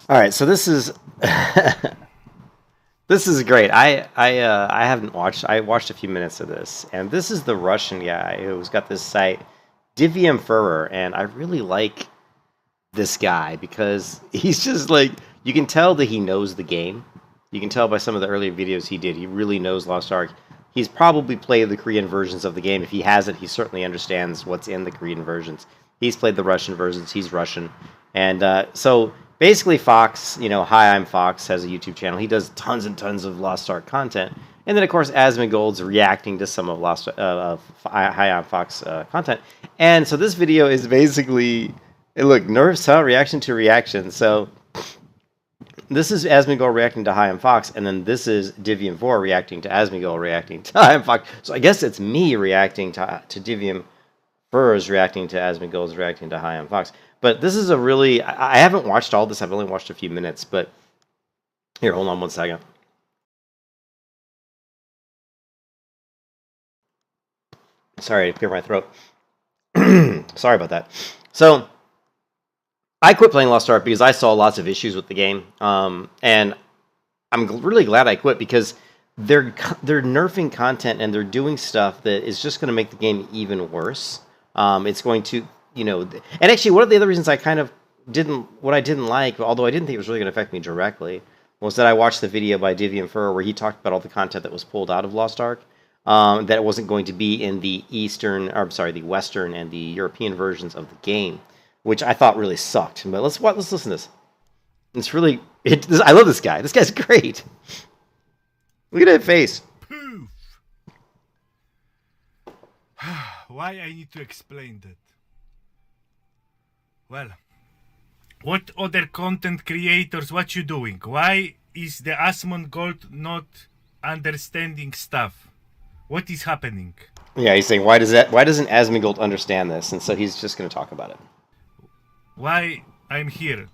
All right, so this is this is great. I haven't watched. I watched a few minutes of this, and this is the Russian guy who's got this site, Divium Furrer, and I really like this guy because he's just like you can tell that he knows the game. You can tell by some of the earlier videos he did. He really knows Lost Ark. He's probably played the Korean versions of the game. If he hasn't, he certainly understands what's in the Korean versions. He's played the Russian versions. He's Russian, and so basically Fox, Hi, I'm Fox has a YouTube channel. He does tons and tons of Lost Ark content, and then of course Asmongold's reacting to some of Hi, I'm Fox content. And so this video is basically, look, nerfs, huh? Reaction to reaction. So this is Asmongold reacting to Hi, I'm Fox, and then this is Divium 4 reacting to Asmongold reacting to Hi, I'm Fox. So I guess it's me reacting to Divium Furr's reacting to Asmongold's reacting to Hi, I'm Fox. But this is a really... I haven't watched all this. I've only watched a few minutes, but... Here, hold on one second. Sorry, to clear my throat. Sorry about that. So, I quit playing Lost Ark because I saw lots of issues with the game. And I'm really glad I quit because they're nerfing content and they're doing stuff that is just going to make the game even worse. It's going to... and actually, one of the other reasons I kind of didn't like, although I didn't think it was really going to affect me directly, was that I watched the video by Divium Fur where he talked about all the content that was pulled out of Lost Ark, that it wasn't going to be in the the Western and the European versions of the game, which I thought really sucked. But let's listen to this. It's really, I love this guy. This guy's great. Look at that face. Poof. Why I need to explain that? Well, what other content creators, what you doing? Why is the Asmongold not understanding stuff? What is happening? Yeah, he's saying, why doesn't Asmongold understand this? And so he's just going to talk about it. Why I'm here?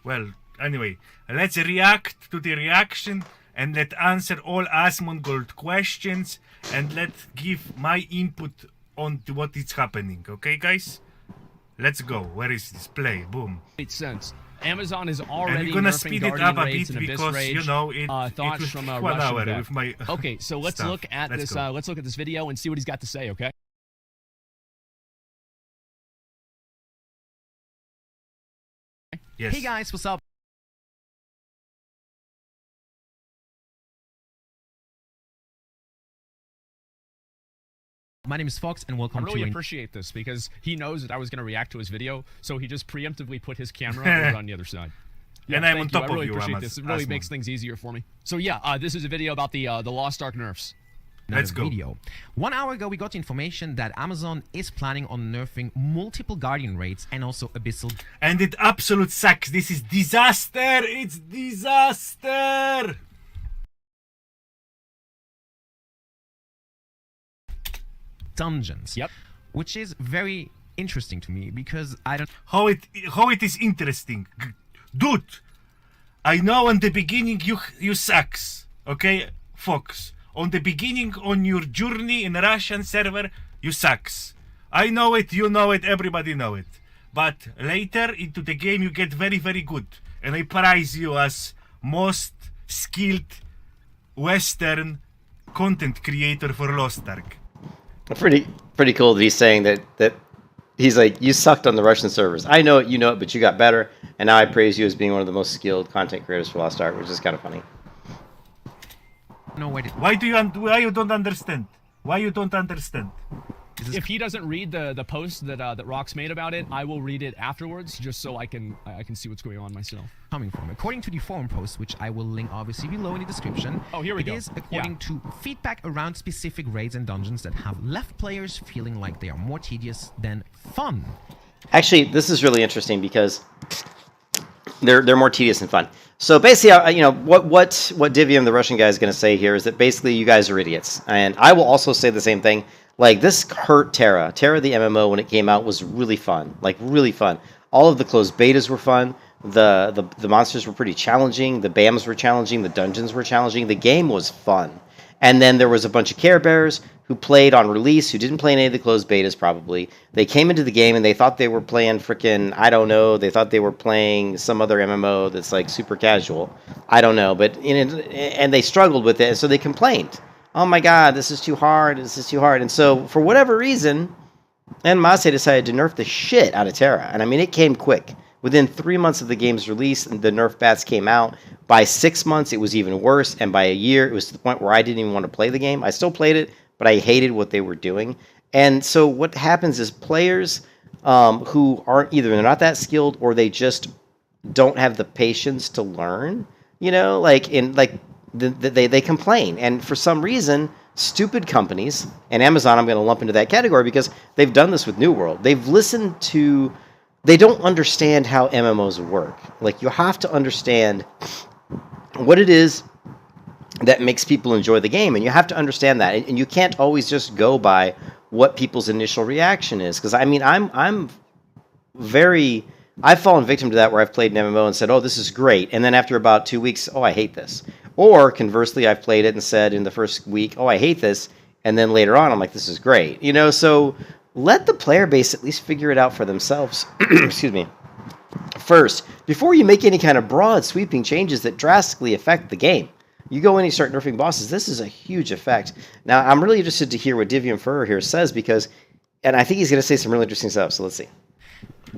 Well, anyway, let's react to the reaction and let answer all Asmongold questions and let give my input on to what is happening. Okay, guys? Let's go. Where is this? Play. Boom. Makes sense. Amazon is already and we're gonna nerfing speed it up a bit and because Rage. it Thoughts was from 1 Russian hour vet. with my Okay, so let's stuff. look at Let's this. go. Let's look at this video and see what he's got to say. Okay. Yes. Hey guys, what's up? My name is Fox, and welcome to... I really appreciate this, because he knows that I was going to react to his video, so he just preemptively put his camera over on the other side. Yeah, and I'm on top I really of you, appreciate this. It really makes things easier for me. So yeah, this is a video about the Lost Ark nerfs. Let's go. Video. 1 hour ago, we got information that Amazon is planning on nerfing multiple Guardian raids and also Abyssal. And it absolute sucks. This is disaster. It's disaster. Dungeons. Yep. Which is very interesting to me because I don't... How it is interesting. Dude, I know in the beginning you sucks. Okay, Fox. On the beginning on your journey in Russian server, you sucks. I know it, you know it, everybody know it. But later into the game you get very, very good. And I prize you as most skilled Western content creator for Lost Ark. Pretty cool that he's saying that he's like, you sucked on the Russian servers. I know it, you know it, but you got better, and now I praise you as being one of the most skilled content creators for Lost Ark, which is kind of funny. know what it... Why you don't understand? Why you don't understand? If he doesn't read the post that Rox made about it, I will read it afterwards, just so I can see what's going on myself. Coming from. According to the forum post, which I will link obviously below in the description. Oh, here we go. It is according to feedback around specific raids and dungeons that have left players feeling like they are more tedious than fun. Actually, this is really interesting because they're more tedious than fun. So basically, what Divium, the Russian guy, is going to say here is that basically you guys are idiots, and I will also say the same thing. Like, this hurt Terra. Terra, the MMO, when it came out, was really fun. Like, really fun. All of the closed betas were fun. The monsters were pretty challenging. The BAMs were challenging. The dungeons were challenging. The game was fun. And then there was a bunch of Care Bears who played on release, who didn't play any of the closed betas probably. They came into the game and they thought they were playing freaking, I don't know, they thought they were playing some other MMO that's like super casual. I don't know, but and they struggled with it, and so they complained. Oh my god, this is too hard, this is too hard. And so for whatever reason, and Mase decided to nerf the shit out of Terra. And I mean, it came quick. Within 3 months of the game's release, the nerf bats came out. By 6 months, it was even worse. And by a year, it was to the point where I didn't even want to play the game. I still played it, but I hated what they were doing. And so what happens is players who aren't either, they're not that skilled, or they just don't have the patience to learn, you know, they complain. And for some reason, stupid companies, and Amazon I'm going to lump into that category because they've done this with New World. They've listened to, they don't understand how MMOs work. Like, you have to understand what it is that makes people enjoy the game, and you have to understand that. And you can't always just go by what people's initial reaction is. Because, I mean, I've fallen victim to that where I've played an MMO and said, oh, this is great. And then after about 2 weeks, oh, I hate this. Or conversely, I've played it and said in the first week, oh, I hate this. And then later on, I'm like, this is great. You know, so let the player base at least figure it out for themselves. Excuse me. First, before you make any kind of broad sweeping changes that drastically affect the game. You go in and you start nerfing bosses. This is a huge effect. Now, I'm really interested to hear what Divium Furrer here says because, and I think he's going to say some really interesting stuff. So let's see.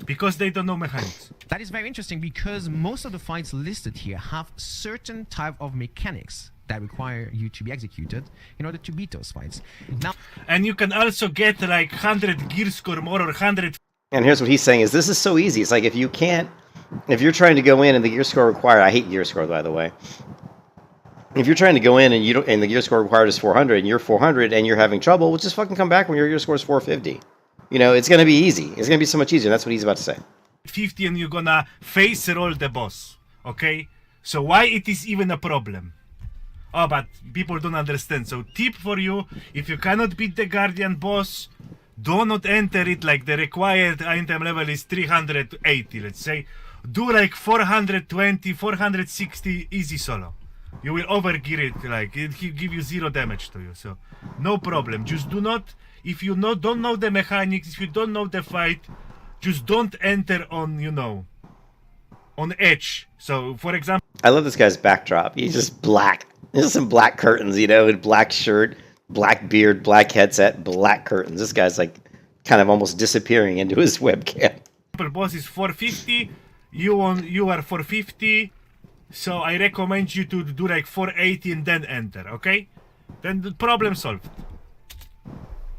Because they don't know mechanics. That is very interesting because most of the fights listed here have certain type of mechanics that require you to be executed in order to beat those fights. Now, and you can also get like 100 gear score more or 100. And here's what he's saying is this is so easy. It's like if you're trying to go in and the gear score required, I hate gear score by the way. If you're trying to go in and the gear score required is 400 and you're 400 and you're having trouble, well, just fucking come back when your gear score is 450. You know, it's going to be easy. It's going to be so much easier. That's what he's about to say. 50 and you're gonna face roll the boss. Okay? So why it is even a problem? Oh, but people don't understand. So tip for you, if you cannot beat the Guardian boss, do not enter it like the required item level is 380, let's say. Do like 420, 460 easy solo. You will overgear it, like it will give you 0 damage to you. So no problem. Just do not, if you don't know the mechanics, if you don't know the fight, just don't enter on, you know, on edge. So for example, I love this guy's backdrop. He's just black. There's some black curtains, you know, with black shirt, black beard, black headset, black curtains. This guy's like kind of almost disappearing into his webcam. Boss is 450. You are 450. So I recommend you to do like 480 and then enter, okay? Then the problem solved.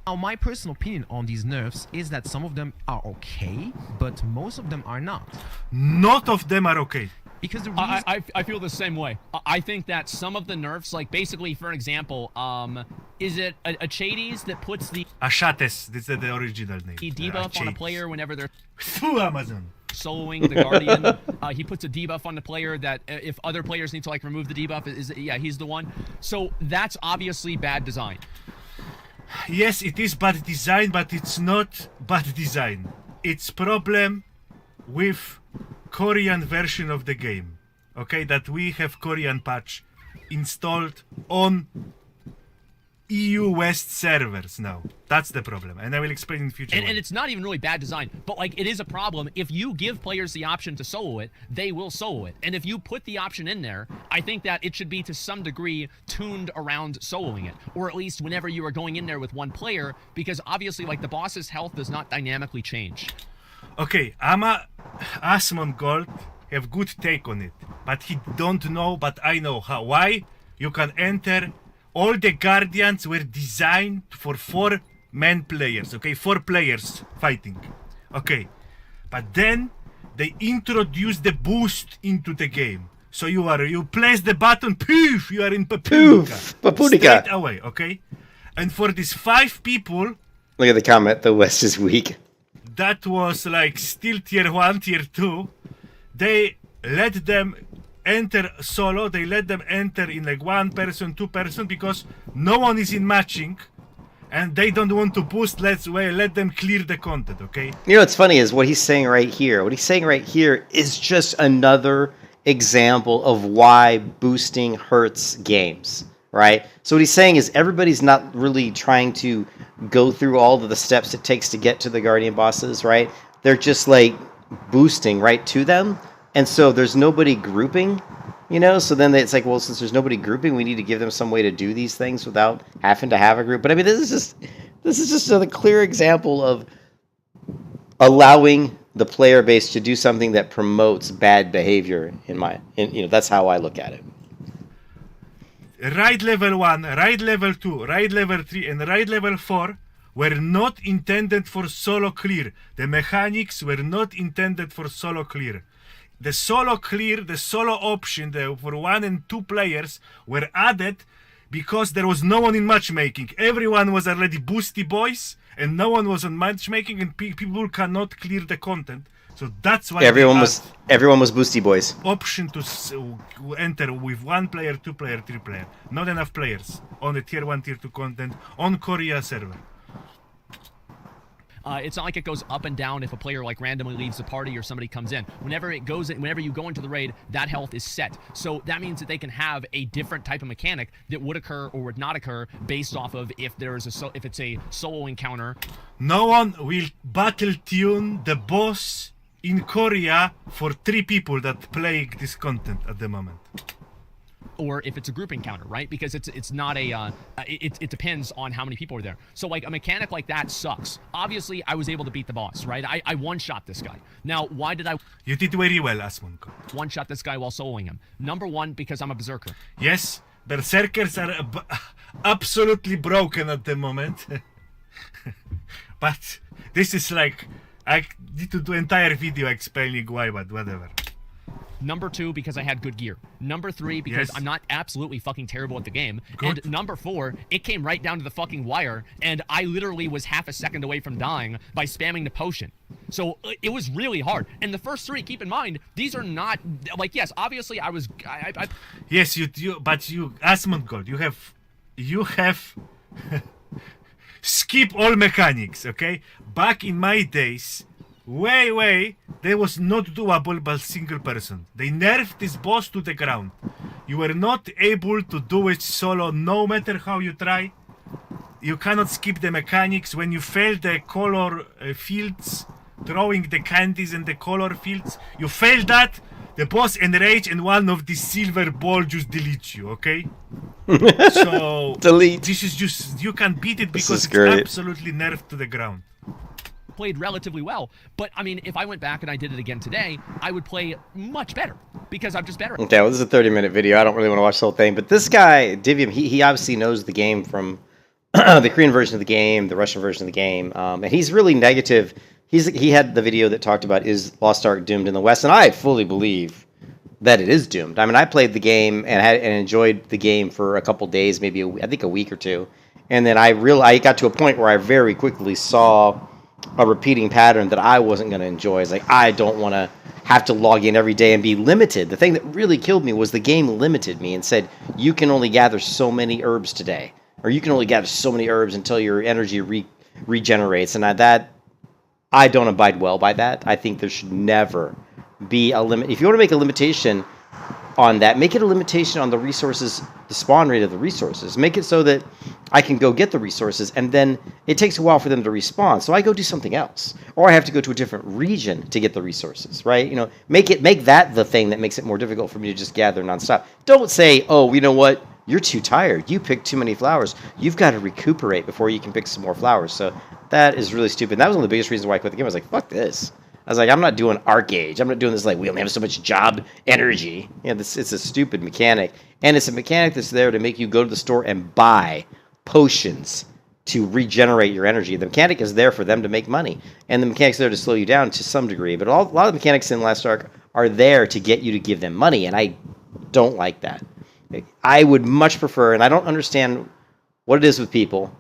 Now, my personal opinion on these nerfs is that some of them are okay, but most of them are not. Not of them are okay. Because the reason... I feel the same way. I think that some of the nerfs, like basically, for example, is it a Chades that puts the... Ashates, this is the original name. Debuff on a player whenever they're... Through Amazon. Soloing the Guardian. He puts a debuff on the player that if other players need to like remove the debuff, he's the one. So that's obviously bad design. Yes, it is bad design, but it's not bad design. It's problem with Korean version of the game. Okay, that we have Korean patch installed on EU West servers now. That's the problem, and I will explain in future. And it's not even really bad design, but like it is a problem. If you give players the option to solo it, they will solo it. And if you put the option in there, I think that it should be to some degree tuned around soloing it, or at least whenever you are going in there with one player, because obviously like the boss's health does not dynamically change. Okay, Asmon Gold have good take on it, but he don't know, but I know how. Why? You can enter. All the Guardians were designed for 4-man players, okay? 4 players fighting, okay? But then they introduced the boost into the game. So you place the button, poof, you are in Papunica. Straight away, okay? And for these 5 people... Look at the comment, the West is weak. That was like still tier 1, tier 2. They let them enter solo, they let them enter in like 1 person, 2 person, because no one is in matching and they don't want to boost. Let them clear the content, okay? You know what's funny is what he's saying right here. What he's saying right here is just another example of why boosting hurts games, right? So what he's saying is everybody's not really trying to go through all of the steps it takes to get to the Guardian bosses, right? They're just like boosting right to them. And so there's nobody grouping, you know? So then it's like, well, since there's nobody grouping, we need to give them some way to do these things without having to have a group. But I mean, this is just a clear example of allowing the player base to do something that promotes bad behavior that's how I look at it. Raid level 1, raid level 2, raid level 3, and raid level 4 were not intended for solo clear. The mechanics were not intended for solo clear. The solo clear, the solo option for 1 and 2 players were added because there was no one in matchmaking. Everyone was already boosty boys, and no one was on matchmaking, and people cannot clear the content. So that's why everyone was boosty boys. Option to enter with 1 player, 2 player, 3 player. Not enough players on the tier 1, tier 2 content on Korea server. It's not like it goes up and down if a player like randomly leaves the party or somebody comes in. Whenever you go into the raid, that health is set. So that means that they can have a different type of mechanic that would occur or would not occur based off of if it's a solo encounter. No one will battle tune the boss in Korea for 3 people that play this content at the moment. Or if it's a group encounter, right? Because it's not a it depends on how many people are there. So like a mechanic like that sucks. Obviously, I was able to beat the boss, right? I one-shot this guy. Now, why did I? You did very well, Asmongo. One-shot this guy while soloing him. Number 1, because I'm a berserker. Yes, berserkers are absolutely broken at the moment. But this is like I need to do entire video explaining why, but whatever. Number 2, because I had good gear. Number 3, because I'm not absolutely fucking terrible at the game. Good. And number 4, it came right down to the fucking wire, and I literally was half a second away from dying by spamming the potion. So it was really hard. And the first 3, keep in mind, these are not like, yes, obviously I was. Yes, but you, Asmongold, you have skip all mechanics, okay? Back in my days. There was not doable by single person. They nerfed this boss to the ground. You were not able to do it solo no matter how you try. You cannot skip the mechanics. When you fail the color fields, throwing the candies in the color fields, you fail that, the boss enrage and one of the silver ball just deletes you, okay? So delete. This is just, you can beat it because it's great. absolutely nerfed to the ground. Played relatively well, but I mean, if I went back and I did it again today, I would play much better because I'm just better. Okay, well, this is a 30-minute video. I don't really want to watch the whole thing, but this guy, Divium, he obviously knows the game from the Korean version of the game, the Russian version of the game, and he's really negative. He had the video that talked about is Lost Ark doomed in the West, and I fully believe that it is doomed. I mean, I played the game and enjoyed the game for a couple days, maybe I think a week or two, and then I got to a point where I very quickly saw a repeating pattern that I wasn't going to enjoy. It's like, I don't want to have to log in every day and be limited. The thing that really killed me was the game limited me and said, you can only gather so many herbs today, or you can only gather so many herbs until your energy regenerates. And I don't abide well by that. I think there should never be a limit. If you want to make a limitation on that, make it a limitation on the resources, the spawn rate of the resources. Make it so that I can go get the resources, and then it takes a while for them to respawn, so I go do something else, or I have to go to a different region to get the resources, right? You know, make that the thing that makes it more difficult for me to just gather nonstop. Don't say, oh, you know what? You're too tired. You picked too many flowers. You've got to recuperate before you can pick some more flowers. So that is really stupid. That was one of the biggest reasons why I quit the game. I was like, fuck this. I was like, I'm not doing Arcade. I'm not doing this like we only have so much job energy. You know, it's a stupid mechanic. And it's a mechanic that's there to make you go to the store and buy potions to regenerate your energy. The mechanic is there for them to make money. And the mechanic's there to slow you down to some degree. But a lot of the mechanics in Last Ark are there to get you to give them money. And I don't like that. I would much prefer, and I don't understand what it is with people.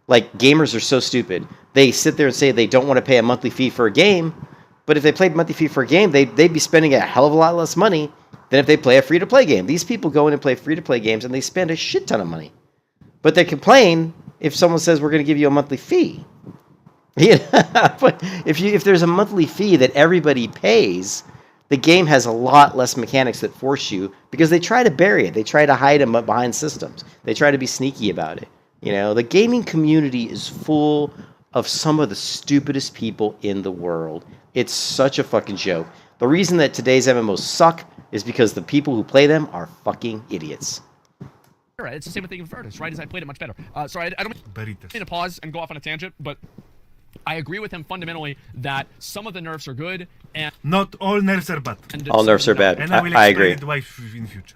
Like, gamers are so stupid. They sit there and say they don't want to pay a monthly fee for a game. But if they played monthly fee for a game, they'd be spending a hell of a lot less money than if they play a free-to-play game. These people go in and play free-to-play games, and they spend a shit ton of money. But they complain if someone says, we're going to give you a monthly fee. Yeah, but if there's a monthly fee that everybody pays, the game has a lot less mechanics that force you because they try to bury it. They try to hide them behind systems. They try to be sneaky about it. You know, the gaming community is full of some of the stupidest people in the world. It's such a fucking joke. The reason that today's MMOs suck is because the people who play them are fucking idiots. Right, it's the same thing with Virtus, right? As I played it much better. Sorry, I don't mean to pause and go off on a tangent, but I agree with him fundamentally that some of the nerfs are good and Not all nerfs are bad. All nerfs are bad. And I will I explain agree. why in future.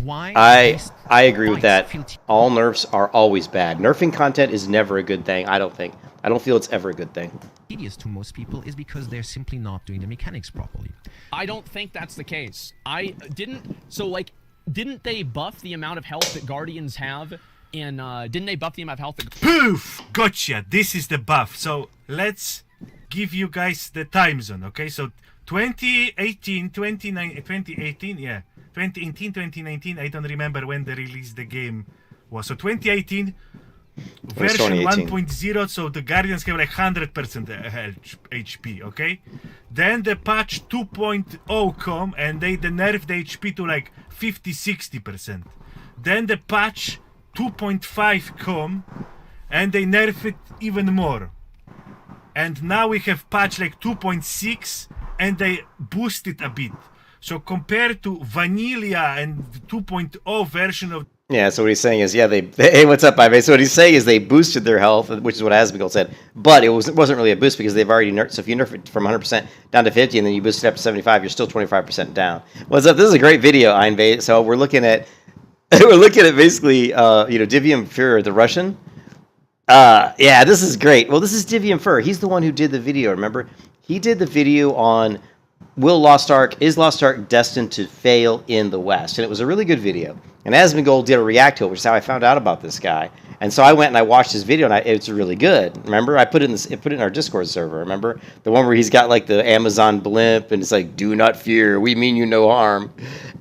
Why I agree with that. fights feel All nerfs are always bad. Nerfing content is never a good thing, I don't think. I don't feel it's ever a good thing. tedious to most people is because they're simply not doing the mechanics properly. I don't think that's the case. Didn't they buff the amount of health that Guardians have? Didn't they buff the amount of health that... Poof! Gotcha! This is the buff. So let's give you guys the time zone, okay? So 2018, 2019, I don't remember when they released the game was. So 2018, version 2018. 1.0, so the Guardians have like 100% HP, okay? Then the patch 2.0 come and they nerfed the HP to like 50-60%. Then the patch 2.5 come and they nerf it even more. And now we have patch like 2.6 and they boost it a bit. So compared to vanilla and 2.0 version of... Yeah, so what he's saying is, hey, what's up, Ibe? So what he's saying is they boosted their health, which is what Asmigel said, but it wasn't really a boost because they've already nerfed. So if you nerf it from 100% down to 50 and then you boost it up to 75, you're still 25% down. What's up? This is a great video, Einbe. So we're looking at basically, Divium Führer, the Russian. Yeah, this is great. Well, this is Divium Führer. He's the one who did the video, remember? He did the video on is Lost Ark destined to fail in the West? And it was a really good video. And Asmongold did a react to it, which is how I found out about this guy. And so I went and I watched his video, and it's really good. Remember, I put it in our Discord server. Remember the one where he's got like the Amazon blimp, and it's like, "Do not fear, we mean you no harm."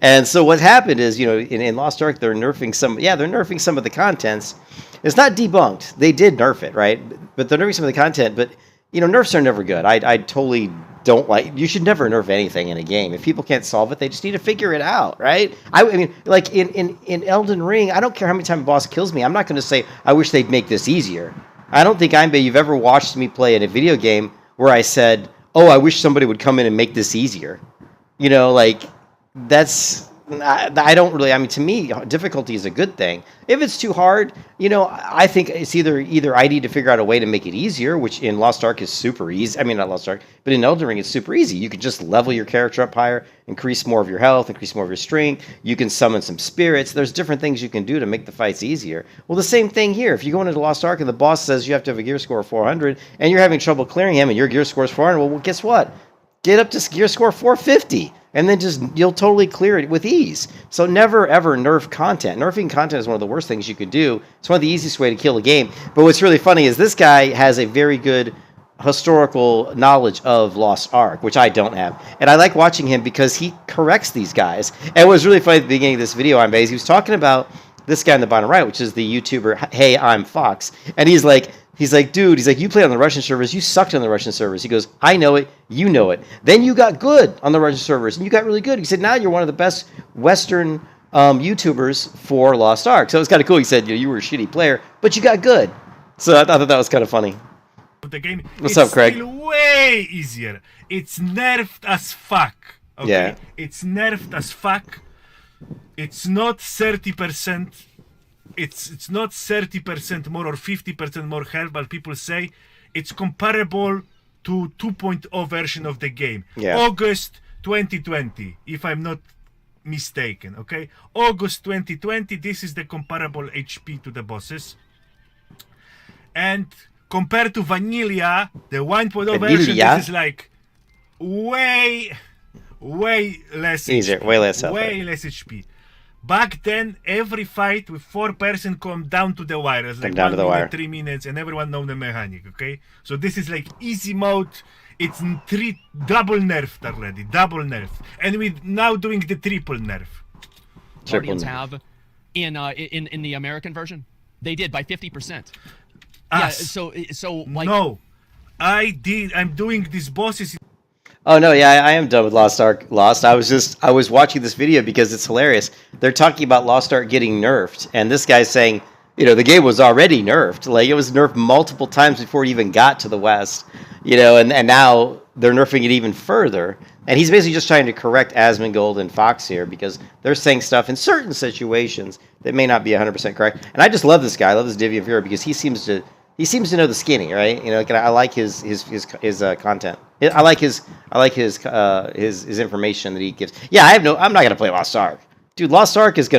And so what happened is, in Lost Ark, they're nerfing some of the contents. It's not debunked. They did nerf it, right? But they're nerfing some of the content. But nerfs are never good. I totally don't like. You should never nerf anything in a game. If people can't solve it, they just need to figure it out, right? I mean, like in Elden Ring, I don't care how many times a boss kills me. I'm not going to say I wish they'd make this easier. I don't think you've ever watched me play in a video game where I said, "Oh, I wish somebody would come in and make this easier." That's. I don't really. I mean, to me, difficulty is a good thing. If it's too hard, I think it's either I need to figure out a way to make it easier, which in Lost Ark is super easy. I mean, not Lost Ark, but in Elden Ring, it's super easy. You can just level your character up higher, increase more of your health, increase more of your strength. You can summon some spirits. There's different things you can do to make the fights easier. Well, the same thing here. If you go into Lost Ark and the boss says you have to have a gear score of 400, and you're having trouble clearing him, and your gear score is 400, well, guess what? Get up to gear score 450. And then you'll totally clear it with ease. So never, ever nerf content. Nerfing content is one of the worst things you could do. It's one of the easiest way to kill a game. But what's really funny is this guy has a very good historical knowledge of Lost Ark, which I don't have. And I like watching him because he corrects these guys. And what was really funny at the beginning of this video on Baze, he was talking about this guy in the bottom right, which is the YouTuber, Hey, I'm Fox. And he's like, dude, you played on the Russian servers, you sucked on the Russian servers. He goes, I know it, you know it. Then you got good on the Russian servers, and you got really good. He said, now you're one of the best Western YouTubers for Lost Ark. So it was kind of cool. He said, you were a shitty player, but you got good. So I thought that was kind of funny. The game, What's up, Craig? It's still way easier. It's nerfed as fuck. Okay? Yeah. It's nerfed as fuck. It's not 30%. It's not 30% more or 50% more health, but people say it's comparable to 2.0 version of the game. Yeah. August 2020, if I'm not mistaken, okay? August 2020, this is the comparable HP to the bosses. And compared to Vanilla, the 1.0 version, this is like way less Easier, HP. way less health. Way less HP. Back then, every fight with 4 person come down to the wire. It's like down to the 1 minute, wire. 3 minutes, and everyone know the mechanic, okay? So this is like easy mode. It's double nerfed already, double nerfed. And we're now doing the triple nerf. Guardians have in the American version? They did by 50%. Yeah, Us. so like No. I'm doing these bosses. Oh no, yeah, I am done with Lost Ark. Lost. I was watching this video because it's hilarious. They're talking about Lost Ark getting nerfed, and this guy's saying, the game was already nerfed. Like it was nerfed multiple times before it even got to the West. And now they're nerfing it even further. And he's basically just trying to correct Asmongold and Fox here because they're saying stuff in certain situations that may not be 100% correct. And I just love this guy. I love this Divium Hero because he seems to know the skinny, right? I like his content. I like his information that he gives. Yeah, I'm not gonna play Lost Ark, dude. Lost Ark is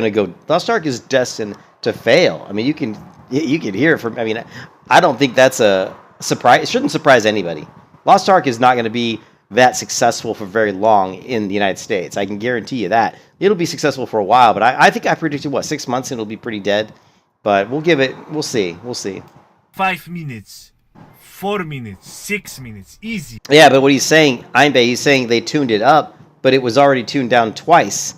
destined to fail. I mean, you can hear it from. I mean, I don't think that's a surprise. It shouldn't surprise anybody. Lost Ark is not going to be that successful for very long in the United States. I can guarantee you that. It'll be successful for a while, but I think I predicted 6 months and it'll be pretty dead. But we'll see. 5 minutes, 4 minutes, 6 minutes, easy. Yeah, but what he's saying, he's saying they tuned it up, but it was already tuned down twice.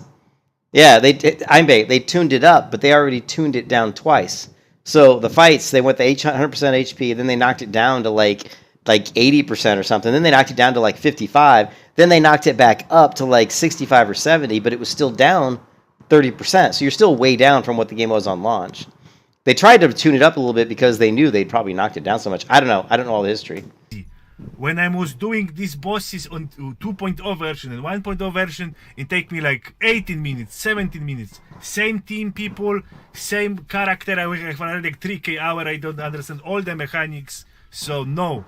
Yeah, they tuned it up, but they already tuned it down twice. So the fights, they went to 100% HP, then they knocked it down to like 80% or something. Then they knocked it down to like 55. Then they knocked it back up to like 65 or 70, but it was still down 30%. So you're still way down from what the game was on launch. They tried to tune it up a little bit because they knew they'd probably knocked it down so much. I don't know. I don't know all the history. When I was doing these bosses on 2.0 version and 1.0 version, it take me like 18 minutes, 17 minutes. Same team people, same character. I have already like 3k hour. I don't understand all the mechanics. So no,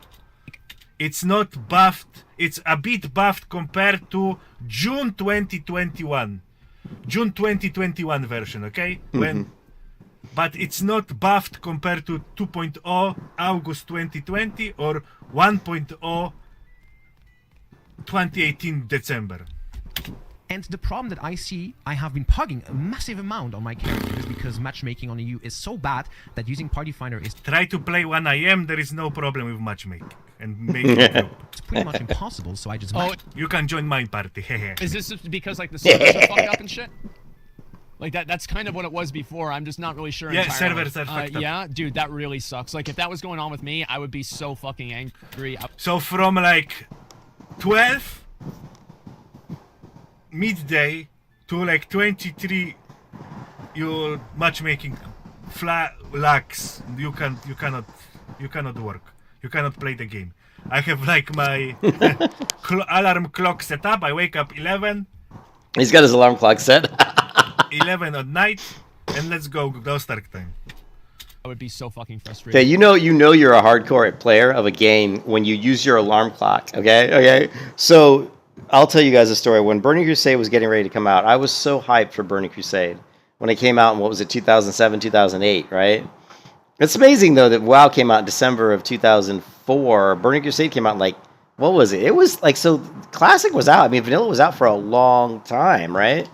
it's not buffed. It's a bit buffed compared to June 2021 version. Okay, but it's not buffed compared to 2.0 August 2020 or 1.0 2018 December. And the problem that I see, I have been pugging a massive amount on my characters because matchmaking on EU is so bad that using Party Finder is Try to play when I am, there is no problem with matchmaking. And making a group. it's pretty much impossible, so I just You can join my party. Is this because like the servers are fucked up and shit? Like that's kind of what it was before. I'm just not really sure. Yeah, entirely. servers are fucked up. Yeah, dude, that really sucks. Like if that was going on with me, I would be so fucking angry. So from like 12 midday to like 23, your matchmaking lags. You cannot work. You cannot play the game. I have like my alarm clock set up. I wake up 11. He's got his alarm clock set. 11 at night, and let's go start time. I would be so fucking frustrated. Okay, you know you're a hardcore player of a game when you use your alarm clock. Okay. So I'll tell you guys a story. When Burning Crusade was getting ready to come out, I was so hyped for Burning Crusade when it came out in 2007, 2008, right? It's amazing though that WoW came out in December of 2004. Burning Crusade came out in like, what was it? It was like, so Classic was out. I mean, Vanilla was out for a long time, right?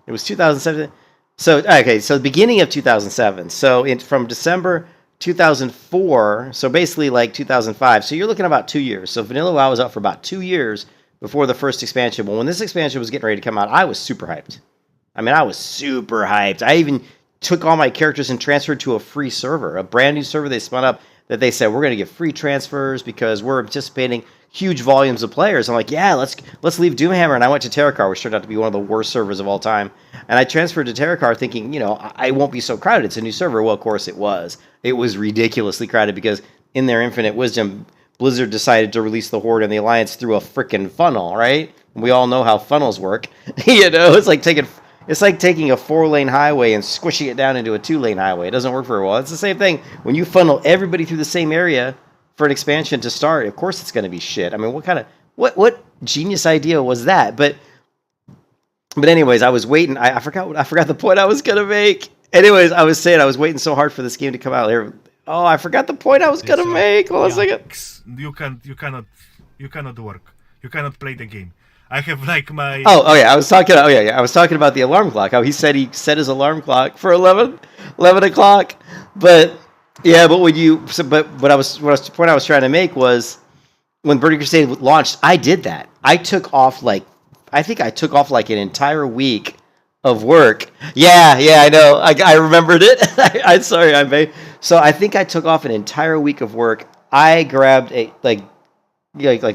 It was 2007. So, okay, so the beginning of 2007. So from December 2004, so basically like 2005. So you're looking at about 2 years. So Vanilla WoW was out for about 2 years before the first expansion. Well, when this expansion was getting ready to come out, I was super hyped. I mean, I was super hyped. I even took all my characters and transferred to a free server, a brand new server they spun up that they said, we're going to get free transfers because we're anticipating huge volumes of players. I'm like, yeah, let's leave Doomhammer. And I went to Terracar, which turned out to be one of the worst servers of all time. And I transferred to Terracar thinking, I won't be so crowded. It's a new server. Well, of course it was. It was ridiculously crowded because in their infinite wisdom, Blizzard decided to release the Horde and the Alliance through a freaking funnel, right? We all know how funnels work. It's like taking a 4-lane highway and squishing it down into a 2-lane highway. It doesn't work very well. It's the same thing. When you funnel everybody through the same area for an expansion to start, of course it's going to be shit. I mean, what genius idea was that? But anyways, I was waiting. I forgot the point I was going to make. Anyways, I was saying I was waiting so hard for this game to come out here. Oh, I forgot the point I was going to make. Hold on a second. You cannot work. You cannot play the game. I have like my... Oh yeah, I was talking about the alarm clock. How he said he set his alarm clock for 11 o'clock. But yeah, but what the point I was trying to make was when Burning Crusade launched, I did that. I took off like an entire week of work. Yeah, I know. I remembered it. I'm sorry, So I think I took off an entire week of work. I grabbed like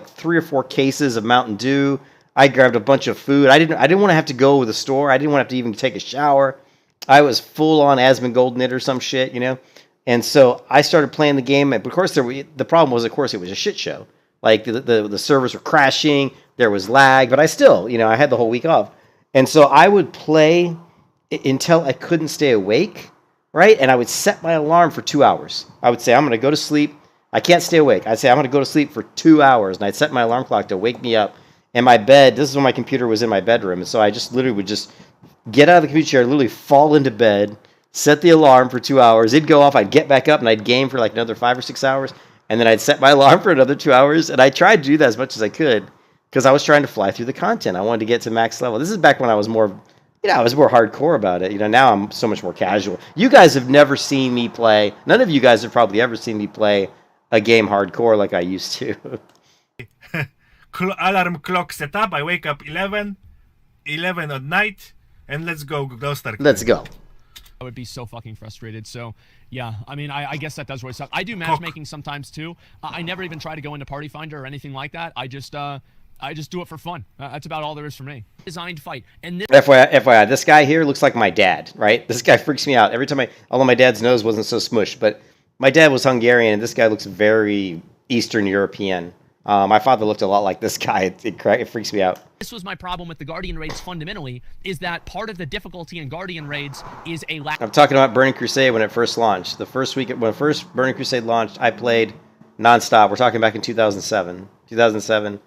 3 or 4 cases of Mountain Dew. I grabbed a bunch of food. I didn't want to have to go to the store. I didn't want to have to even take a shower. I was full on Asmongold or some shit, you know. And so I started playing the game. Of course, the problem was, of course, it was a shit show. Like the servers were crashing. There was lag, but I still, you know, I had the whole week off, and so I would play until I couldn't stay awake, right? And I would set my alarm for 2 hours. I would say I'm going to go to sleep. I can't stay awake. I'd say I'm going to go to sleep for 2 hours, and I'd set my alarm clock to wake me up. And my bed, this is when my computer was in my bedroom, and so I just literally would just get out of the computer chair, literally fall into bed, set the alarm for 2 hours. It'd go off. I'd get back up, and I'd game for like another 5 or 6 hours, and then I'd set my alarm for another 2 hours. And I tried to do that as much as I could because I was trying to fly through the content. I wanted to get to max level. This is back when I was more, you know, I was more hardcore about it. You know, now I'm so much more casual. You guys have never seen me play. None of you guys have probably ever seen me play a game hardcore like I used to. Alarm clock set up. I wake up 11 at night, and let's go start. Let's go. I would be so fucking frustrated. So, yeah, I mean, I guess that does really suck. I do matchmaking sometimes too. I never even try to go into Party Finder or anything like that. I just do it for fun. That's about all there is for me. Designed fight. And this FYI, this guy here looks like my dad, right? This guy freaks me out every time although my dad's nose wasn't so smushed, but my dad was Hungarian, and this guy looks very Eastern European. My father looked a lot like this guy. It freaks me out. This was my problem with the Guardian raids fundamentally, is that part of the difficulty in Guardian raids is a lack. I'm talking about Burning Crusade when it first launched. The first week when first Burning Crusade launched, I played nonstop. We're talking back in 2007. 2007,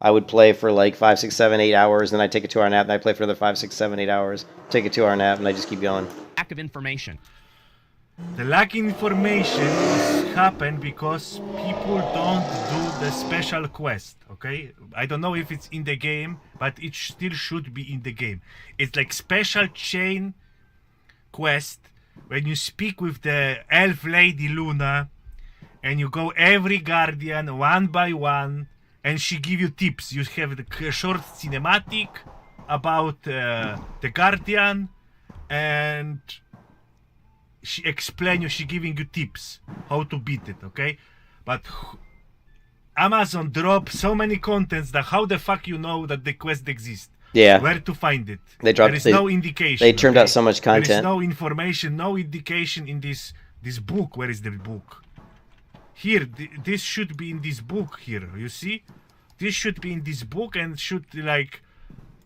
I would play for like 5, 6, 7, 8 hours, then I'd take a 2-hour nap, and I'd play for another 5, 6, 7, 8 hours, take a 2-hour nap, and I just keep going. Lack of information. The lack of information happen because people don't do the special quest, okay? I don't know if it's in the game, but it still should be in the game. It's like special chain quest when you speak with the elf lady Luna, and you go every guardian one by one, and she give you tips. You have the short cinematic about the guardian, and she explain you, she giving you tips how to beat it, okay? But Amazon drop so many contents that how the fuck you know that the quest exists? Yeah. Where to find it? There is no indication. They turned out so much content. There is no information, no indication in this book. Where is the book? Here, this should be in this book here. You see? This should be in this book and should like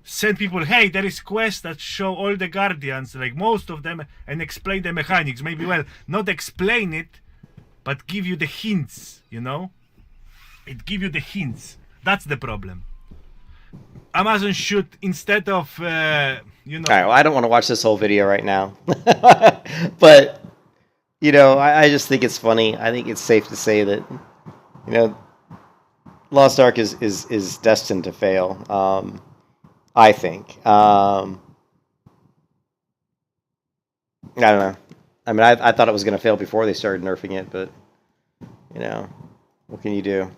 send people, hey, there is quests that show all the guardians, like most of them, and explain the mechanics. Maybe, well, not explain it, but give you the hints, you know? It give you the hints. That's the problem. Amazon should, instead of, you know... All right, well, I don't want to watch this whole video right now. But, you know, I just think it's funny. I think it's safe to say that, you know, Lost Ark is destined to fail. I think. I don't know. I mean, I thought it was going to fail before they started nerfing it, but, you know, what can you do?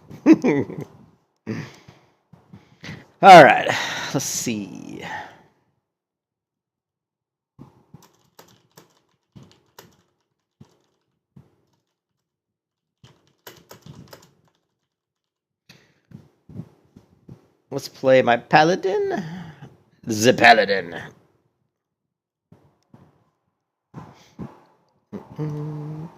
All right, let's see. Let's play my paladin. The paladin. Do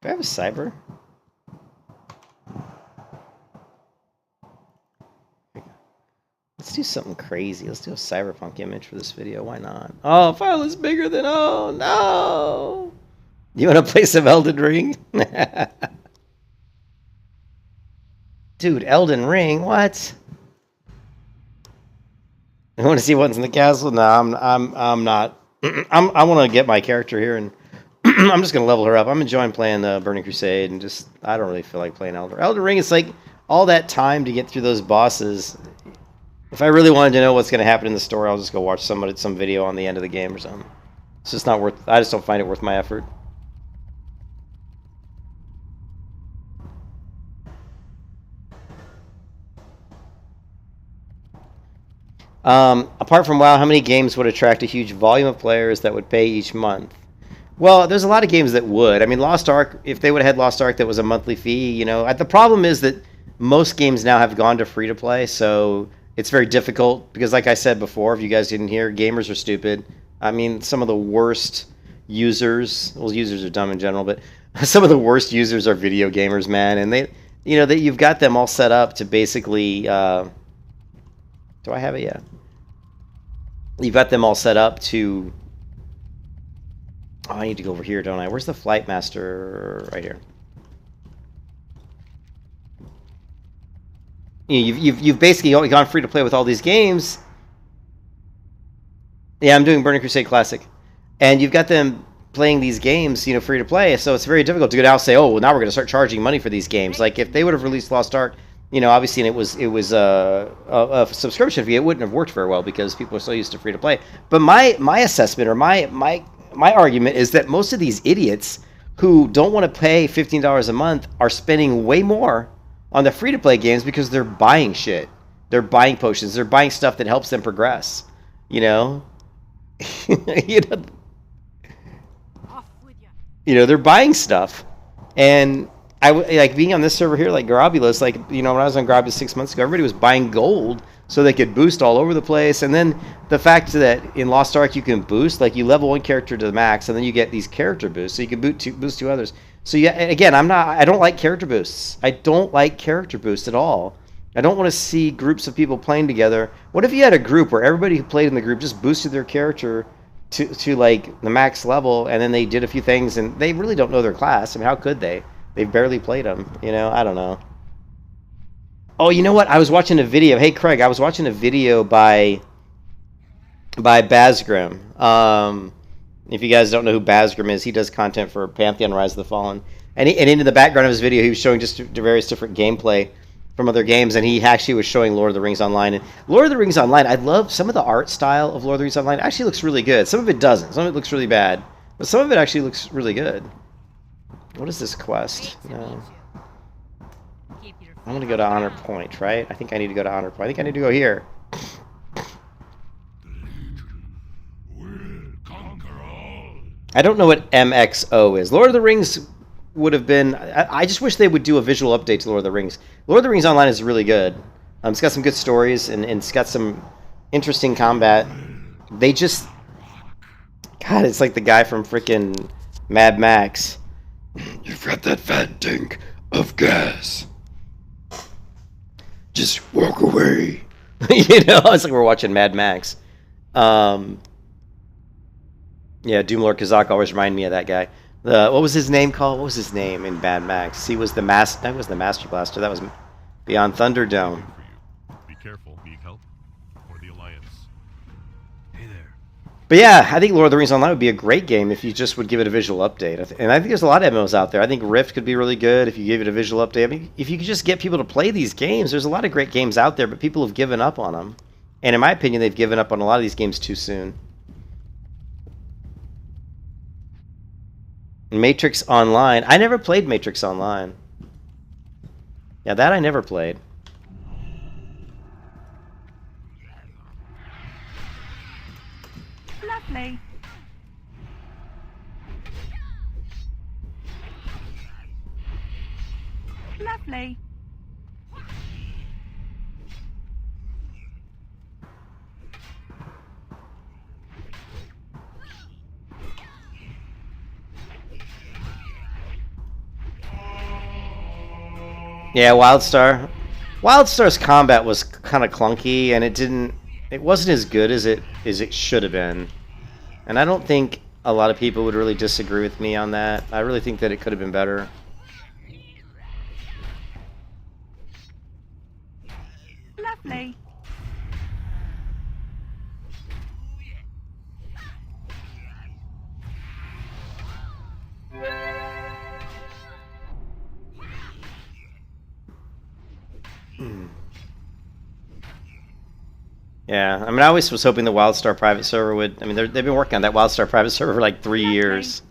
I have a cyber? Let's do something crazy. Let's do a cyberpunk image for this video. Why not? Oh, file is bigger than... Oh, no! You want to play some Elden Ring? Dude, Elden Ring? What? I want to see what's in the castle? No, I'm not. I want to get my character here, and I'm just going to level her up. I'm enjoying playing Burning Crusade, and just... I don't really feel like playing Elden Ring. It's like all that time to get through those bosses... If I really wanted to know what's going to happen in the story, I'll just go watch some video on the end of the game or something. It's just not worth... I just don't find it worth my effort. Apart from WoW, how many games would attract a huge volume of players that would pay each month? Well, there's a lot of games that would. I mean, Lost Ark, if they would have had Lost Ark that was a monthly fee, you know, the problem is that most games now have gone to free to play, so it's very difficult because, like I said before, if you guys didn't hear, gamers are stupid. I mean, some of the worst users, well, users are dumb in general, but some of the worst users are video gamers, man, and they, you know, that you've got them all set up to basically, do I have it yet? You've got them all set up to... Oh, I need to go over here, don't I? Where's the Flight Master? Right here. You know, you've basically gone free to play with all these games. Yeah, I'm doing Burning Crusade Classic, and you've got them playing these games, you know, free to play. So it's very difficult to go out and say, oh, well, now we're going to start charging money for these games. Like if they would have released Lost Ark, you know, obviously, and it was a subscription fee, it wouldn't have worked very well because people are so used to free to play. But my assessment or my argument is that most of these idiots who don't want to pay $15 a month are spending way more on the free to play games because they're buying shit, they're buying potions, they're buying stuff that helps them progress. You know, you know, they're buying stuff, and I like being on this server here, like Garabulous, like, you know, when I was on Garabulous 6 months ago, everybody was buying gold so they could boost all over the place. And then the fact that in Lost Ark you can boost, like you level one character to the max, and then you get these character boosts, so you can boost two others. So yeah, again, I don't like character boosts. I don't like character boosts at all. I don't want to see groups of people playing together. What if you had a group where everybody who played in the group just boosted their character to like the max level, and then they did a few things, and they really don't know their class? I mean, how could they? They've barely played them, you know? I don't know. Oh, you know what? I was watching a video. Hey, Craig, I was watching a video by Bazgrim. If you guys don't know who Bazgrim is, he does content for Pantheon Rise of the Fallen. And in the background of his video, he was showing just various different gameplay from other games, and he actually was showing Lord of the Rings Online. And Lord of the Rings Online, I love some of the art style of Lord of the Rings Online. It actually looks really good. Some of it doesn't. Some of it looks really bad. But some of it actually looks really good. What is this quest? No. I'm going to go to Honor Point, right? I think I need to go to Honor Point. I think I need to go here. I don't know what MXO is. Lord of the Rings would have been... I just wish they would do a visual update to Lord of the Rings. Lord of the Rings Online is really good. It's got some good stories, and it's got some interesting combat. They just... God, it's like the guy from frickin' Mad Max. You've got that fat tank of gas. Just walk away. You know, it's like we're watching Mad Max. Yeah, Doomlord Kazak always remind me of that guy. What was his name called? What was his name in Mad Max? He was the that was the Master Blaster. That was Beyond Thunderdome. Be careful. Need help? Or the Alliance? Hey there. But yeah, I think Lord of the Rings Online would be a great game if you just would give it a visual update. And I think there's a lot of MMOs out there. I think Rift could be really good if you give it a visual update. I mean, if you could just get people to play these games, there's a lot of great games out there, but people have given up on them. And in my opinion, they've given up on a lot of these games too soon. Matrix Online. I never played Matrix Online. Yeah, that I never played. Lovely. Lovely. Yeah, Wildstar. Wildstar's combat was kind of clunky, and it wasn't as good as it should have been. And I don't think a lot of people would really disagree with me on that. I really think that it could have been better. Lovely. Yeah, I mean, I always was hoping the Wildstar private server would... I mean, they've been working on that Wildstar private server for like 3 years,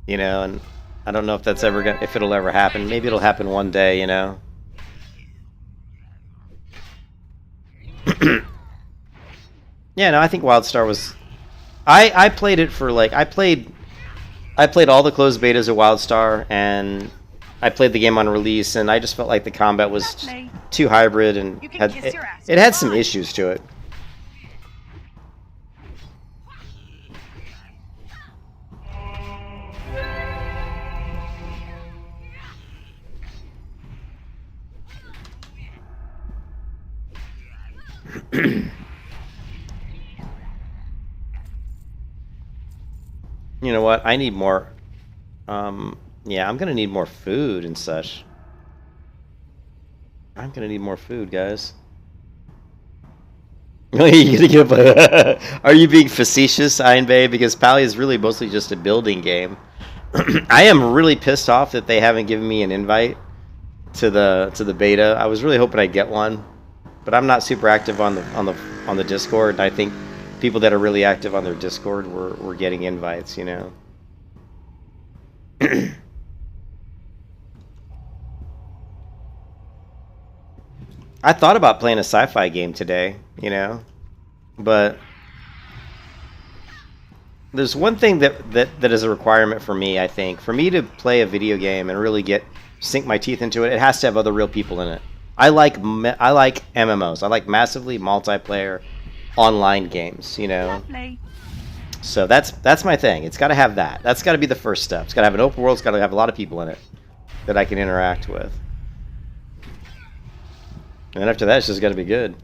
you know, and I don't know if that's ever gonna, if it'll ever happen. Maybe it'll happen one day, you know. Yeah, no, I think WildStar was. I played it for like I played all the closed betas of WildStar, and I played the game on release, and I just felt like the combat was Lovely. too hybrid and You can had kiss your ass. it had some issues to it. You know what? I need more. Yeah, I'm gonna need more food and such. I'm gonna need more food, guys. Are you gonna give Are you being facetious, Iron Bay? Because Pally is really mostly just a building game. I am really pissed off that they haven't given me an invite to the beta. I was really hoping I'd get one, but I'm not super active on the Discord. And I think people that are really active on their Discord were getting invites, you know. I thought about playing a sci-fi game today, you know, but there's one thing that is a requirement for me, I think. For me to play a video game and really sink my teeth into it, it has to have other real people in it. I like MMOs. I like massively multiplayer online games, you know. Lovely. So that's my thing. It's got to have that. That's got to be the first step. It's got to have an open world. It's got to have a lot of people in it that I can interact with. And then after that, it's just got to be good.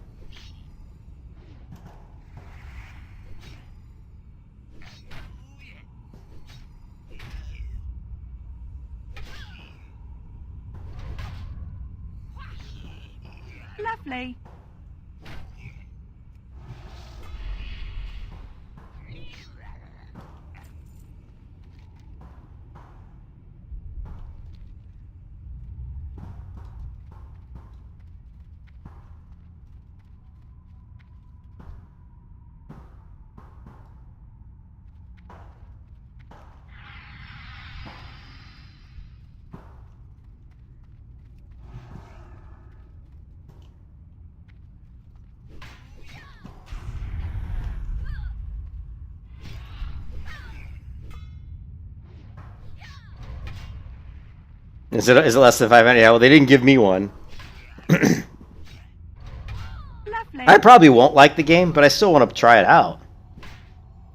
Lovely. Is it less than 500? Yeah, well, they didn't give me one. Lovely. I probably won't like the game, but I still want to try it out.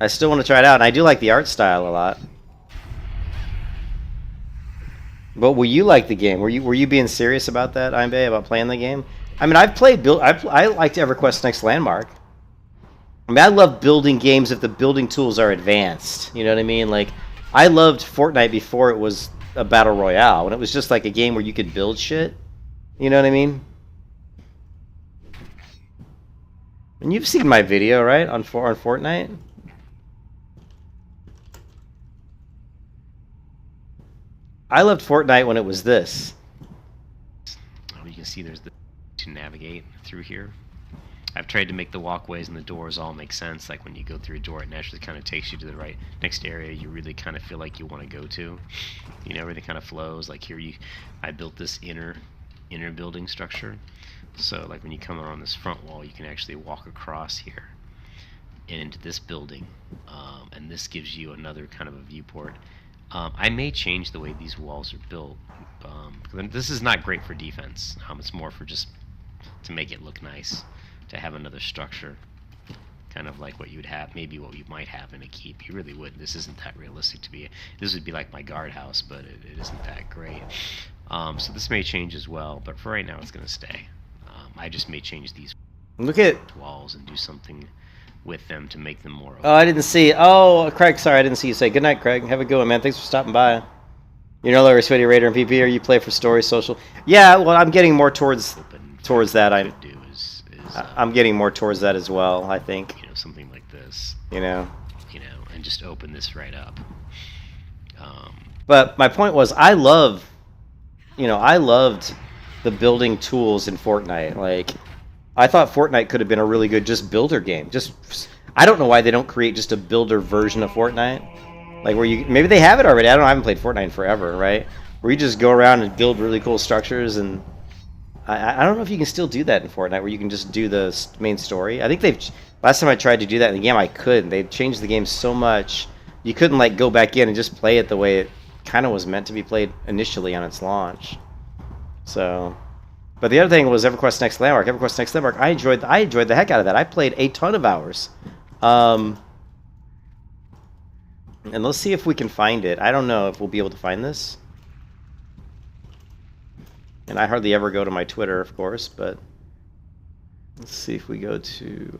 I still want to try it out, and I do like the art style a lot. But will you like the game? Were you being serious about that, Imbe, about playing the game? I mean, I've played I liked EverQuest Next Landmark. I mean, I love building games if the building tools are advanced. You know what I mean? Like, I loved Fortnite before it was a battle royale, when it was just like a game where you could build shit. You know what I mean? And you've seen my video, right, on Fortnite? I loved Fortnite when it was this. Oh, you can see there's the to navigate through here. I've tried to make the walkways and the doors all make sense. Like when you go through a door, it naturally kind of takes you to the right next area you really kind of feel like you want to go to. You know, everything kind of flows. Like here, I built this inner building structure. So like when you come around this front wall, you can actually walk across here and into this building, and this gives you another kind of a viewport. I may change the way these walls are built. This is not great for defense. It's more for just to make it look nice, to have another structure, kind of like what you would have, maybe what you might have in a keep. You really would. This isn't that realistic to be. This would be like my guardhouse, but it isn't that great. So this may change as well, but for right now, it's going to stay. I just may change these Look at. walls and do something with them to make them more open. Oh, I didn't see. Oh, Craig, sorry, I didn't see you say. Good night, Craig. Have a good one, man. Thanks for stopping by. You're no longer Sweaty Raider and PP, or you play for story, social. Yeah, well, I'm getting more towards that. I'm getting more towards that as well, I think. You know, something like this. You know, and just open this right up. But my point was, I loved the building tools in Fortnite. Like, I thought Fortnite could have been a really good just builder game. I don't know why they don't create just a builder version of Fortnite. Like where maybe they have it already. I haven't played Fortnite in forever, right? Where you just go around and build really cool structures and I don't know if you can still do that in Fortnite, where you can just do the main story. I think they've last time I tried to do that in the game, I couldn't. They changed the game so much you couldn't like go back in and just play it the way it kind of was meant to be played initially on its launch. So, but the other thing was EverQuest Next Landmark. EverQuest Next Landmark, I enjoyed the heck out of that. I played a ton of hours. And let's see if we can find it. I don't know if we'll be able to find this. And I hardly ever go to my Twitter, of course, but let's see if we go to...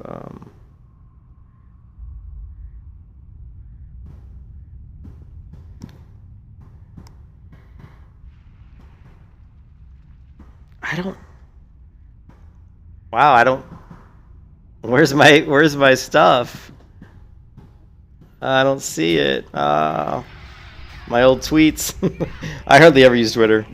I don't... Wow, I don't... Where's my stuff? I don't see it. My old tweets. I hardly ever use Twitter.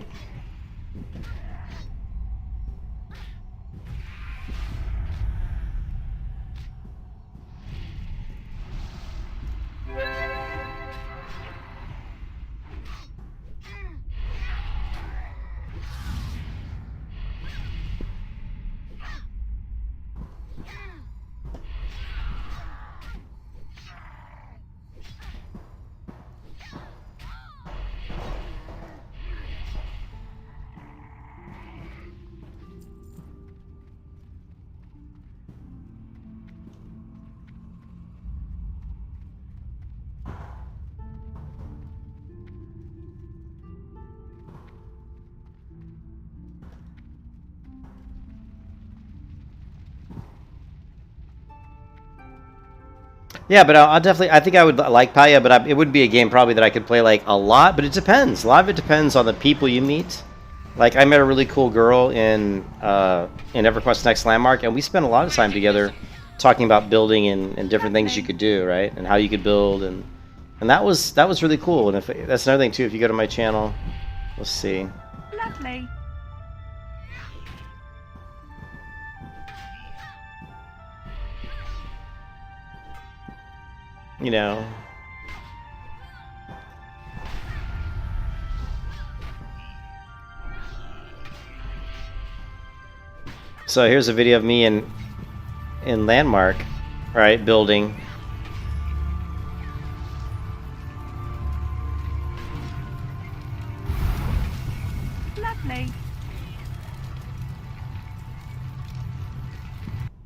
Yeah, but I'll definitely. I think I would like Palia, but it would be a game probably that I could play like a lot. But it depends. A lot of it depends on the people you meet. Like I met a really cool girl in EverQuest Next Landmark, and we spent a lot of time together talking about building and different things you could do, right? And how you could build, and that was really cool. And if that's another thing too, if you go to my channel, let's see. Lovely. You know. So here's a video of me in Landmark, right, building. Lovely.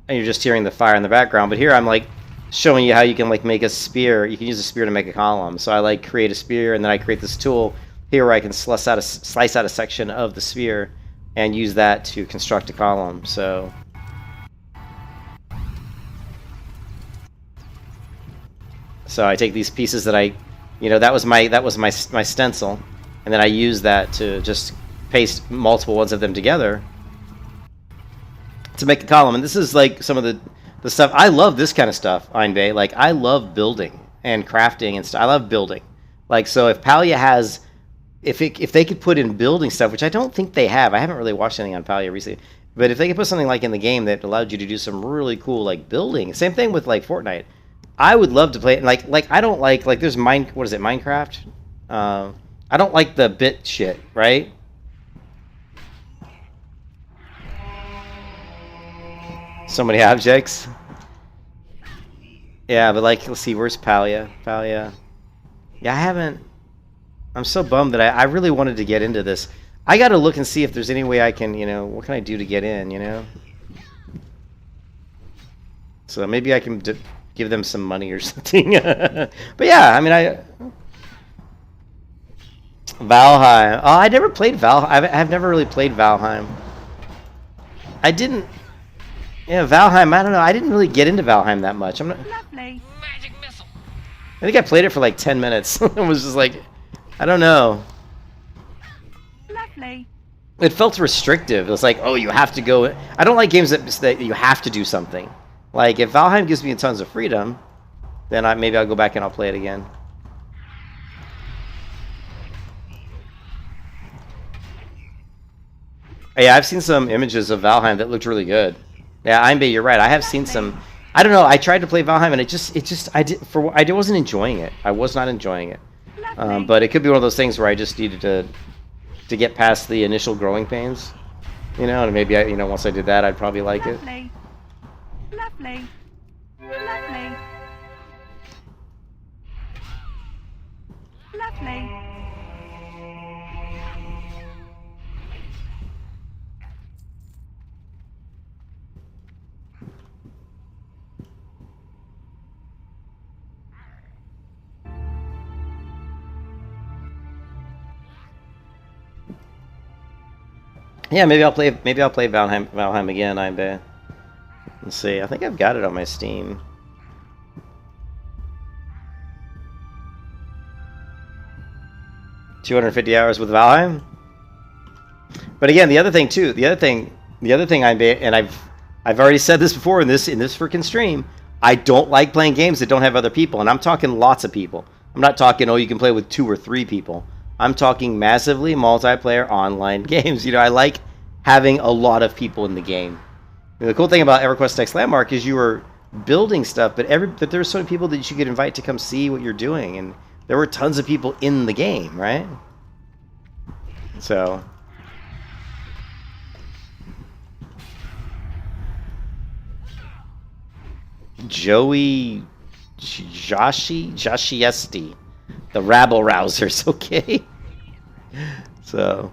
And you're just hearing the fire in the background, but here I'm like showing you how you can like make a spear. You can use a spear to make a column. So I like create a spear, and then I create this tool here where I can slice out a section of the spear and use that to construct a column. So I take these pieces that that was my stencil, and then I use that to just paste multiple ones of them together to make a column. And this is like some of the stuff. I love this kind of stuff, Einbei. Like, I love building and crafting and stuff. I love building. Like, so if Palia has... If they could put in building stuff, which I don't think they have. I haven't really watched anything on Palia recently. But if they could put something like in the game that allowed you to do some really cool, like, building. Same thing with, like, Fortnite. I would love to play it. Like I don't like there's what is it, Minecraft? I don't like the bit shit, right? So many objects. Yeah, but like, let's see, where's Palia? Palia. Yeah, I haven't... I'm so bummed that I really wanted to get into this. I gotta look and see if there's any way I can, what can I do to get in, So maybe I can give them some money or something. But yeah, I mean, Valheim. Oh, I never played Valheim. I've never really played Valheim. I didn't... Yeah, Valheim, I don't know. I didn't really get into Valheim that much. I'm not... Lovely. Magic missile. I think I played it for like 10 minutes. It was just like... I don't know. Lovely. It felt restrictive. It was like, oh, you have to go... I don't like games that you have to do something. Like, if Valheim gives me tons of freedom, then maybe I'll go back and I'll play it again. Yeah, I've seen some images of Valheim that looked really good. Yeah, Einbei, you're right. I have seen some... I don't know. I tried to play Valheim, and I wasn't enjoying it. I was not enjoying it. Lovely. But it could be one of those things where I just needed to get past the initial growing pains. You know, and maybe once I did that, I'd probably like it. Lovely. Lovely. Lovely. Lovely. Yeah, maybe I'll play Valheim again. I bet. Let's see. I think I've got it on my Steam. $250 hours with Valheim. But again, the other thing I've already said this before in this freaking stream. I don't like playing games that don't have other people, and I'm talking lots of people. I'm not talking you can play with 2 or 3 people. I'm talking massively multiplayer online games. I like having a lot of people in the game. The cool thing about EverQuest X Landmark is you were building stuff, but there's so many people that you could invite to come see what you're doing, and there were tons of people in the game, right? So Joey Joshiesti, the rabble rousers, okay? So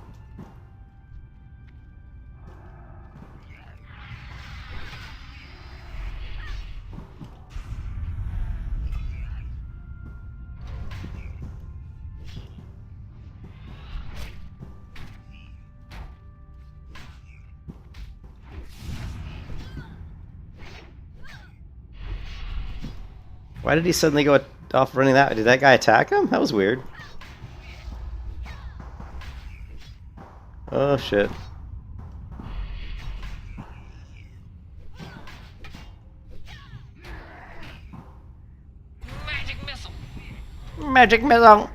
why did he suddenly go off running that? Did that guy attack him? That was weird. Oh, shit. Magic missile! Magic missile!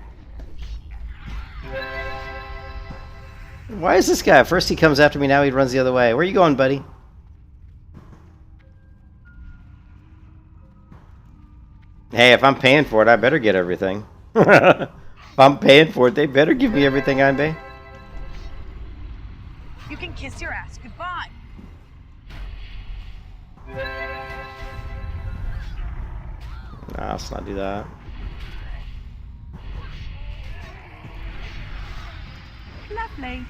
Why is this guy? First he comes after me, now he runs the other way. Where are you going, buddy? Hey, if I'm paying for it, I better get everything. If I'm paying for it, they better give me everything I'm paying. You can kiss your ass goodbye. Nah, let's not do that. Lovely.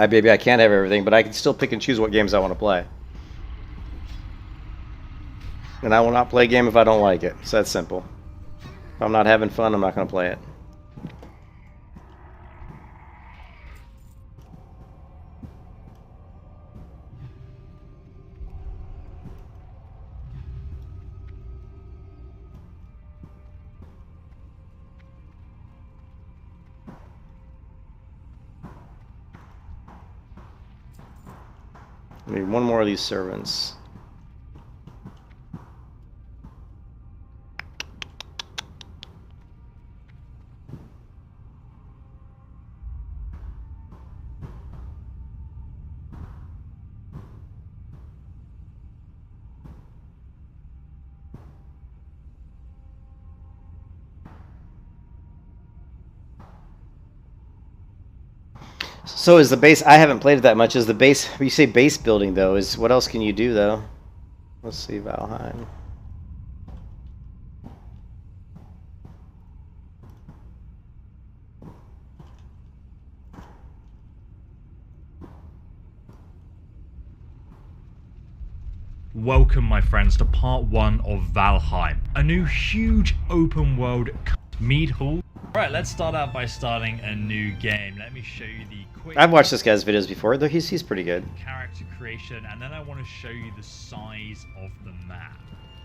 Baby, I can't have everything, but I can still pick and choose what games I want to play. And I will not play a game if I don't like it. It's that simple. If I'm not having fun, I'm not going to play it. I need one more of these servants. So is the base? I haven't played it that much. Is the base? You say base building though? Is what else can you do though? Let's see, Valheim. Welcome, my friends, to part 1 of Valheim, a new huge open world mead hall. Alright, let's start out by starting a new game. Let me show you the quick... I've watched this guy's videos before, though he's pretty good. Character creation, and then I want to show you the size of the map.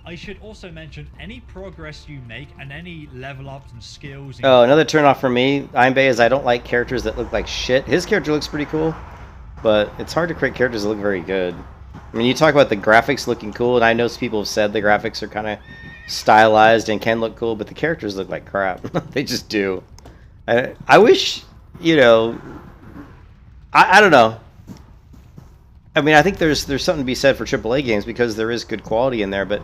I should also mention any progress you make and any level ups and skills... Oh, another turnoff for me, Einbei, is I don't like characters that look like shit. His character looks pretty cool, but it's hard to create characters that look very good. I mean, you talk about the graphics looking cool, and I know some people have said the graphics are kind of stylized and can look cool, but the characters look like crap. They just do. I wish, you know... I don't know. I mean, I think there's something to be said for AAA games because there is good quality in there, but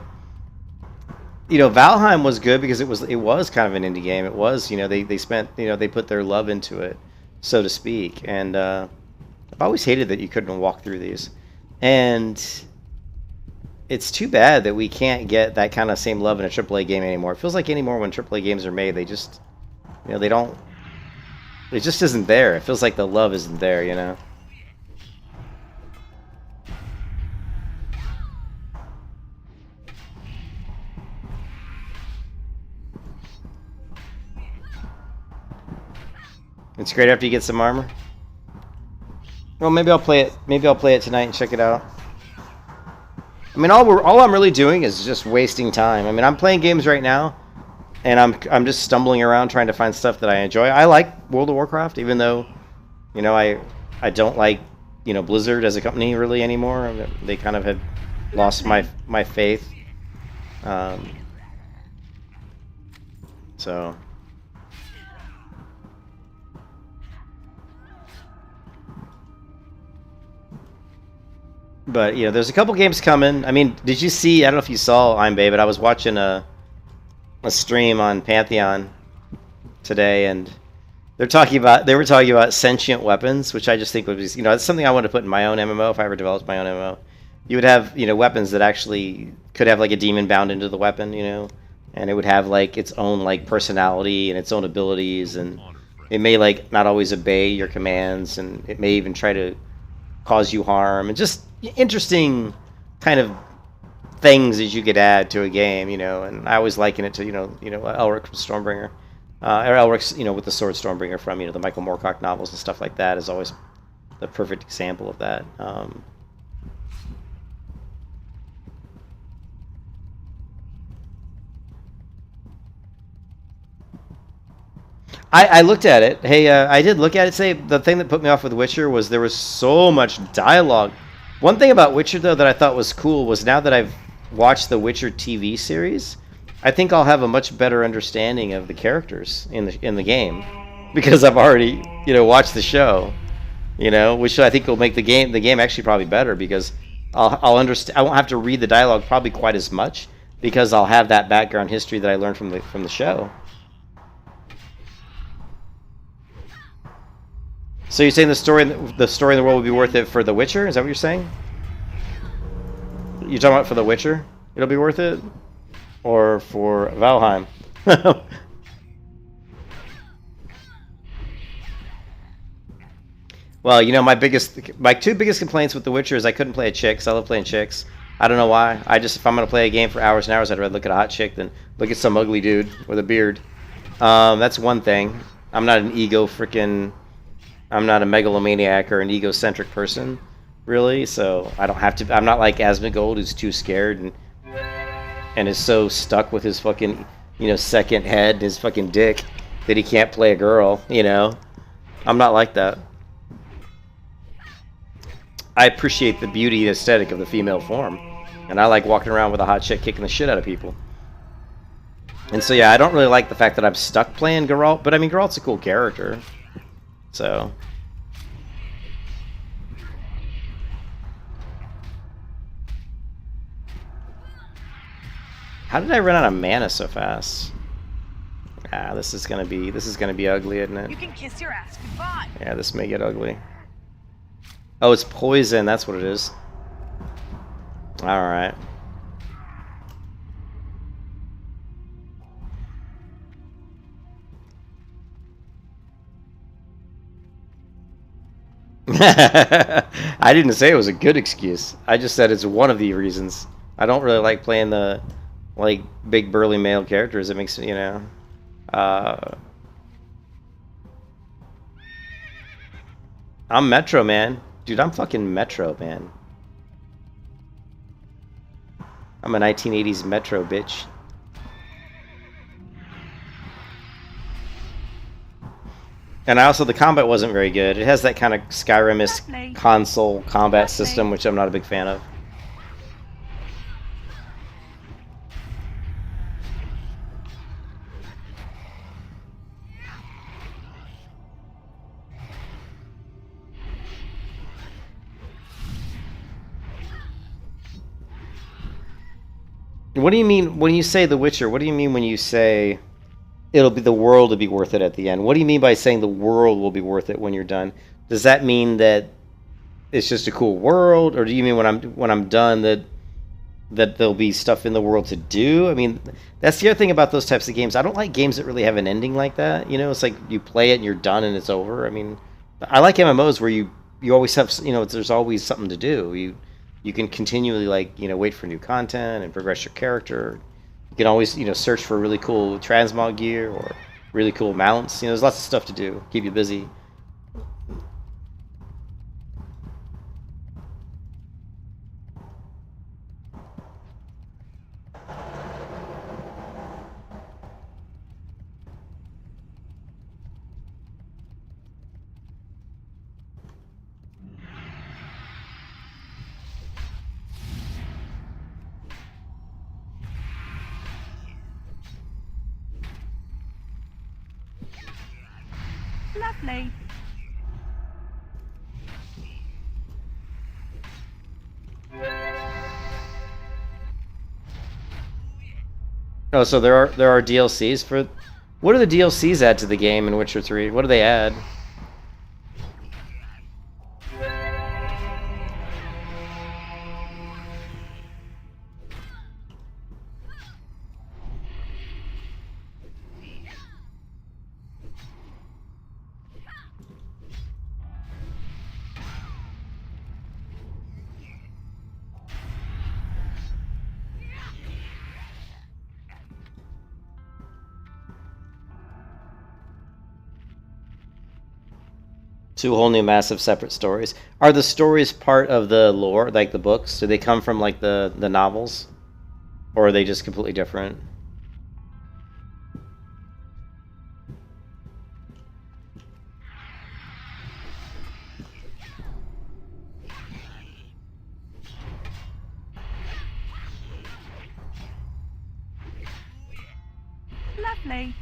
Valheim was good because it was kind of an indie game. It was, they spent, they put their love into it, so to speak. And I've always hated that you couldn't walk through these. And it's too bad that we can't get that kind of same love in a AAA game anymore. It feels like anymore when AAA games are made, they just, they don't. It just isn't there. It feels like the love isn't there. It's great after you get some armor. Well, maybe I'll play it. Maybe I'll play it tonight and check it out. I mean, all I'm really doing is just wasting time. I mean, I'm playing games right now, and I'm just stumbling around trying to find stuff that I enjoy. I like World of Warcraft, even though, I don't like, Blizzard as a company really anymore. They kind of have lost my faith. So. But there's a couple games coming. I mean, did you see? I don't know if you saw I'm Babe, but I was watching a stream on Pantheon today, and they were talking about sentient weapons, which I just think would be, it's something I want to put in my own MMO if I ever developed my own MMO. You would have, weapons that actually could have like a demon bound into the weapon, and it would have like its own like personality and its own abilities, and it may like not always obey your commands, and it may even try to cause you harm, and just interesting kind of things that you could add to a game, and I always liken it to, Elric from Stormbringer, or Elric's, with the Sword Stormbringer from, the Michael Moorcock novels and stuff like that is always the perfect example of that. I looked at it. Hey, I did look at it. Say the thing that put me off with Witcher was there was so much dialogue. One thing about Witcher though that I thought was cool was now that I've watched the Witcher TV series, I think I'll have a much better understanding of the characters in the game because I've already watched the show, which I think will make the game actually probably better because I'll understand. I won't have to read the dialogue probably quite as much because I'll have that background history that I learned from the show. So you're saying the story in the world would be worth it for The Witcher? Is that what you're saying? You're talking about for The Witcher? It'll be worth it? Or for Valheim? Well, my two biggest complaints with The Witcher is I couldn't play a chick, 'cause I love playing chicks. I don't know why. If I'm going to play a game for hours and hours, I'd rather look at a hot chick than look at some ugly dude with a beard. That's one thing. I'm not a megalomaniac or an egocentric person, really, so I don't have to. I'm not like Asmongold, who's too scared and is so stuck with his fucking, second head and his fucking dick that he can't play a girl, I'm not like that. I appreciate the beauty and aesthetic of the female form, and I like walking around with a hot chick kicking the shit out of people. And so, yeah, I don't really like the fact that I'm stuck playing Geralt, but I mean, Geralt's a cool character. So, how did I run out of mana so fast? This is gonna be ugly, isn't it? You can kiss your ass goodbye. Yeah, this may get ugly. Oh, it's poison. That's what it is. All right. I didn't say it was a good excuse. I just said it's one of the reasons. I don't really like playing the big burly male characters. It makes I'm Metro, man. Dude, I'm fucking Metro, man. I'm a 1980s Metro, bitch. And the combat wasn't very good. It has that kind of Skyrim-esque console combat system, which I'm not a big fan of. What do you mean when you say The Witcher? What do you mean when you say it'll be the world will be worth it at the end? What do you mean by saying the world will be worth it when you're done? Does that mean that it's just a cool world, or do you mean when I'm done that there'll be stuff in the world to do? I mean, that's the other thing about those types of games. I don't like games that really have an ending like that. You know, it's like you play it and you're done and it's over. I mean, I like MMOs where you always have, you know, there's always something to do. You can continually, like, you know, wait for new content and progress your character. You can always, you know, search for really cool transmog gear or really cool mounts. You know, there's lots of stuff to do. Keep you busy. Lovely. Oh, so there are DLCs for. What do the DLCs add to the game in Witcher 3? What do they add? Two whole new massive separate stories. Are the stories part of the lore, like the books? Do they come from like the novels? Or are they just completely different? Lovely.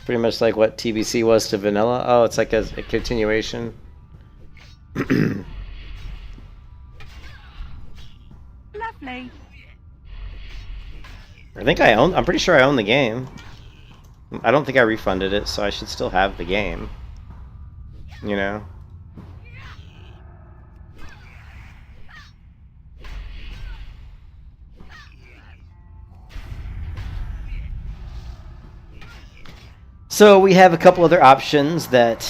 Pretty much like what TBC was to vanilla. Oh, it's like a continuation. Lovely. I'm pretty sure I own the game. I don't think I refunded it, so I should still have the game. You know? So we have a couple other options that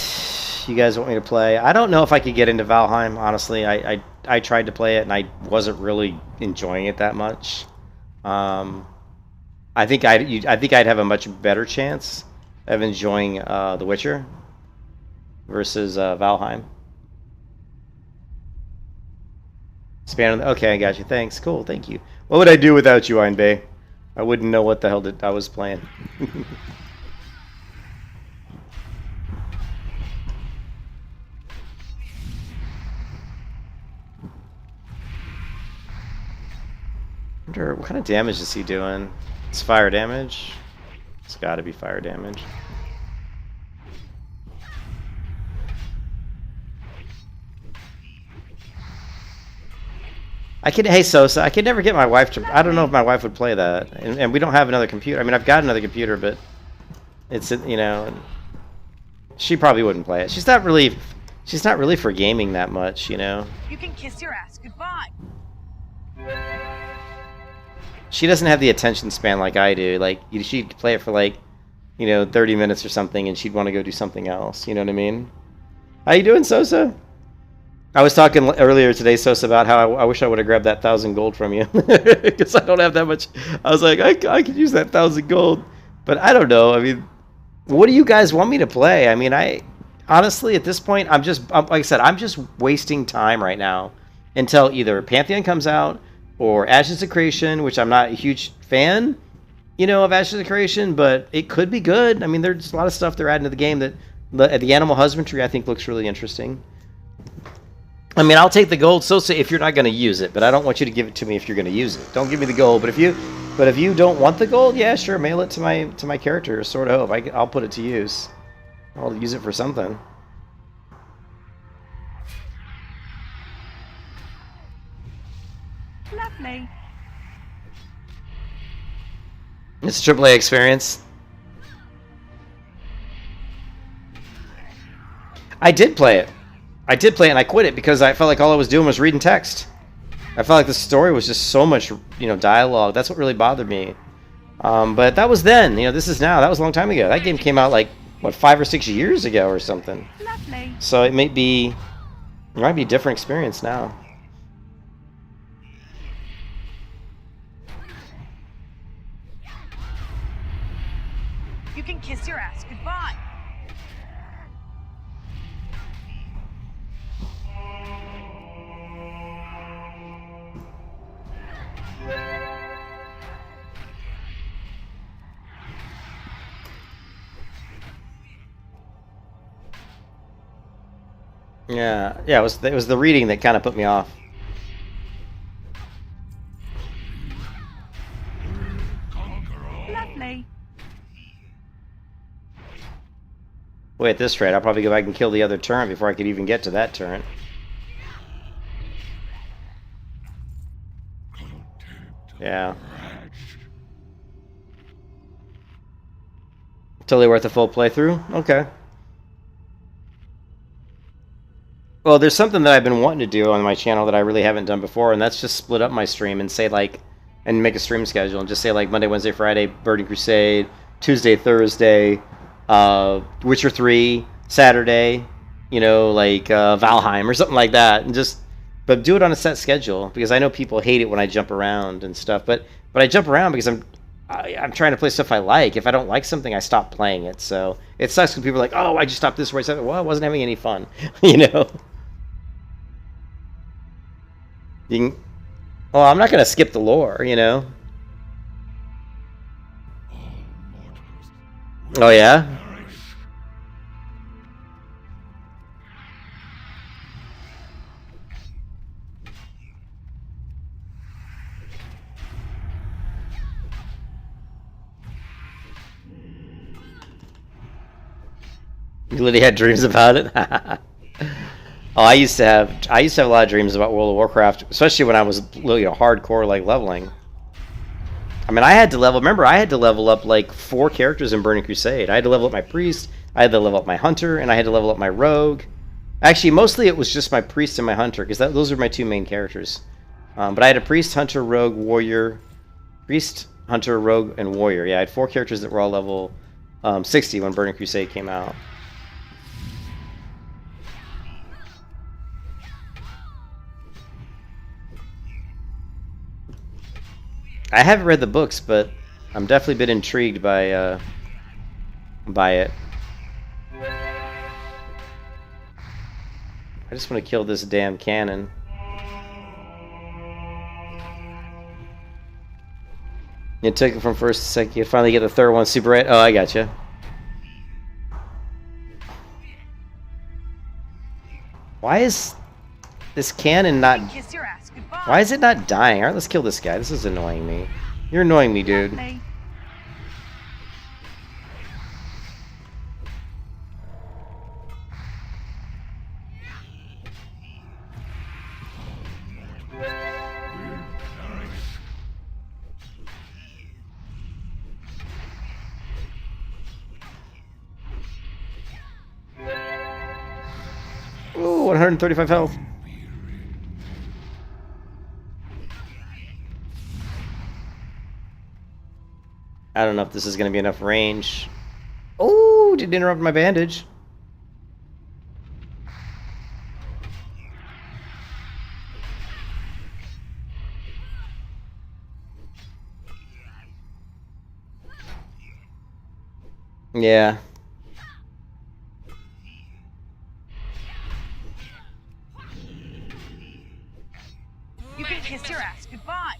you guys want me to play. I don't know if I could get into Valheim, honestly. I tried to play it and I wasn't really enjoying it that much. I think I'd have a much better chance of enjoying The Witcher versus Valheim. Okay, I got you. Thanks. Cool. Thank you. What would I do without you, Einbay? I wouldn't know what the hell I was playing. Wonder what kind of damage is he doing? It's fire damage. It's got to be fire damage. Hey Sosa, I could never get my wife to. I don't know if my wife would play that, and we don't have another computer. I mean, I've got another computer, but it's, you know, she probably wouldn't play it. She's not really for gaming that much, you know. You can kiss your ass goodbye. She doesn't have the attention span like I do. Like, she'd play it for like, you know, 30 minutes or something, and she'd want to go do something else. You know what I mean? How you doing, Sosa? I was talking earlier today, Sosa, about how I wish I would have grabbed that 1,000 gold from you, because I don't have that much. I was like, I could use that 1,000 gold, but I don't know. I mean, what do you guys want me to play? I mean, honestly, at this point, like I said, I'm just wasting time right now until either Pantheon comes out or Ashes of Creation, which I'm not a huge fan, you know, of Ashes of Creation, but it could be good. I mean, there's a lot of stuff they're adding to the game that the animal husbandry I think looks really interesting. I mean, I'll take the gold, Sosa, if you're not going to use it, but I don't want you to give it to me if you're going to use it. Don't give me the gold, but if you don't want the gold, yeah, sure, mail it to my character, Sword of Hope. I'll put it to use. I'll use it for something. Lovely. It's a AAA experience. I did play it. I did play it and I quit it because I felt like all I was doing was reading text. I felt like the story was just so much, dialogue. That's what really bothered me. But that was then. This is now. That was a long time ago. That game came out like, what, 5 or 6 years ago or something. Lovely. So it might be a different experience now. You can kiss your ass goodbye. Yeah, it was the reading that kind of put me off. Lovely. Wait, at this rate, I'll probably go back and kill the other turret before I could even get to that turret. Yeah. Totally worth a full playthrough? Okay. Well, there's something that I've been wanting to do on my channel that I really haven't done before, and that's just split up my stream and say, like, and make a stream schedule and just say, like, Monday, Wednesday, Friday, Burning Crusade, Tuesday, Thursday, Witcher 3, Saturday, Valheim or something like that, and but do it on a set schedule, because I know people hate it when I jump around and stuff, but I jump around because I'm trying to play stuff I like. If I don't like something, I stop playing it. So it sucks when people are like, "Oh, I just stopped this race." Well, I wasn't having any fun, Well, I'm not gonna skip the lore, Oh yeah. You literally had dreams about it. Oh, I used to have a lot of dreams about World of Warcraft, especially when I was hardcore leveling. I mean, I had to level up like 4 characters in Burning Crusade. I had to level up my priest, I had to level up my hunter, and I had to level up my rogue. Actually, mostly it was just my priest and my hunter, because those are my 2 main characters. But I had a priest, hunter, rogue, warrior. Priest, hunter, rogue, and warrior. Yeah, I had 4 characters that were all level 60 when Burning Crusade came out. I haven't read the books, but I'm definitely been intrigued by it. I just want to kill this damn cannon. You took it from first to second. You finally get the third one super right. Oh, I gotcha. Why is this cannon not... Kiss your ass goodbye. Why is it not dying? Alright, let's kill this guy. This is annoying me. You're annoying me, dude. Lovely. Ooh, 135 health. I don't know if this is going to be enough range. Oh, didn't interrupt my bandage. Yeah. You can kiss your ass goodbye.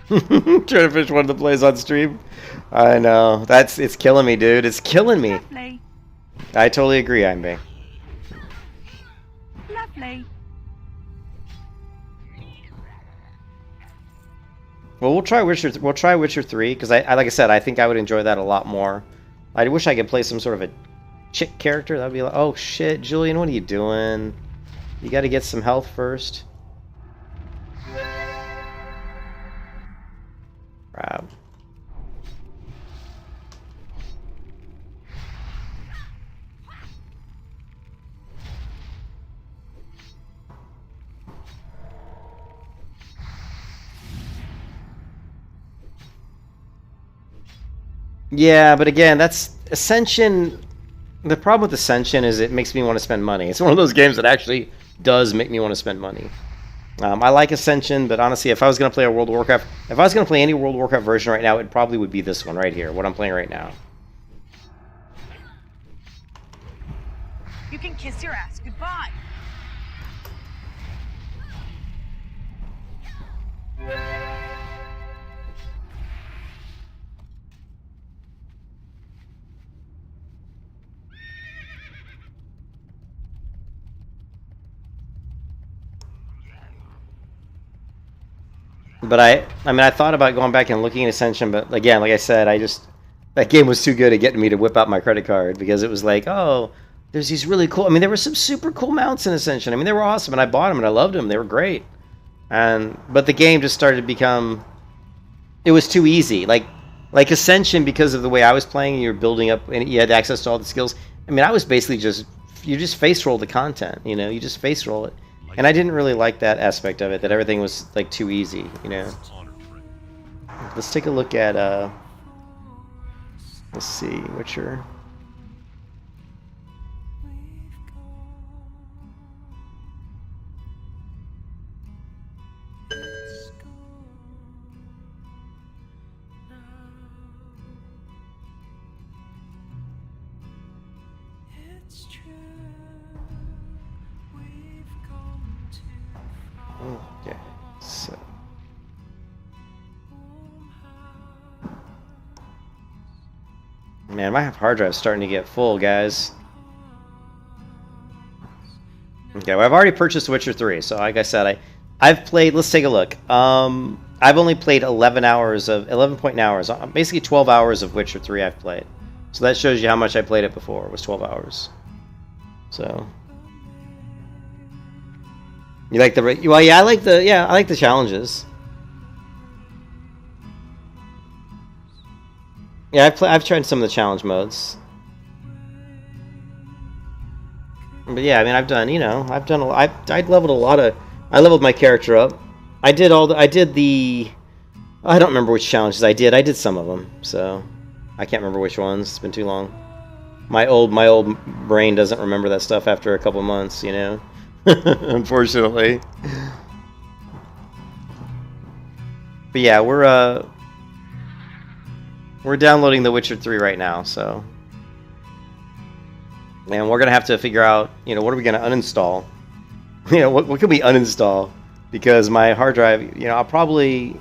Trying to finish one of the plays on stream. I know. It's killing me, dude. It's killing me. Lovely. I totally agree, Imbe. Lovely. Well, we'll try Witcher. We'll try Witcher 3 because I like I said, I think I would enjoy that a lot more. I wish I could play some sort of a chick character. That'd be like, oh shit, Julian, what are you doing? You got to get some health first. Crap. Yeah, but again, that's Ascension. The problem with Ascension is it makes me want to spend money. It's one of those games that actually does make me want to spend money. I like Ascension, but honestly, if I was going to play a World of Warcraft, if I was going to play any World of Warcraft version right now, it probably would be this one right here, what I'm playing right now. You can kiss your ass goodbye. But I mean, I thought about going back and looking at Ascension, but again, like I said, that game was too good at getting me to whip out my credit card because it was like, oh, there's these really cool. I mean, there were some super cool mounts in Ascension. I mean, they were awesome, and I bought them and I loved them. They were great, but the game just started to become. It was too easy. Like Ascension, because of the way I was playing, you're building up and you had access to all the skills. I mean, I was basically you just face roll the content. You know, you just face roll it. And I didn't really like that aspect of it, that everything was like too easy, you know. Let's take a look at let's see, Witcher. Okay, so man, my hard drive's starting to get full, guys. Okay, well, I've already purchased Witcher 3, so like I said, I've played. Let's take a look. I've only played 11 point hours, basically 12 hours of Witcher 3 I've played. So that shows you how much I played it before. It was 12 hours. So. You like well, yeah, I like the challenges. Yeah, I've tried some of the challenge modes. But yeah, I mean, I leveled a lot of, I leveled my character up. I don't remember which challenges I did. I did some of them, so I can't remember which ones. It's been too long. My old brain doesn't remember that stuff after a couple months, you know. Unfortunately. But yeah, we're downloading The Witcher 3 right now, so. And we're gonna have to figure out, you know, what are we gonna uninstall? You know, what can we uninstall? Because my hard drive, you know, I'll probably.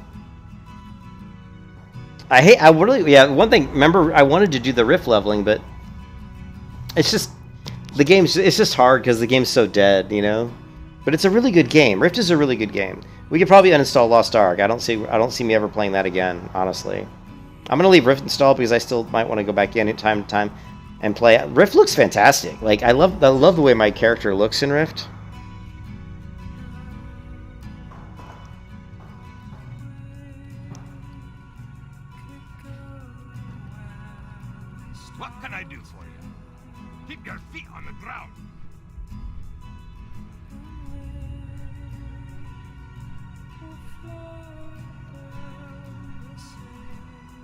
One thing. Remember, I wanted to do the Rift leveling, but it's just. It's just hard because the game's so dead, you know. But it's a really good game. Rift is a really good game. We could probably uninstall Lost Ark. I don't see me ever playing that again, honestly. I'm gonna leave Rift installed because I still might want to go back in time to time and play. Rift looks fantastic. Like I love the way my character looks in Rift. What can I do for you? Keep your feet on the ground.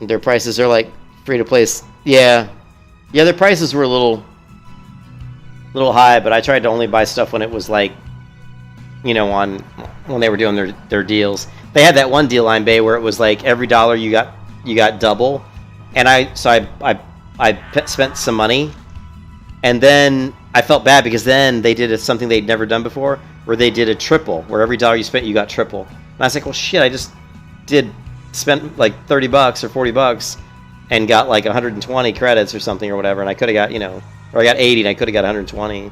Their prices are like free to play. Yeah, their prices were a little high, but I tried to only buy stuff when it was like, you know, when they were doing their deals. They had that one deal on Bay where it was like every dollar you got double, and I spent some money, and then I felt bad because then they did something they'd never done before, where they did a triple, where every dollar you spent you got triple. And I was like, well, shit, I just spent like $30 or $40 and got like 120 credits or something or whatever, and I could have got, you know, or I got 80 and I could have got 120.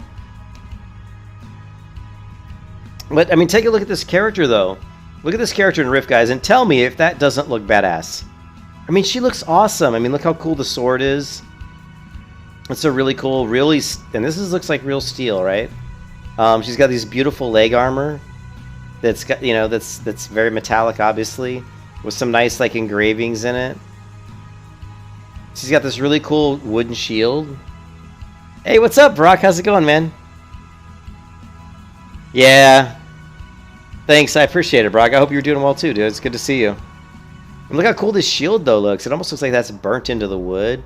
But I mean, take a look at this character though. Look at this character in Rift, guys, and tell me if that doesn't look badass. I mean, she looks awesome. I mean, look how cool the sword is. It's a really cool, really, and looks like real steel, right? She's got these beautiful leg armor. That's got, you know, that's very metallic, obviously, with some nice like engravings in it. She's got this really cool wooden shield. Hey, what's up, Brock? How's it going, man? Yeah. Thanks, I appreciate it, Brock. I hope you're doing well too, dude. It's good to see you. And look how cool this shield though looks. It almost looks like that's burnt into the wood.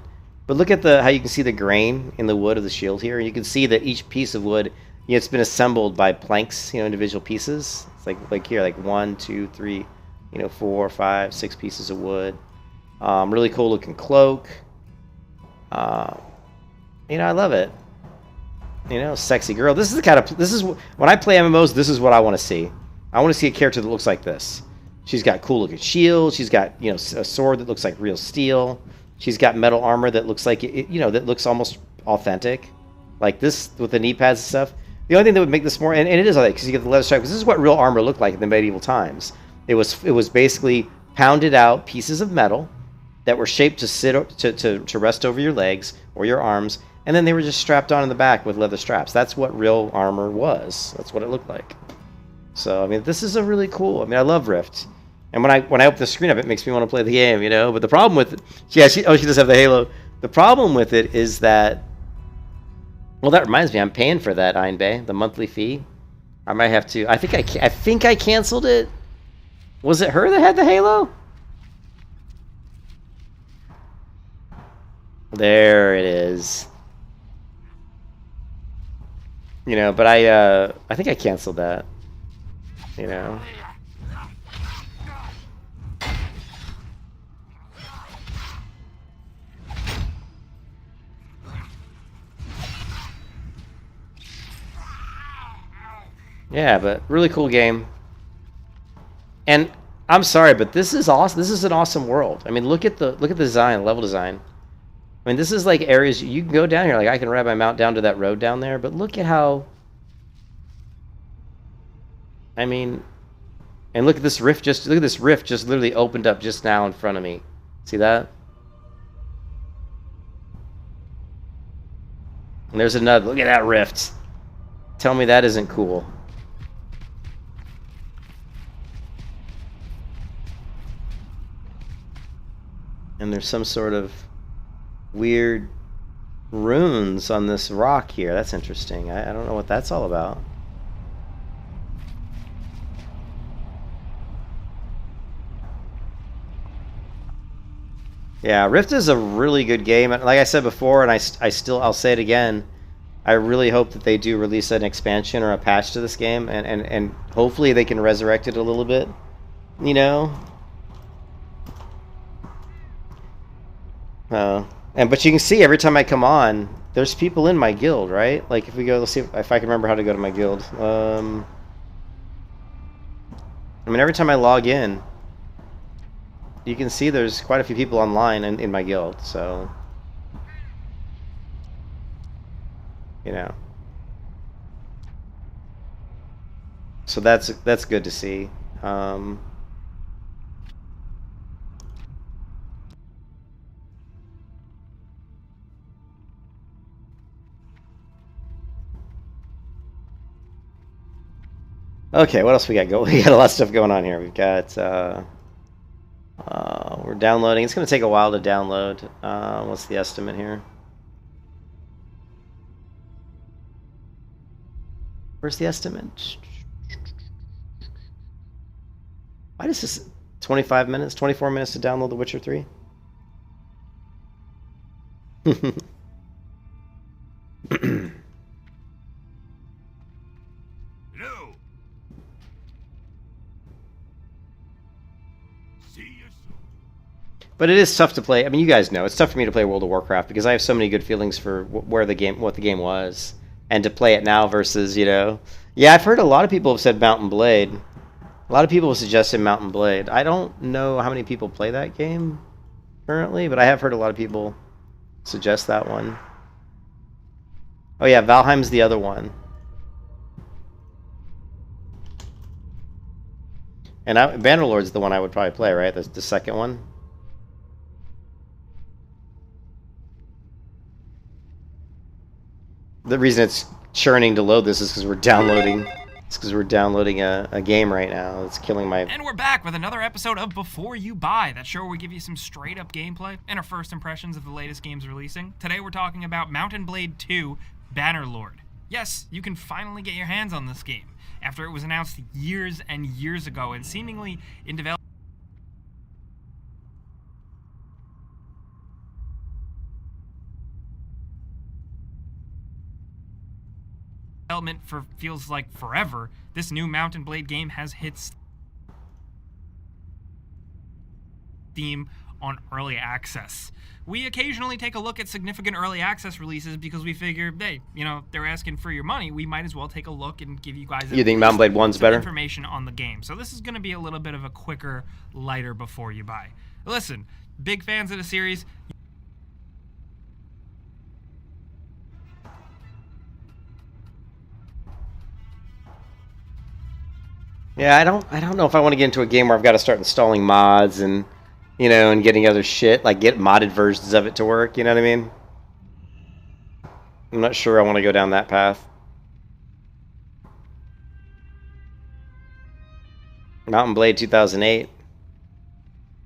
But look at how you can see the grain in the wood of the shield here. You can see that each piece of wood, you know, it's been assembled by planks, you know, individual pieces. It's like here, like 1, 2, 3, you know, 4, 5, 6 pieces of wood. Really cool looking cloak. You know, I love it. You know, sexy girl. This is when I play MMOs. This is what I want to see. I want to see a character that looks like this. She's got cool looking shield. She's got, you know, a sword that looks like real steel. She's got metal armor that looks like it, you know, that looks almost authentic, like this with the knee pads and stuff. The only thing that would make this more, and it is like, because you get the leather strap, because this is what real armor looked like in the medieval times. It was basically pounded out pieces of metal that were shaped to sit to rest over your legs or your arms, and then they were just strapped on in the back with leather straps. That's what real armor was. That's what it looked like. So I mean, this is a really cool. I mean, I love Rift, and when I open the screen up, it makes me want to play the game, you know. But the problem with it, yeah, she does have the Halo. The problem with it is that, well, that reminds me, I'm paying for that Einbay, the monthly fee. I might have to. I think I canceled it. Was it her that had the Halo? There it is. You know, but I think I canceled that. You know. Yeah, but really cool game. And I'm sorry, but this is awesome. This is an awesome world. I mean, look at the design, level design. I mean, this is like areas you can go down here. Like I can ride my mount down to that road down there, but look at how. I mean, and look at this rift. Look at this rift just literally opened up just now in front of me. See that? And there's another. Look at that rift. Tell me that isn't cool. And there's some sort of weird runes on this rock here. That's interesting. I don't know what that's all about. Yeah, Rift is a really good game. Like I said before, and I'll say it again, I really hope that they do release an expansion or a patch to this game, and hopefully they can resurrect it a little bit, you know? But you can see every time I come on, there's people in my guild, right? Like if we go, let's see if I can remember how to go to my guild. I mean, every time I log in, you can see there's quite a few people online in my guild, so you know. So that's good to see. Okay, what else we got going? We got a lot of stuff going on here. We've got we're downloading. It's going to take a while to download. What's the estimate here? Where's the estimate? Why does this 25 minutes, 24 minutes to download The Witcher 3? But it is tough to play. I mean, you guys know it's tough for me to play World of Warcraft because I have so many good feelings for what the game was, and to play it now versus, you know. Yeah, I've heard a lot of people have said Mountain Blade. A lot of people have suggested Mountain Blade. I don't know how many people play that game currently, but I have heard a lot of people suggest that one. Oh yeah, Valheim's the other one. And Bannerlord's the one I would probably play, right? The second one. The reason it's churning to load this is because we're downloading. It's because we're downloading a game right now. It's killing my. And we're back with another episode of Before You Buy, that show where we give you some straight up gameplay and our first impressions of the latest games releasing. Today we're talking about Mount & Blade 2 Bannerlord. Yes, you can finally get your hands on this game after it was announced years and years ago and seemingly in development for feels like forever. This new Mount & Blade game has hit Steam on early access. We occasionally take a look at significant early access releases because we figure, hey, you know, they're asking for your money. We might as well take a look and give you guys You think Mount & Blade 1's better? Information on the game. So this is going to be a little bit of a quicker, lighter Before You Buy. Listen, big fans of the series. Yeah, I don't know if I want to get into a game where I've got to start installing mods and, you know, and getting other shit, like get modded versions of it to work, you know what I mean? I'm not sure I want to go down that path. Mount & Blade 2008.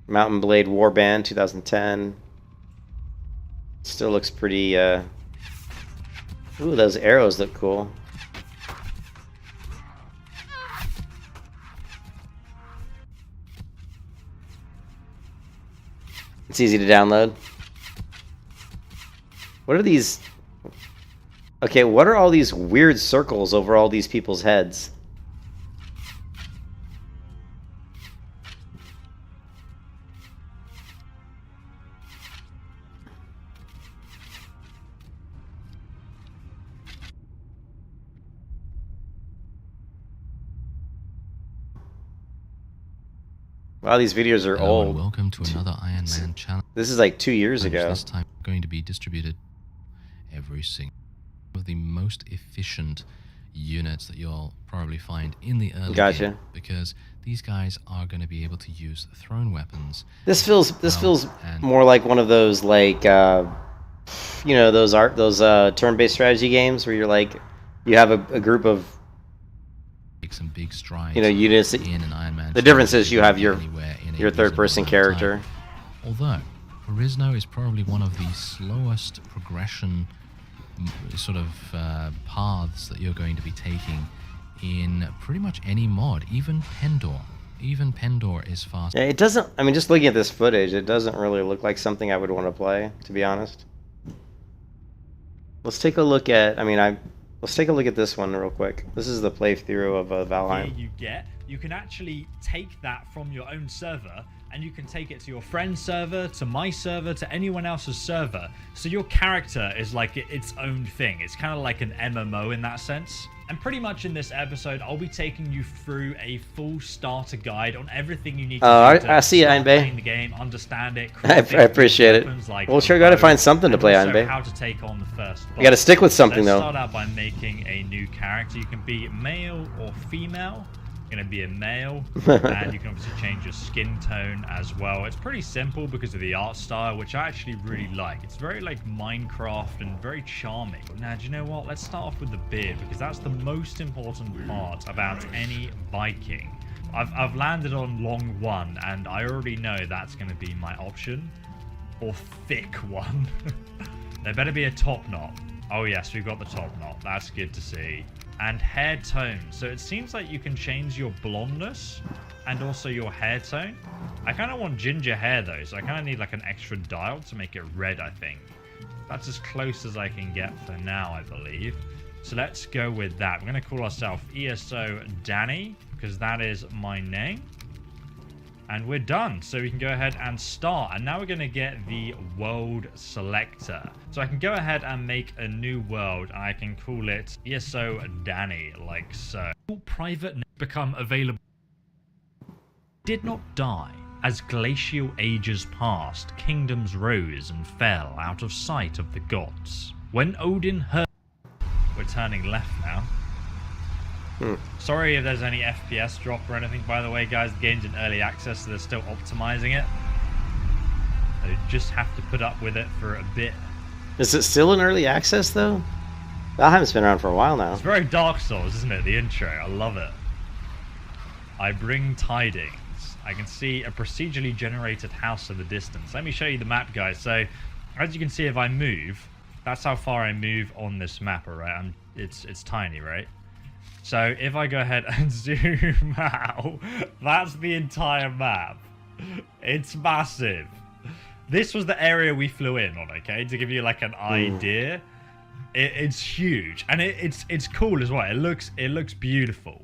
Mount & Blade Warband 2010. Still looks pretty, Ooh, those arrows look cool. It's easy to download. What are these? Okay, what are all these weird circles over all these people's heads? Wow, these videos are Hello old. and welcome to another Iron Man challenge. This is like 2 years ago. This time going to be distributed every single of the most efficient units that you'll probably find in the early game, because these guys are going to be able to use thrown weapons. This feels more like one of those, like you know, those turn-based strategy games where you're like, you have a group of, some big strides, you know, units. In an Iron Man. The difference is you have your third-person character. Although Horizno is probably one of the slowest progression sort of paths that you're going to be taking in pretty much any mod, even Pendor. Even Pendor is fast. Yeah, it doesn't. I mean, just looking at this footage, it doesn't really look like something I would want to play, to be honest. Let's take a look at. Let's take a look at this one real quick. This is the playthrough of Valheim. You can actually take that from your own server, and you can take it to your friend's server, to my server, to anyone else's server. So your character is like its own thing. It's kind of like an MMO in that sense. And pretty much in this episode, I'll be taking you through a full starter guide on everything you need to do I see it, playing the game, understand it. I appreciate it. Like we'll sure got to find something to play, Einbay. How to take on the first boss. You got to stick with something, Let's though. Start out by making a new character. You can be male or female. You're going to be a male, and you can obviously change your skin tone as well. It's pretty simple because of the art style, which I actually really like. It's very like Minecraft and very charming. Now, do you know what? Let's start off with the beard, because that's the most important part about any Viking. I've landed on long one, and I already know that's going to be my option. Or thick one. There better be a top knot. Oh yes, we've got the top knot. That's good to see. And hair tone. So it seems like you can change your blondness and also your hair tone. I kind of want ginger hair though, so I kind of need like an extra dial to make it red, I think. That's as close as I can get for now, I believe. So let's go with that. We're going to call ourselves ESO Danny, because that is my name. And we're done. So we can go ahead and start. And now we're going to get the world selector. So I can go ahead and make a new world. And I can call it ESO Danny, like so. Private become available. Did not die. As glacial ages passed, kingdoms rose and fell out of sight of the gods. When Odin heard... We're turning left now. Sorry if there's any FPS drop or anything, by the way, guys. The game's in early access, so they're still optimizing it. So you just have to put up with it for a bit. Is it still in early access, though? Valheim's been around for a while now. It's very Dark Souls, isn't it? The intro. I love it. I bring tidings. I can see a procedurally generated house in the distance. Let me show you the map, guys. So, as you can see, if I move, that's how far I move on this map, alright? It's tiny, right? So, if I go ahead and zoom out, that's the entire map. It's massive. This was the area we flew in on, okay? To give you, like, an idea. It's huge. And it's cool as well. It looks beautiful.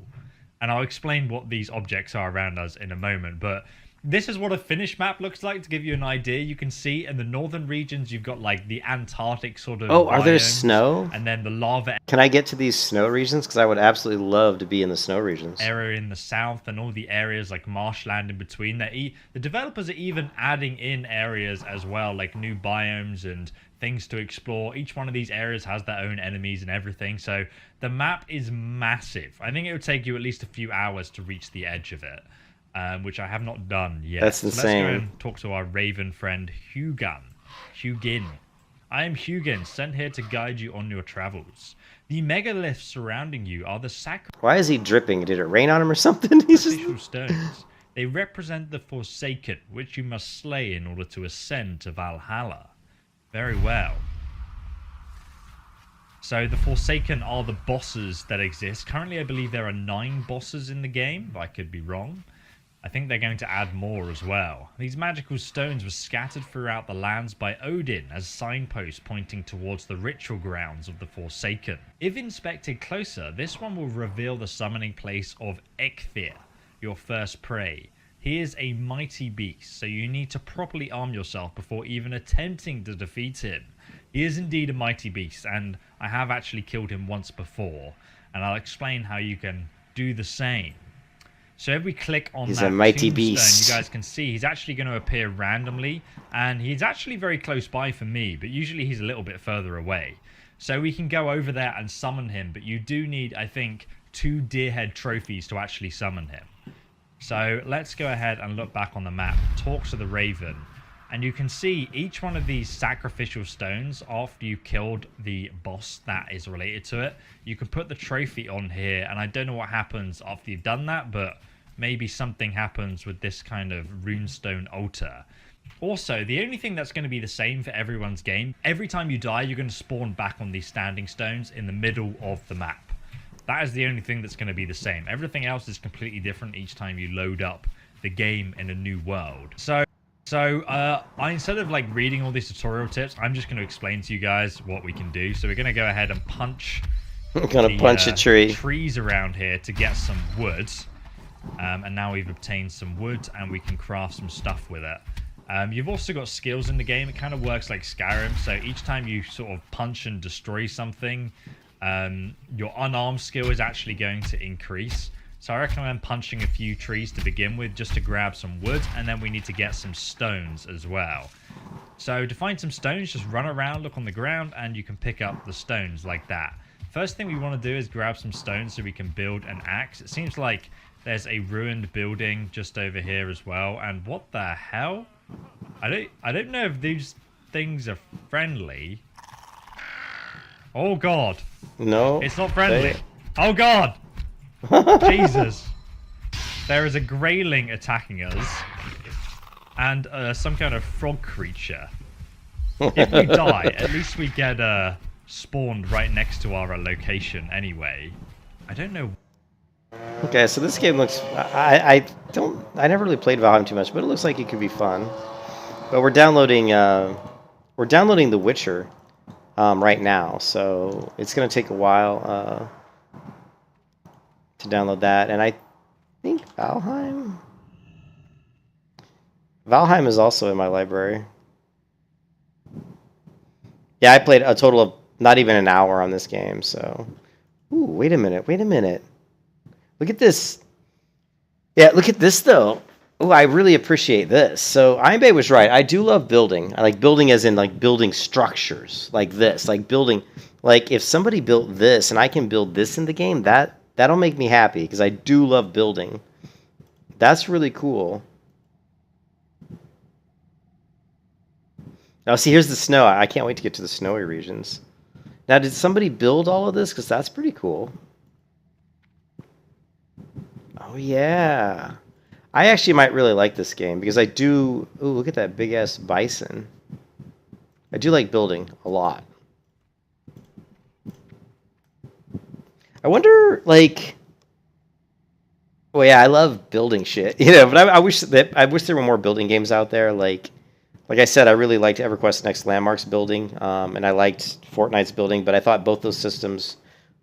And I'll explain what these objects are around us in a moment. But this is what a finished map looks like, to give you an idea. You can see in the northern regions, you've got like the Antarctic sort of Oh, are there biomes, snow? and then the lava Can I get to these snow regions? Because I would absolutely love to be in the snow regions. area in the south, and all the areas like marshland in between. The developers are even adding in areas as well, like new biomes and things to explore. Each one of these areas has their own enemies and everything. So the map is massive. I think it would take you at least a few hours to reach the edge of it. Which I have not done yet. That's so insane. Let's go and talk to our raven friend, Hugin. I am Hugin, sent here to guide you on your travels. The megaliths surrounding you are the Why is he dripping? Did it rain on him or something? He's just... sacrificial stones. They represent the Forsaken, which you must slay in order to ascend to Valhalla. Very well. So the Forsaken are the bosses that exist. Currently, I believe there are 9 bosses in the game, but I could be wrong. I think they're going to add more as well. These magical stones were scattered throughout the lands by Odin as signposts pointing towards the ritual grounds of the Forsaken. If inspected closer, this one will reveal the summoning place of Eikthyr, your first prey. He is a mighty beast, so you need to properly arm yourself before even attempting to defeat him. He is indeed a mighty beast, and I have actually killed him once before, and I'll explain how you can do the same. So if we click on He's that a mighty tombstone, beast. you guys can see he's actually going to appear randomly, and he's actually very close by for me, but usually he's a little bit further away. So we can go over there and summon him, but you do need, I think, 2 Deerhead trophies to actually summon him. So let's go ahead and look back on the map, talk to the Raven, and you can see each one of these sacrificial stones, after you killed the boss that is related to it, you can put the trophy on here, and I don't know what happens after you've done that, but maybe something happens with this kind of runestone altar. Also, the only thing that's going to be the same for everyone's game, every time you die, you're going to spawn back on these standing stones in the middle of the map. That is the only thing that's going to be the same. Everything else is completely different each time you load up the game in a new world. So instead of like reading all these tutorial tips, I'm just going to explain to you guys what we can do. So we're going to go ahead and punch I'm gonna punch a tree. trees around here to get some wood. And now we've obtained some wood and we can craft some stuff with it. You've also got skills in the game. It kind of works like Skyrim. So each time you sort of punch and destroy something, your unarmed skill is actually going to increase. So I recommend punching a few trees to begin with just to grab some wood, and then we need to get some stones as well. So to find some stones, just run around, look on the ground, and you can pick up the stones like that. First thing we want to do is grab some stones so we can build an axe. It seems like there's a ruined building just over here as well, and what the hell? I don't know if these things are friendly. Oh god. No. It's not friendly. Oh god. Jesus. There is a grayling attacking us. And some kind of frog creature. If we die, at least we get spawned right next to our location anyway. I don't know. Okay, so this game looks... I never really played Valheim too much, but it looks like it could be fun. But we're downloading The Witcher right now, so it's going to take a while to download that. And I think Valheim is also in my library. Yeah, I played a total of not even an hour on this game, so... Ooh, wait a minute. Look at this. Yeah, look at this, though. Oh, I really appreciate this. So, Einbei was right. I do love building. I like building as in, like, building structures like this. Like, building... Like, if somebody built this and I can build this in the game, that That'll make me happy because I do love building. That's really cool. Now, see, here's the snow. I can't wait to get to the snowy regions. Now, did somebody build all of this? Because that's pretty cool. Oh, yeah. I actually might really like this game because I do... Ooh, look at that big-ass bison. I do like building a lot. I wonder, like... Well, yeah, I love building shit, you know. But I wish there were more building games out there. Like I said, I really liked EverQuest Next Landmarks building, and I liked Fortnite's building. But I thought both those systems,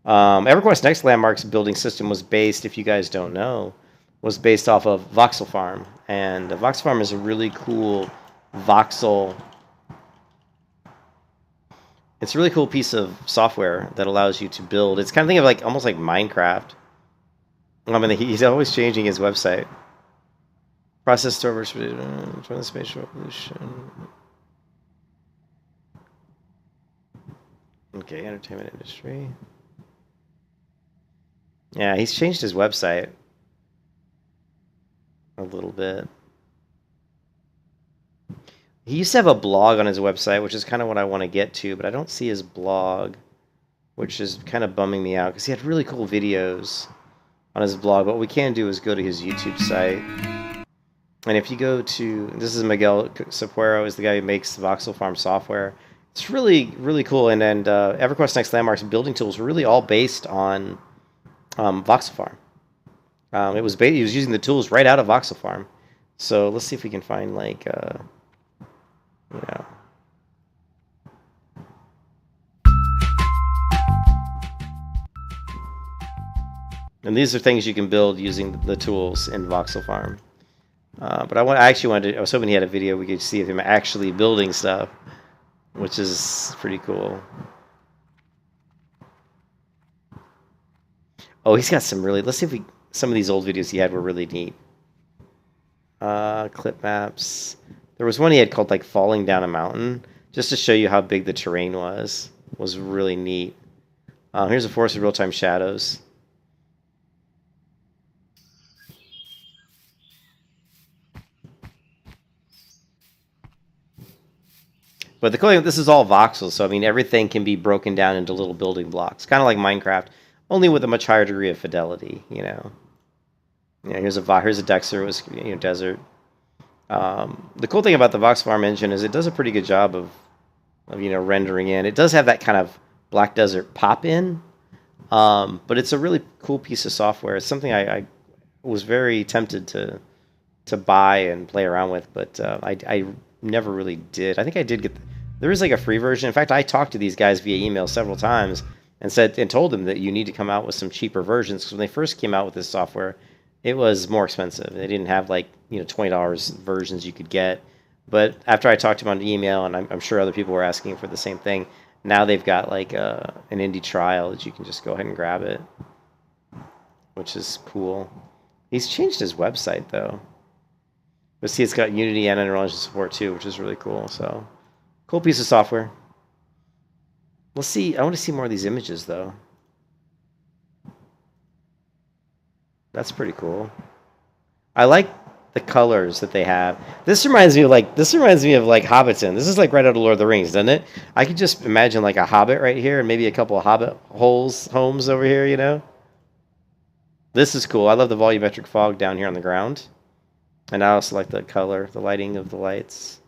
EverQuest Next Landmarks building system was based, if you guys don't know, was based off of Voxel Farm, and Voxel Farm is a really cool voxel. It's a really cool piece of software that allows you to build. It's kind of think of like almost like Minecraft. I mean, he's always changing his website. Process storage for the spatial revolution. Okay, entertainment industry. Yeah, he's changed his website a little bit. He used to have a blog on his website, which is kind of what I want to get to, but I don't see his blog, which is kind of bumming me out because he had really cool videos on his blog. What we can do is go to his YouTube site. And if you go to, this is Miguel Sapuero, is the guy who makes the Voxel Farm software. It's really, really cool. And EverQuest Next Landmarks building tools were really all based on Voxel Farm. He was using the tools right out of Voxel Farm. So let's see if we can find like, you know. And these are things you can build using the tools in Voxel Farm. But I was hoping he had a video we could see of him actually building stuff, which is pretty cool. Oh, he's got some really, let's see if some of these old videos he had were really neat. Clip maps. There was one he had called like Falling Down a Mountain, just to show you how big the terrain was. It was really neat. Here's a Forest of Real-Time Shadows. But the cool thing, this is all voxels, so I mean everything can be broken down into little building blocks, kind of like Minecraft, only with a much higher degree of fidelity. You know. Yeah, here's a Dexter, it was desert. The cool thing about the Vox Farm engine is it does a pretty good job of rendering in. It does have that kind of Black Desert pop in, but it's a really cool piece of software. It's something I was very tempted to buy and play around with, but I never really did. I think I did get. There is like a free version. In fact, I talked to these guys via email several times and told them that you need to come out with some cheaper versions because when they first came out with this software, it was more expensive. They didn't have like $20 versions you could get. But after I talked to them on email, and I'm sure other people were asking for the same thing, now they've got like an indie trial that you can just go ahead and grab it, which is cool. He's changed his website though. But see, it's got Unity and Unreal Engine support too, which is really cool. So, cool piece of software. Let's see. I want to see more of these images though. That's pretty cool. I like the colors that they have. This reminds me of like Hobbiton. This is like right out of Lord of the Rings, doesn't it? I could just imagine like a Hobbit right here, and maybe a couple of Hobbit homes over here. This is cool. I love the volumetric fog down here on the ground. And I also like the color, the lighting of the lights.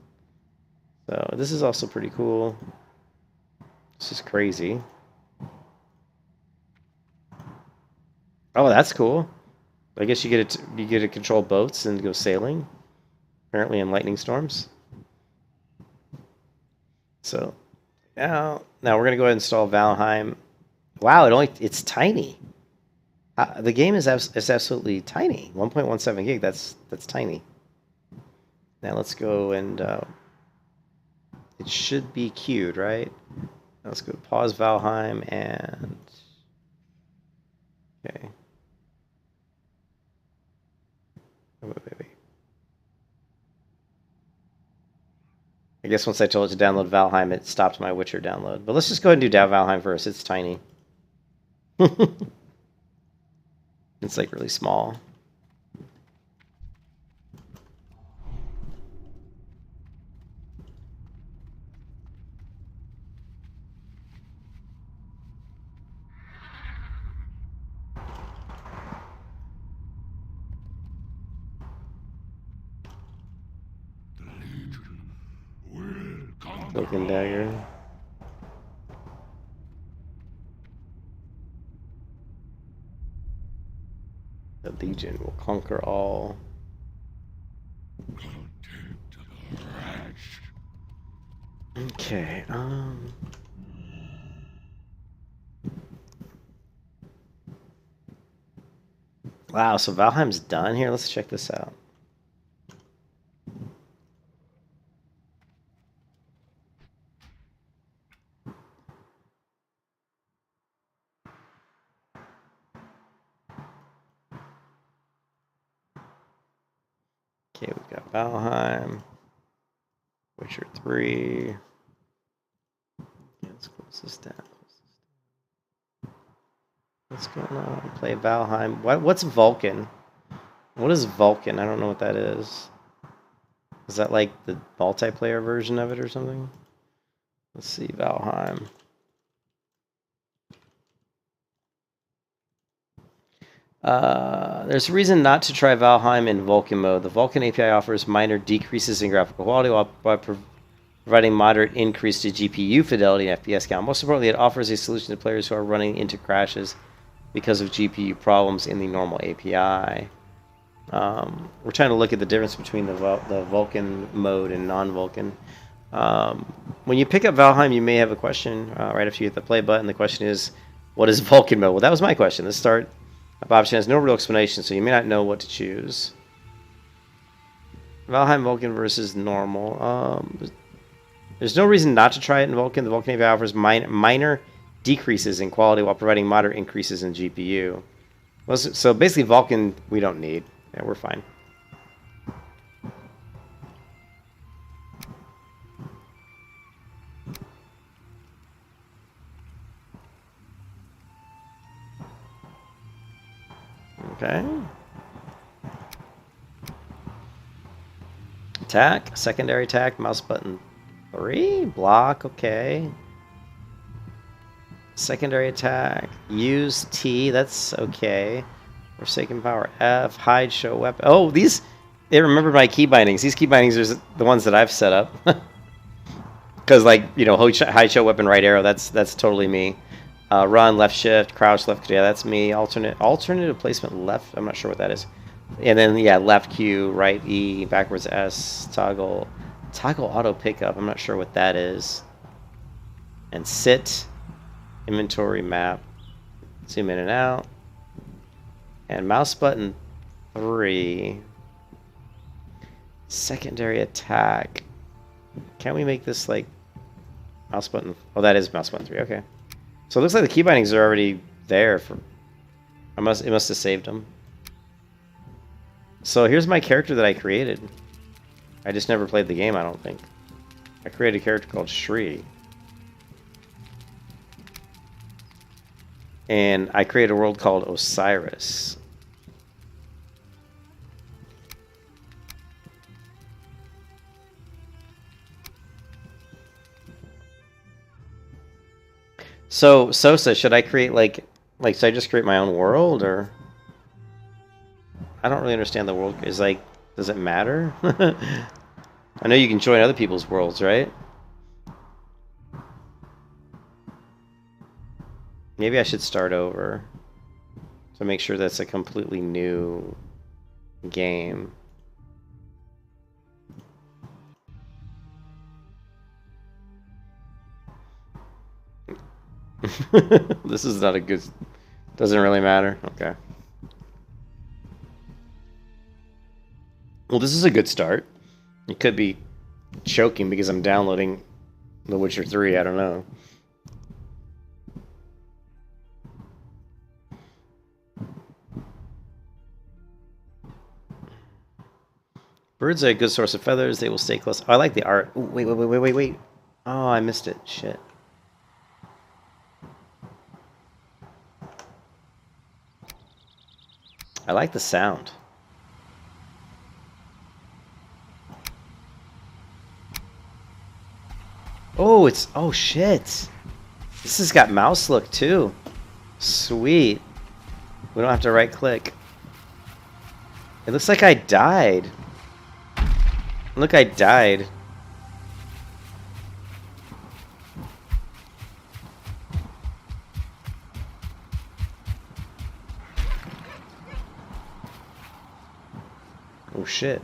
So this is also pretty cool. This is crazy. Oh, that's cool. I guess you get to control boats and go sailing. Apparently in lightning storms. So now we're gonna go ahead and install Valheim. Wow, it's tiny. The game is absolutely tiny. 1.17 gig. That's tiny. Now let's go and it should be queued, right? Now let's go to pause Valheim and okay. Wait. I guess once I told it to download Valheim, it stopped my Witcher download. But let's just go ahead and do Valheim first. It's tiny. It's like really small. Broken dagger. The Legion will conquer all. Okay, wow, so Valheim's done here. Let's check this out. Okay, we've got Valheim, Witcher 3. Okay, let's close this down. What's going on? Play Valheim. What's Vulcan? What is Vulcan? I don't know what that is. Is that like the multiplayer version of it or something? Let's see, Valheim. There's a reason not to try Valheim in Vulkan mode. The Vulkan API offers minor decreases in graphical quality while providing moderate increase to GPU fidelity and FPS count. Most importantly, it offers a solution to players who are running into crashes because of GPU problems in the normal API. We're trying to look at the difference between the Vulkan mode and non-Vulkan. When you pick up Valheim, you may have a question right after you hit the play button. The question is, what is Vulkan mode? Well, that was my question. Let's start. Option has no real explanation, so you may not know what to choose. Valheim Vulkan versus normal. There's no reason not to try it in Vulkan. The Vulkan API offers minor decreases in quality while providing moderate increases in GPU. Well, so basically Vulkan we don't need. Yeah, we're fine. Okay. Attack, secondary attack, mouse button 3, block, okay. Secondary attack, use T, that's okay. Forsaken power F, hide, show weapon. Oh, these, it remembered my key bindings. These key bindings are the ones that I've set up. Because like, you know, hide, show weapon, right arrow, that's totally me. Run, left shift, crouch, left, yeah, that's me. Alternative placement left, I'm not sure what that is. And then, yeah, left Q, right E, backwards S, toggle auto pickup, I'm not sure what that is. And sit, inventory map, zoom in and out. And mouse button 3, secondary attack. Can't we make this like mouse button? Oh, that is mouse button 3, okay. So it looks like the key bindings are already there for. It must have saved them. So here's my character that I created. I just never played the game, I don't think. I created a character called Shri. And I created a world called Osiris. So, Sosa, should I create like should I just create my own world, or? I don't really understand the world. Is like, does it matter? I know you can join other people's worlds, right? Maybe I should start over to make sure that's a completely new game. This is not a good... Doesn't really matter. Okay. Well, this is a good start. It could be choking because I'm downloading The Witcher 3. I don't know. Birds are a good source of feathers. They will stay close. Oh, I like the art. Ooh, wait. Oh, I missed it. Shit. I like the sound. Oh, it's... Oh, shit. This has got mouse look, too. Sweet. We don't have to right-click. It looks like I died. Look, I died. Oh, shit.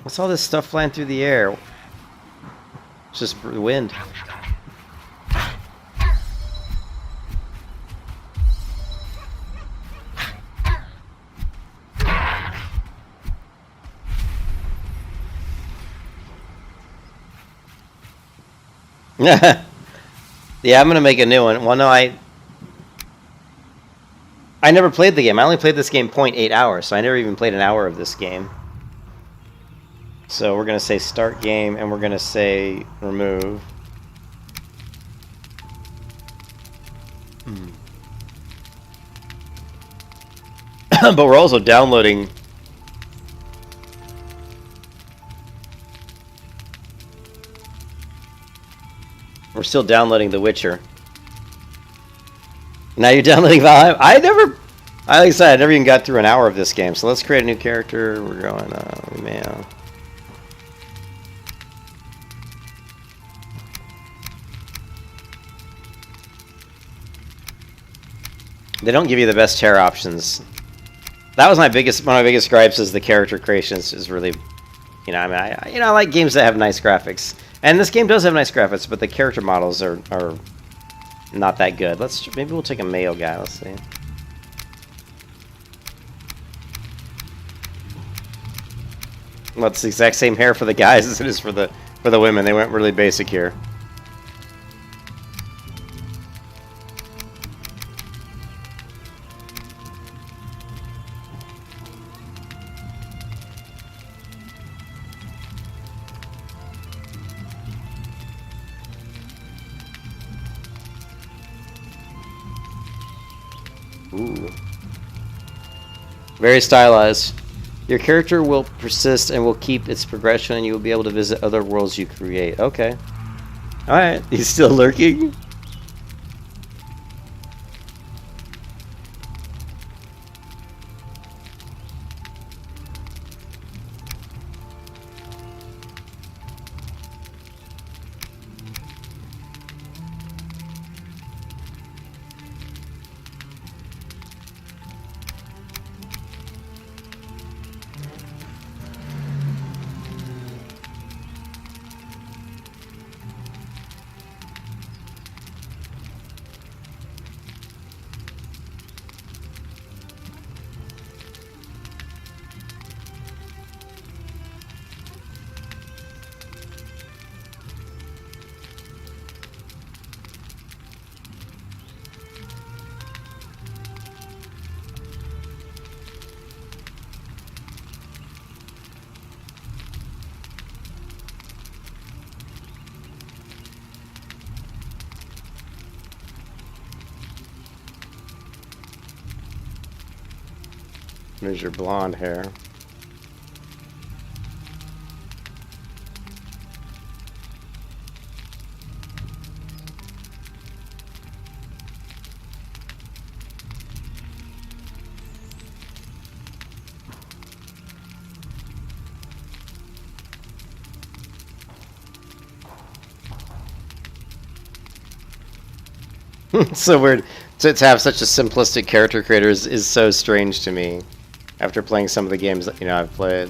What's all this stuff flying through the air? It's just the wind. Yeah, I'm gonna make a new one. Well, no, I never played the game. I only played this game 0.8 hours, so I never even played an hour of this game. So we're gonna say start game, and we're gonna say remove. But we're also downloading. We're still downloading The Witcher. Now you're downloading Valheim? Like I said, I never even got through an hour of this game. So let's create a new character. We're going, man. They don't give you the best hair options. That was one of my biggest gripes is the character creation is really, you know, I mean, I like games that have nice graphics. And this game does have nice graphics, but the character models are not that good. Maybe we'll take a male guy. Let's see. Well, it's the exact same hair for the guys as it is for the women. They went really basic here. Ooh. Very stylized. Your character will persist and will keep its progression, and you will be able to visit other worlds you create. Okay. Alright, he's still lurking? There's your blonde hair. So weird. To have such a simplistic character creator is so strange to me. After playing some of the games that, you know, I've played.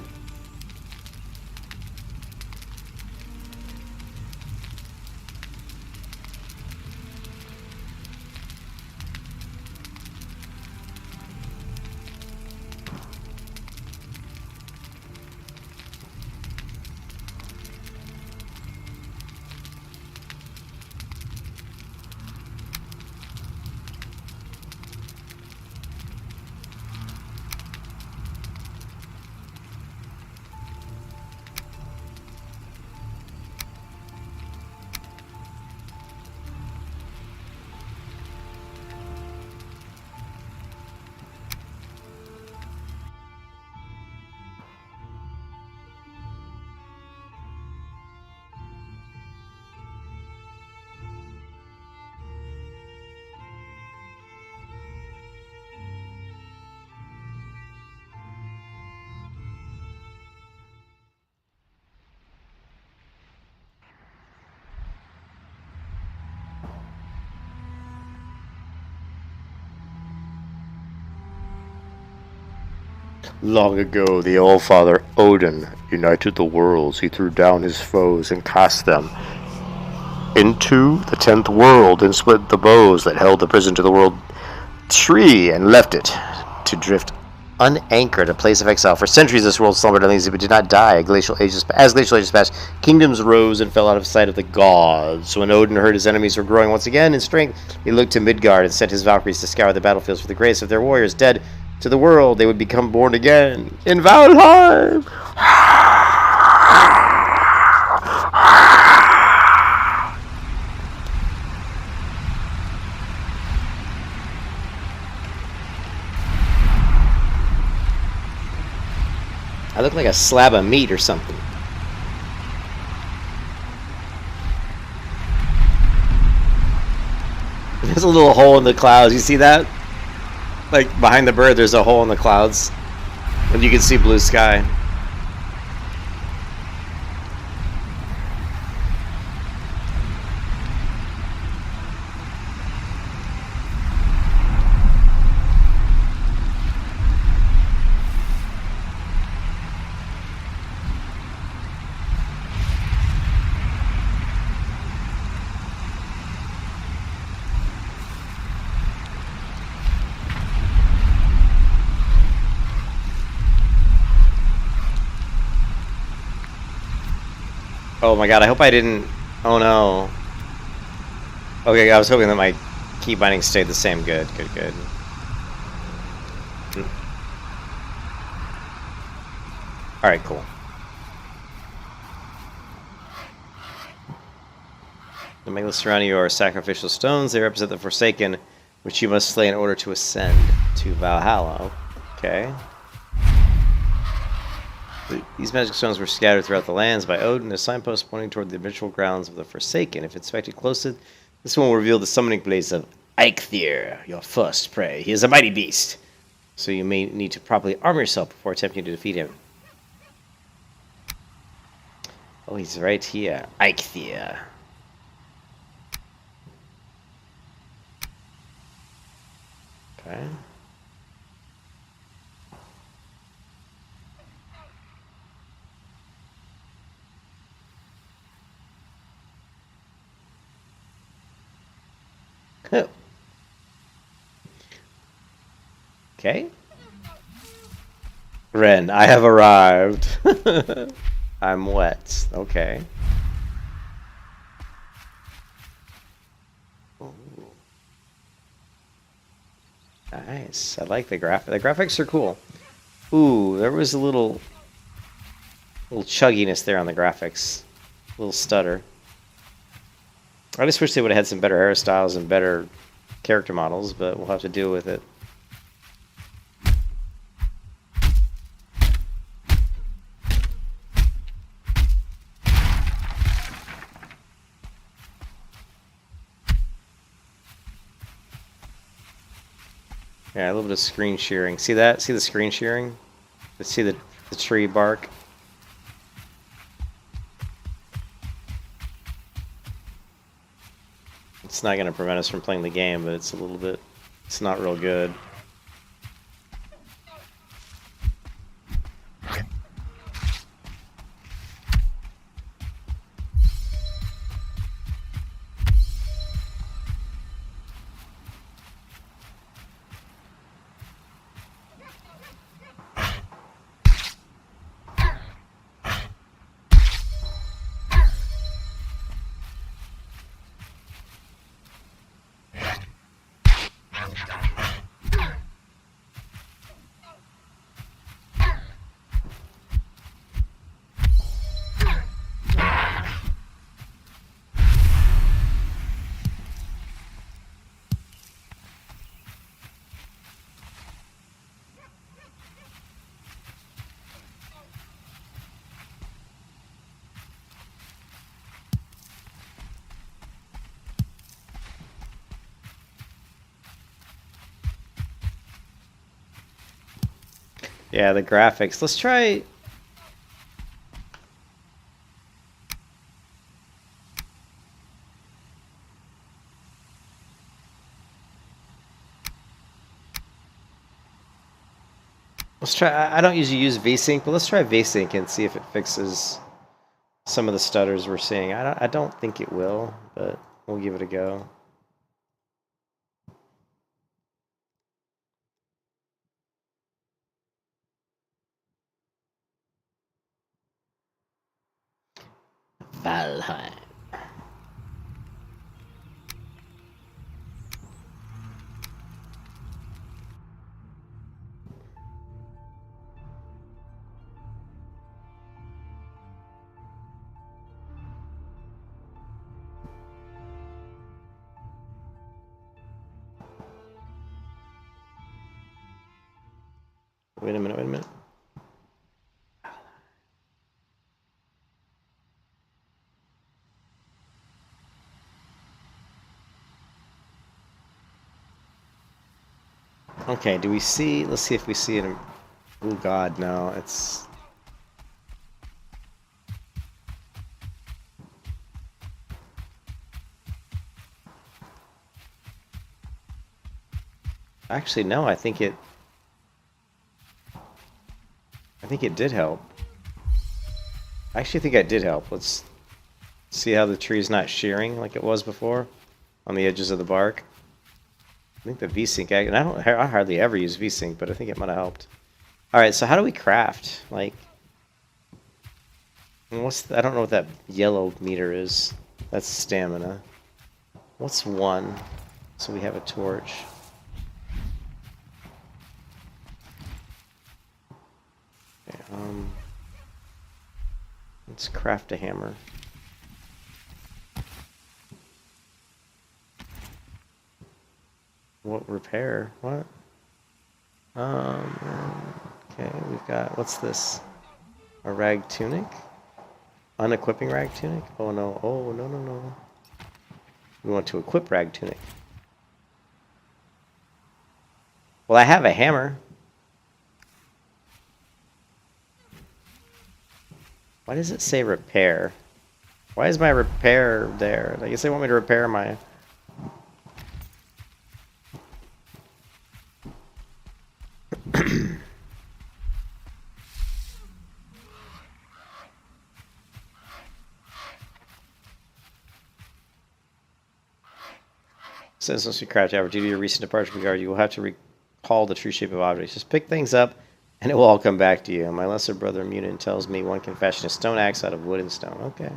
Long ago, the All-Father Odin united the worlds. He threw down his foes and cast them into the 10th world and split the bows that held the prison to the world tree and left it to drift unanchored, a place of exile. For centuries, this world slumbered uneasy but did not die. As glacial ages passed, kingdoms rose and fell out of sight of the gods. When Odin heard his enemies were growing once again in strength, he looked to Midgard and sent his Valkyries to scour the battlefields for the grace of their warriors dead to the world. They would become born again in Valheim. I look like a slab of meat or something. There's a little hole in the clouds. You see that? Like behind the bird, there's a hole in the clouds. And you can see blue sky. Oh my god, I hope I didn't... Oh no. Okay, I was hoping that my key binding stayed the same. Good, good, good. Alright, cool. The megaliths surrounding you are sacrificial stones. They represent the Forsaken, which you must slay in order to ascend to Valhalla. Okay. These magic stones were scattered throughout the lands by Odin, a signpost pointing toward the eventual grounds of the Forsaken. If inspected closely, this one will reveal the summoning place of Eikthyr, your first prey. He is a mighty beast, so you may need to properly armor yourself before attempting to defeat him. Oh, he's right here. Eikthyr. Okay. Okay. Ren, I have arrived. I'm wet. Okay. Ooh. Nice. I like the graphic. The graphics are cool. Ooh, there was a little chugginess there on the graphics. A little stutter. I just wish they would have had some better hairstyles and better character models, but we'll have to deal with it. Yeah, a little bit of screen shearing. See that? See the screen shearing? See the tree bark? It's not going to prevent us from playing the game, but it's a little bit... It's not real good. Yeah, the graphics. Let's try... Let's try. I don't usually use VSync, but let's try VSync and see if it fixes some of the stutters we're seeing. I don't think it will, but we'll give it a go. Valheim. Wait a minute, wait a minute. Okay, do we see? Let's see if we see it. Oh God, no! It's actually no. I think it did help. I actually think it did help. Let's see how the tree's not shearing like it was before on the edges of the bark. I think the VSync, and I hardly ever use VSync, but I think it might have helped. All right, so how do we craft? Like, I don't know what that yellow meter is. That's stamina. What's 1? So we have a torch. Okay, let's craft a hammer. What repair? What? Okay, we've got, what's this? A rag tunic? Unequipping rag tunic? Oh no, oh no, no, no. We want to equip rag tunic. Well, I have a hammer. Why does it say repair? Why is my repair there? I guess they want me to repair my... Since we craft average due to your recent departure from guard, you will have to recall the true shape of objects. Just pick things up, and it will all come back to you. My lesser brother Munin tells me one can fashion a stone axe out of wood and stone. Okay.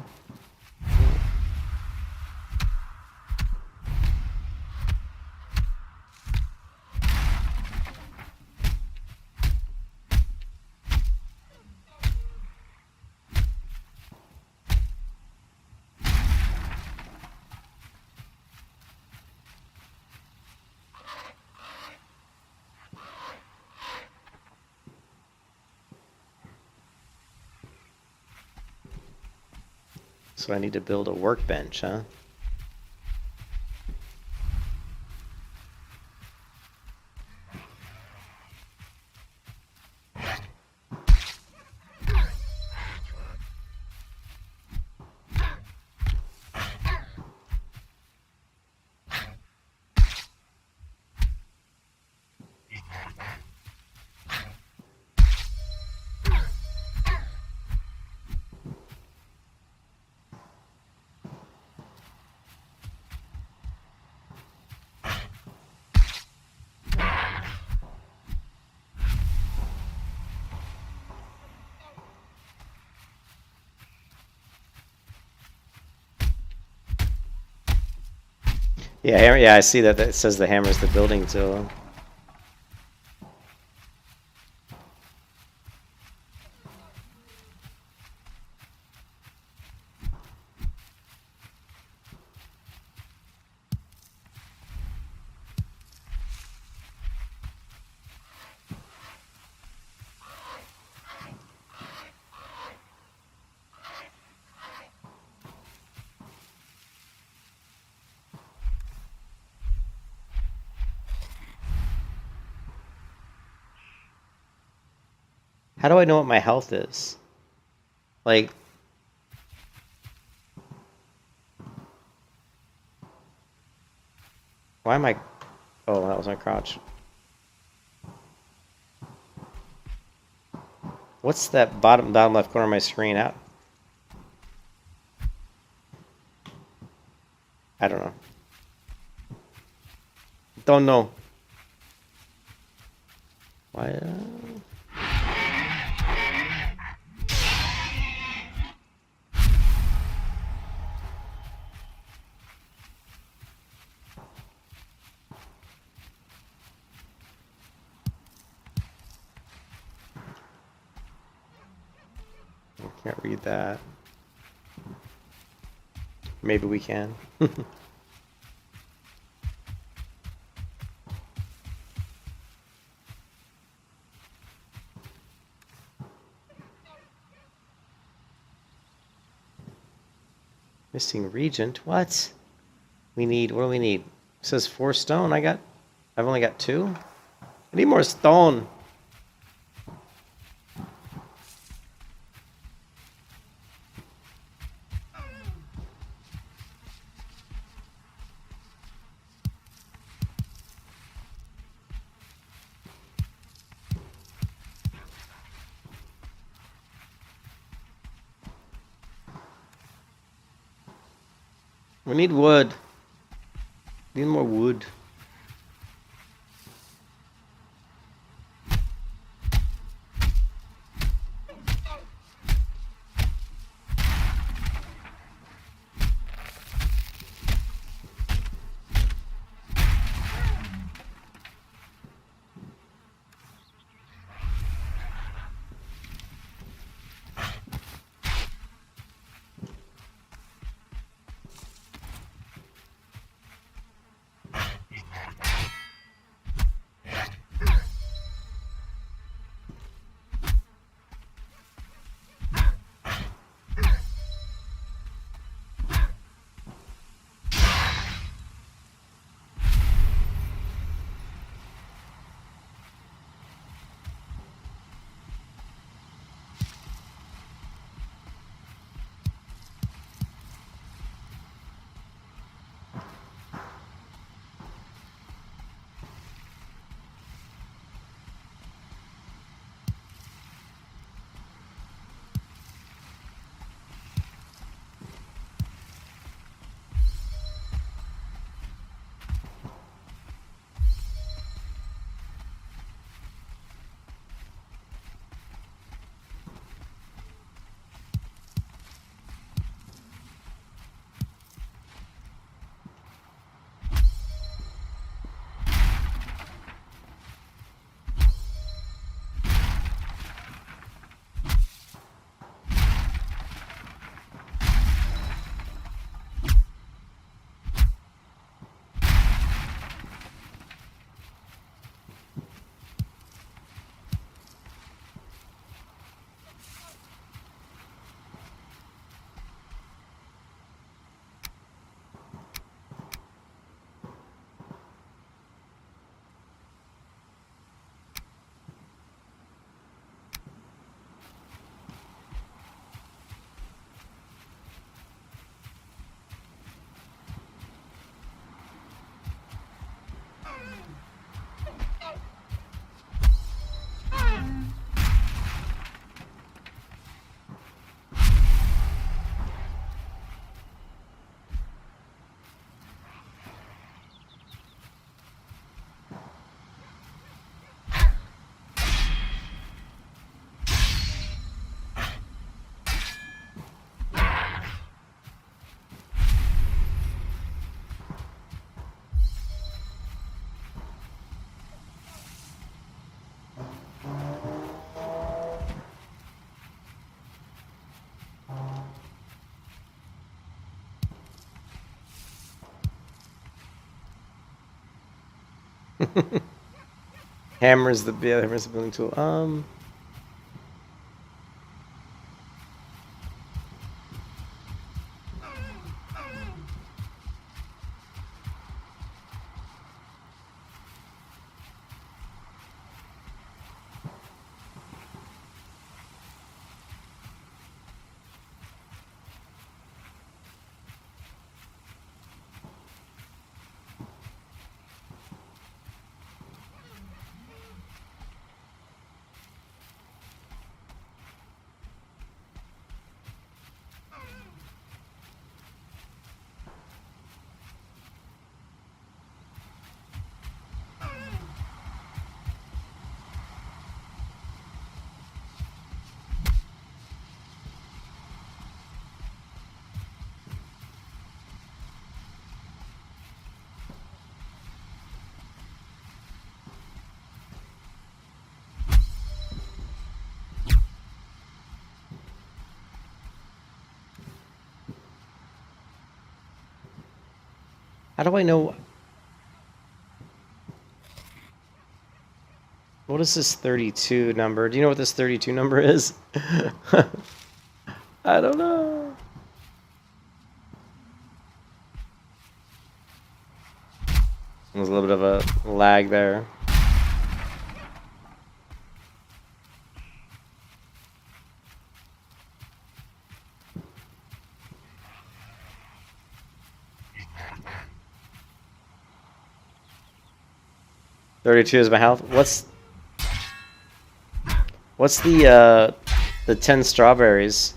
So I need to build a workbench, huh? Yeah, hammer, yeah, I see that. It says the hammer is the building tool. How do I know what my health is? Like, why am I... Oh, that was my crotch. What's that bottom left corner of my screen at? I don't know. Don't know. Why? I can't read that. Maybe we can. Missing regent? What? We need, what do we need? It says 4 stone. I've only got 2. I need more stone. We need wood. Need more wood. Hammer's the building tool. How do I know? What is this 32 number? Do you know what this 32 number is? I don't know. There's a little bit of a lag there. $32 is my health. What's the 10 strawberries?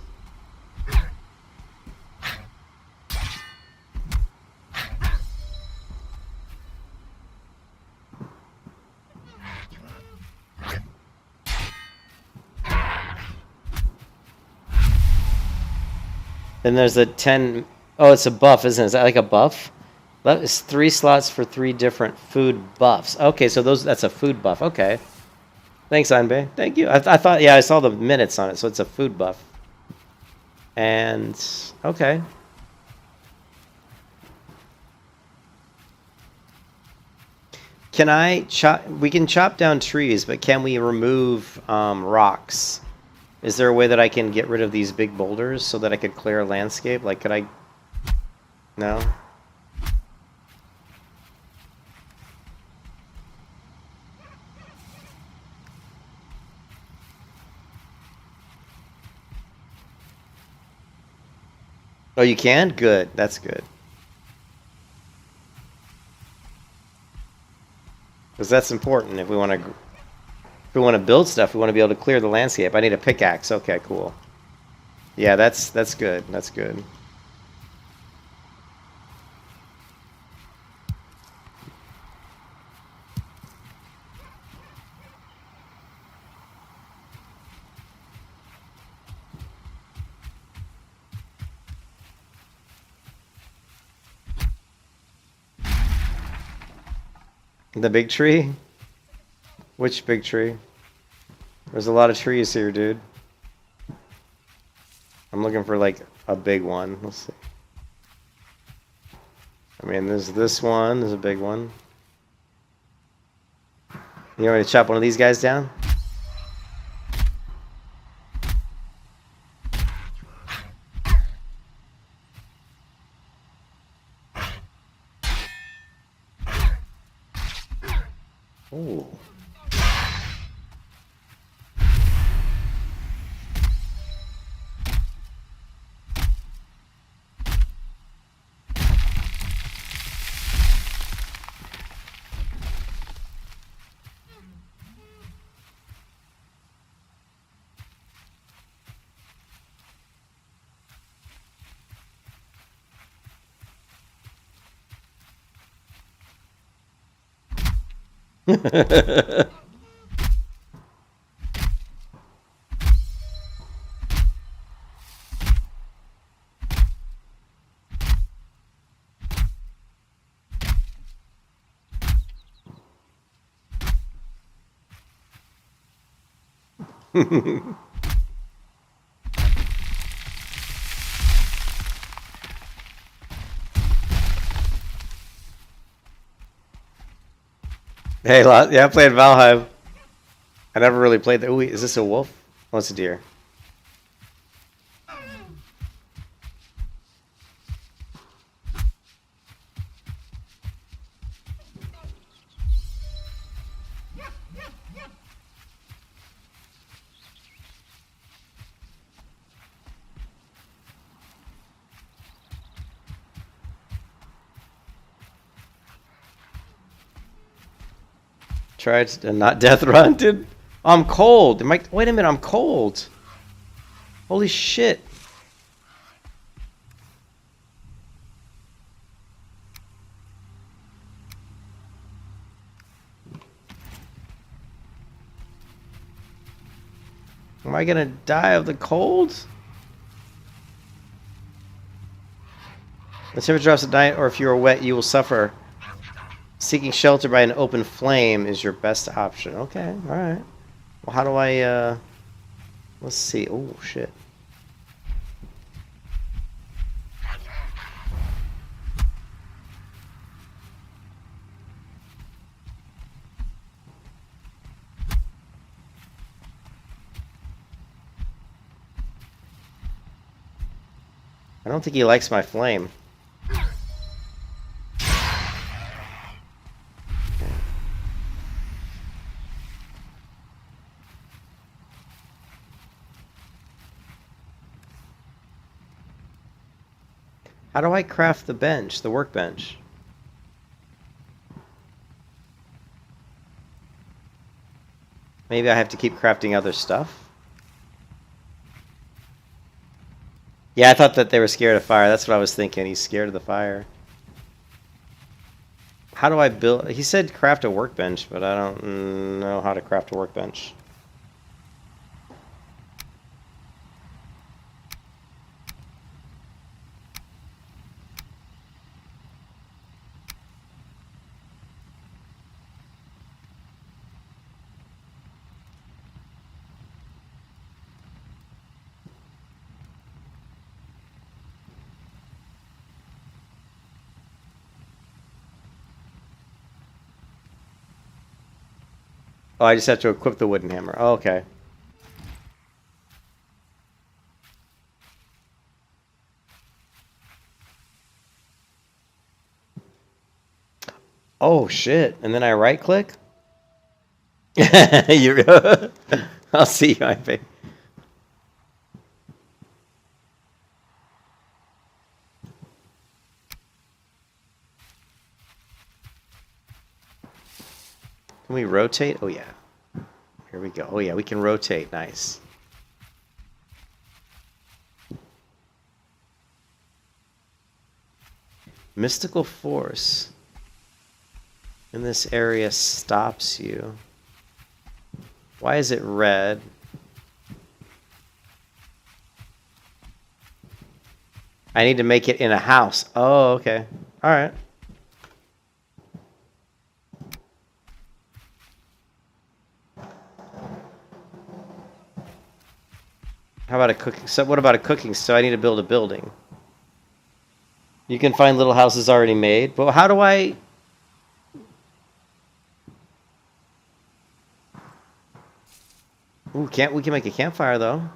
Then there's a 10. Oh, it's a buff, isn't it? Is that like a buff? That is 3 slots for 3 different food buffs. Okay, so that's a food buff. Okay. Thanks, Anbe. Thank you. I thought, yeah, I saw the minutes on it, so it's a food buff. And, okay. Can I chop? We can chop down trees, but can we remove rocks? Is there a way that I can get rid of these big boulders so that I could clear a landscape? Like, could I? No? Oh, you can? Good. That's good. Because that's important if we want to build stuff. We want to be able to clear the landscape. I need a pickaxe. Okay, cool. Yeah, that's good. That's good. The big tree? Which big tree? There's a lot of trees here, dude. I'm looking for like a big one. Let's see. I mean, there's this one. There's a big one. You want me to chop one of these guys down? Ooh. Hey, yeah, I played Valheim. I never really played that. Ooh, is this a wolf? Oh, it's a deer. Tried to not death run, dude. I'm cold. Wait a minute, I'm cold. Holy shit. Am I gonna die of the cold? The temperature drops at night, or if you are wet, you will suffer. Seeking shelter by an open flame is your best option. Okay, alright. Well, how do I, let's see. Oh, shit. I don't think he likes my flame. How do I craft the bench, the workbench? Maybe I have to keep crafting other stuff? Yeah, I thought that they were scared of fire. That's what I was thinking. He's scared of the fire. How do I build... He said craft a workbench, but I don't know how to craft a workbench. Oh, I just have to equip the wooden hammer. Oh, okay. Oh, shit. And then I right-click? I'll see you, I think. Can we rotate? Oh, yeah. Here we go. Oh, yeah, we can rotate. Nice. Mystical force in this area stops you. Why is it red? I need to make it in a house. Oh, okay. All right. How about a cooking? So what about a cooking? So I need to build a building. You can find little houses already made, but how do I? Ooh, we can make a campfire though.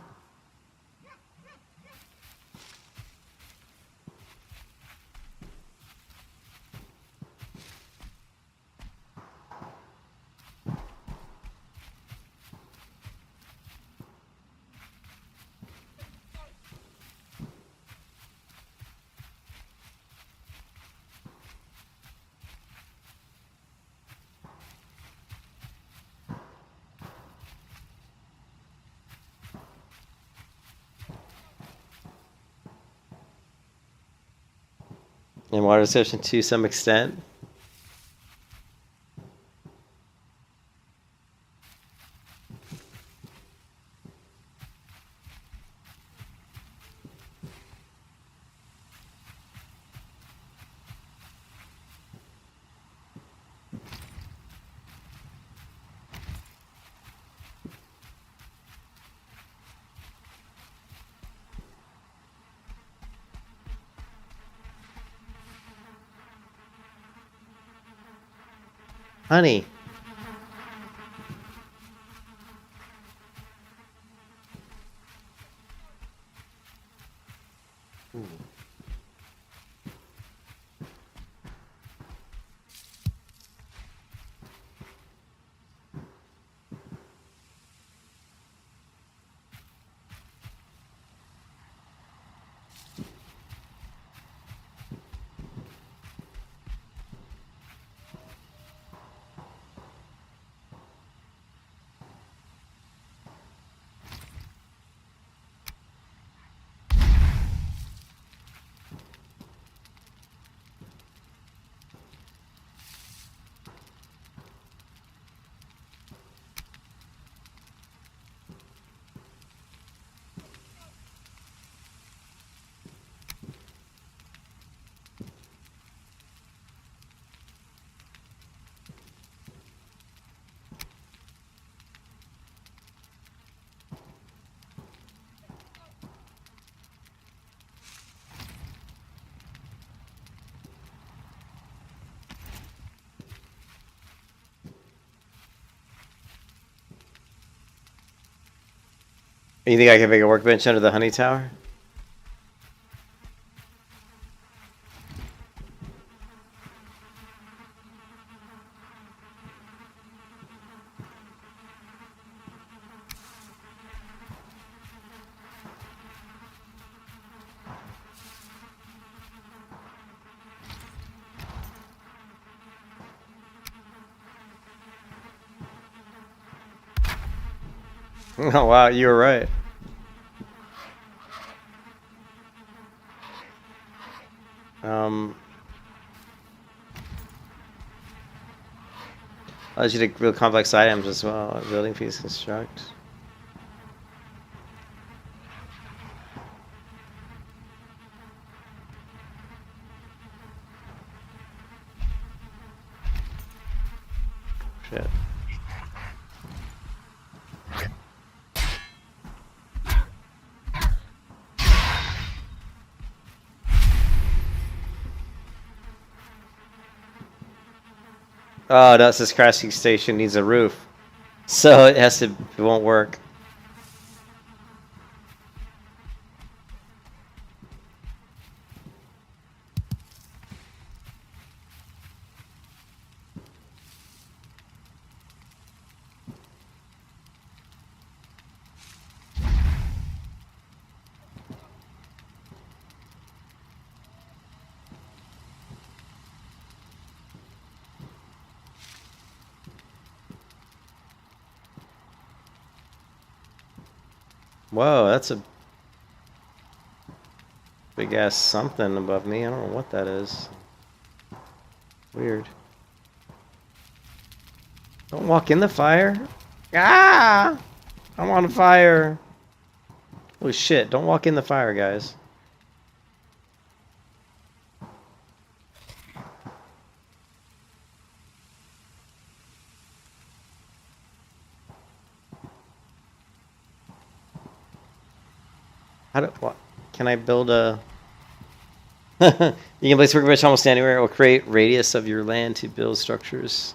And water reception to some extent. Honey. Ooh. You think I can make a workbench under the honey tower? Oh wow, you were right. Allows you to build complex items as well. Building piece construct. Shit. Oh, that's this crafting station needs a roof. So it has to, it won't work. Whoa, that's a big ass something above me. I don't know what that is. Weird. Don't walk in the fire. Ah! I'm on fire. Holy shit, don't walk in the fire, guys. How do, what? Can I build a... You can place workbench almost anywhere. It will create radius of your land to build structures.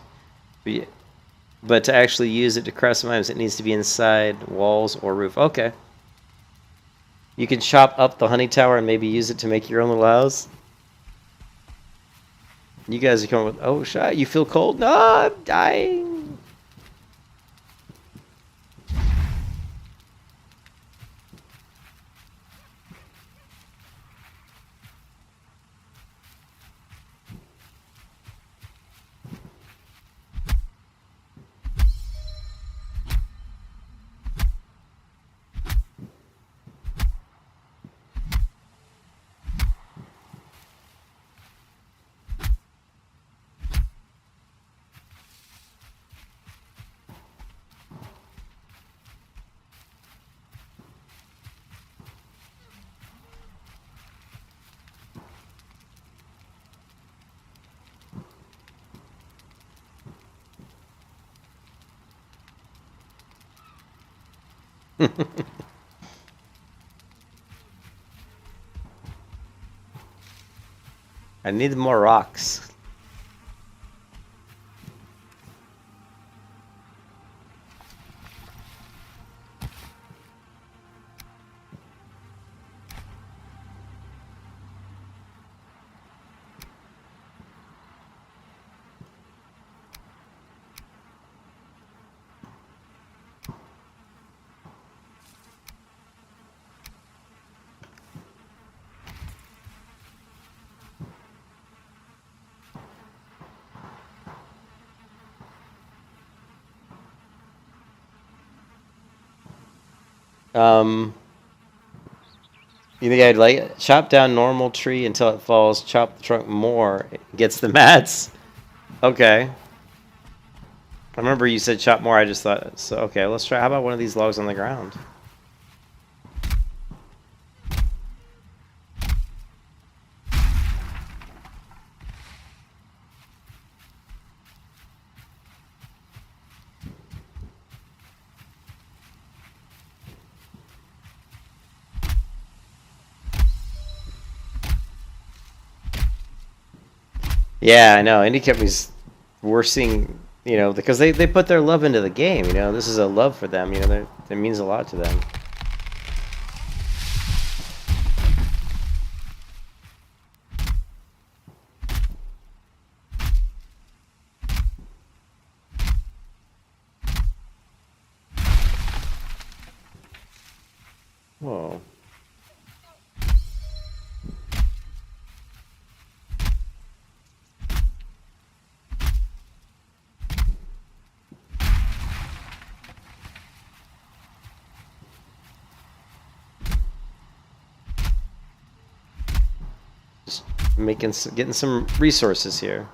But to actually use it to craft some items, it needs to be inside walls or roof. Okay. You can chop up the honey tower and maybe use it to make your own little house. You guys are coming with... Oh, shit. You feel cold? No, I'm dying. I need more rocks. You think I'd like it? Chop down normal tree until it falls. Chop the trunk more. It gets the mats. Okay. I remember you said chop more. I just thought so. Okay, let's try. How about one of these logs on the ground? Yeah, I know. Indie companies, we're seeing, you know, because they put their love into the game, you know. This is a love for them, you know. It means a lot to them. Whoa. getting some resources here.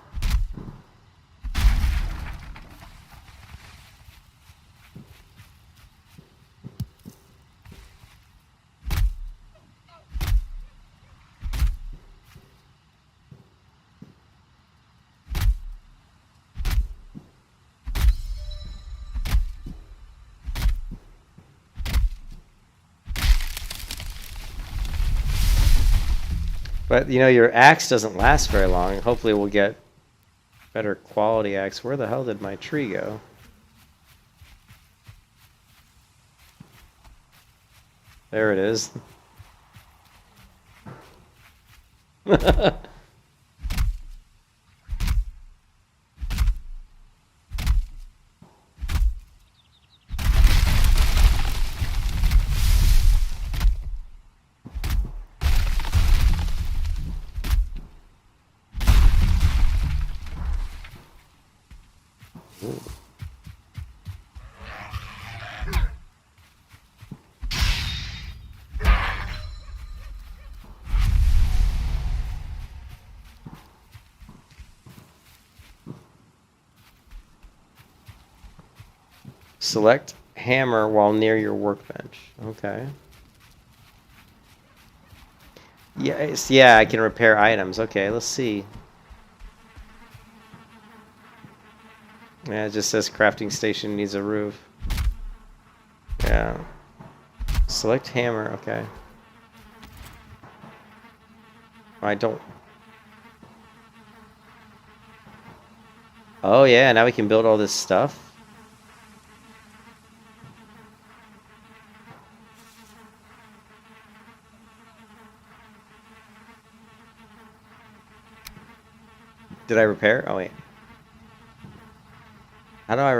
But, you know, your axe doesn't last very long. Hopefully we'll get better quality axe. Where the hell did my tree go? There it is. Select hammer while near your workbench. Okay. Yes, yeah, I can repair items. Okay, let's see. Yeah, it just says crafting station needs a roof. Yeah. Select hammer, okay. I don't... Oh yeah, now we can build all this stuff. Did I repair? Oh wait. How do I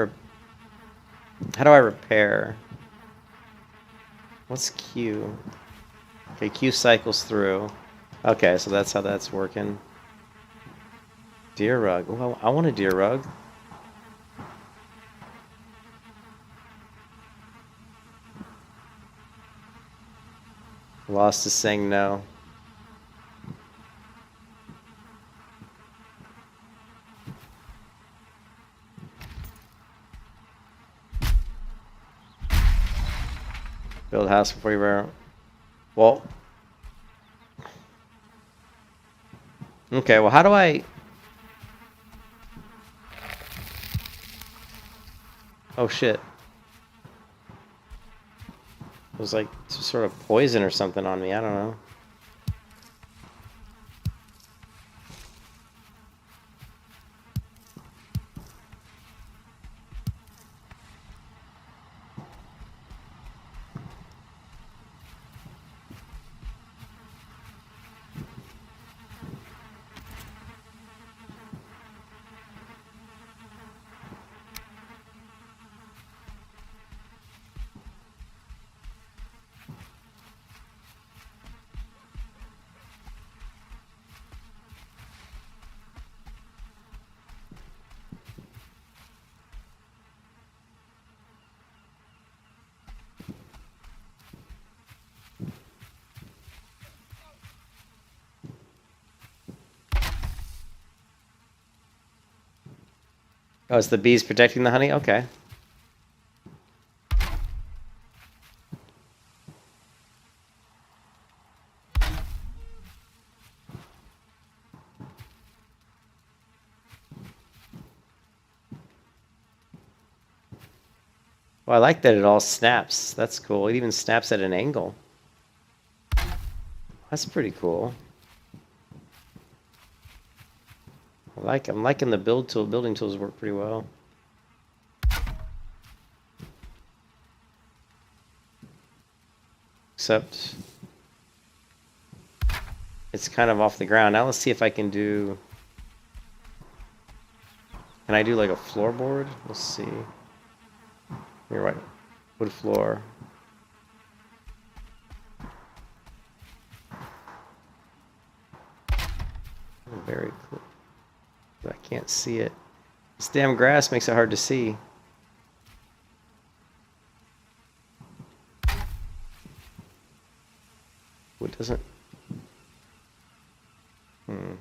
repair? What's Q? Okay, Q cycles through. Okay, so that's how that's working. Deer rug. Well, I want a deer rug. Lost is saying no. Build a house before you wear. Well. Okay, well, how do I... Oh, shit. It was like some sort of poison or something on me. I don't know. Oh, it's the bees protecting the honey? Okay. Well, I like that it all snaps. That's cool. It even snaps at an angle. That's pretty cool. I'm liking the building tools work pretty well. Except it's kind of off the ground. Now let's see if I can do... Can I do like a floorboard? Let's see. You're right. Wood floor. Oh, very cool. I can't see it. This damn grass makes it hard to see. What doesn't... Hmm.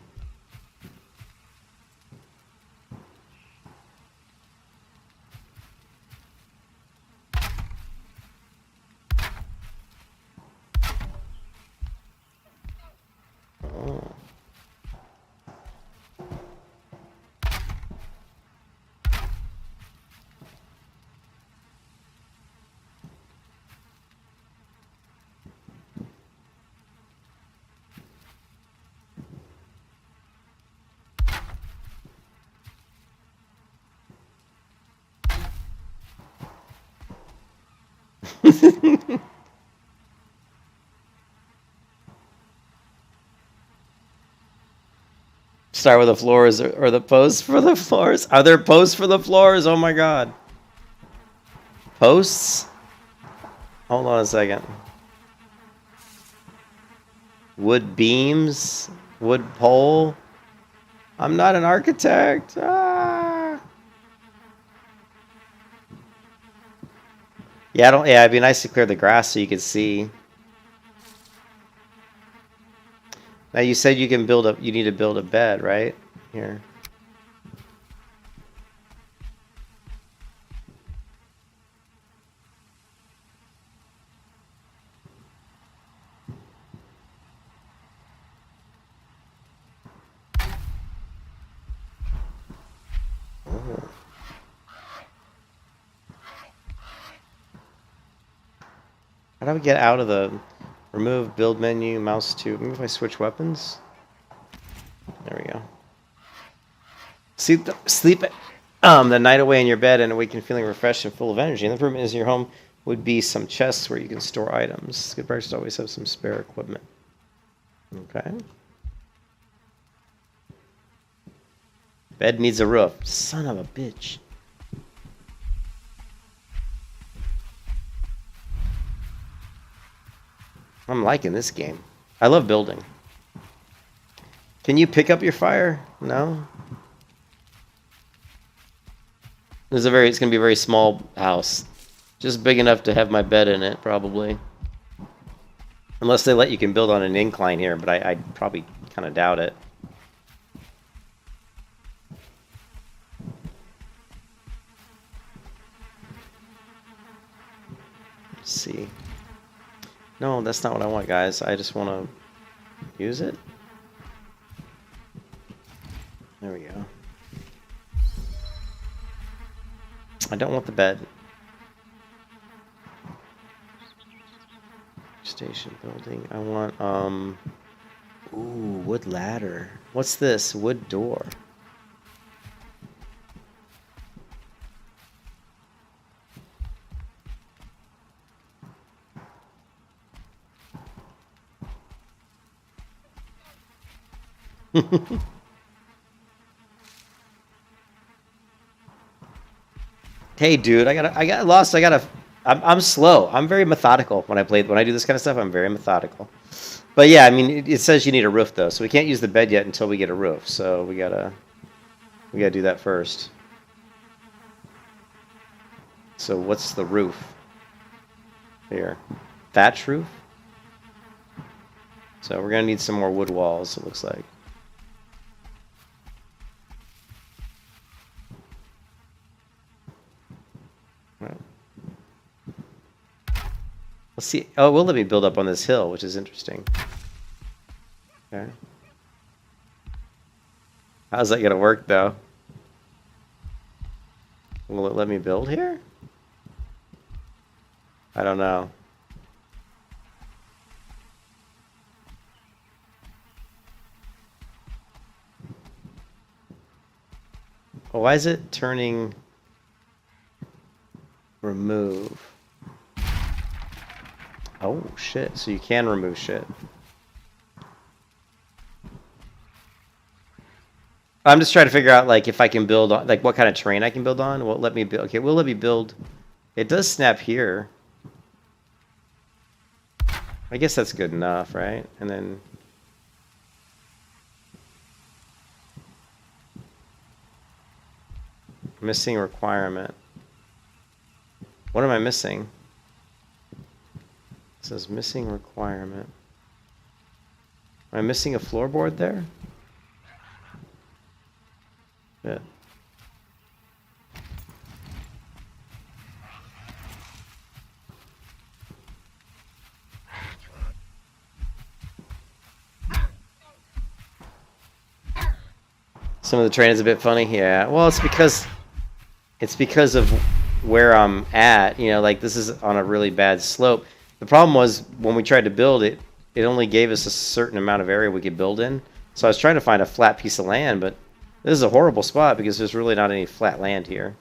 Oh. Start with the floors or the posts for the floors. Are there posts for the floors? Oh my god. Posts? Hold on a second. Wood beams? Wood pole? I'm not an architect. Ah. Yeah, yeah, it'd be nice to clear the grass so you could see. Now you said you can build you need to build a bed, right? Here. Oh. How do we get out of the remove build menu, mouse to maybe if I switch weapons? There we go. Sleep the night away in your bed and awaken feeling refreshed and full of energy. And the improvement is in your home would be some chests where you can store items. Good parts always have some spare equipment. Okay. Bed needs a roof. Son of a bitch. I'm liking this game. I love building. Can you pick up your fire? No? It's gonna be a very small house. Just big enough to have my bed in it, probably. Unless they let you can build on an incline here, but I probably kind of doubt it. Let's see. No, that's not what I want, guys. I just want to use it. There we go. I don't want the bed. Station building. I want, ooh, wood ladder. What's this? Wood door. Hey, dude, I got lost. I'm slow. I'm very methodical when I do this kind of stuff. I'm very methodical. But yeah, I mean, it says you need a roof though, so we can't use the bed yet until we get a roof. So we gotta do that first. So what's the roof? Here, thatch roof. So we're gonna need some more wood walls. It looks like. Let's see. Oh, it will let me build up on this hill, which is interesting. Okay. How's that gonna work, though? Will it let me build here? I don't know. Oh, why is it turning remove? Oh, shit. So you can remove shit. I'm just trying to figure out, like, if I can build on, like, what kind of terrain I can build on. Will it let me build? Okay, will let me build. It does snap here. I guess that's good enough, right? And then... missing requirement. What am I missing? It says missing requirement. Am I missing a floorboard there? bit. Some of the terrain is a bit funny. Yeah. Well, it's because of where I'm at. You know, like this is on a really bad slope. The problem was when we tried to build it, it only gave us a certain amount of area we could build in. So I was trying to find a flat piece of land, but this is a horrible spot because there's really not any flat land here.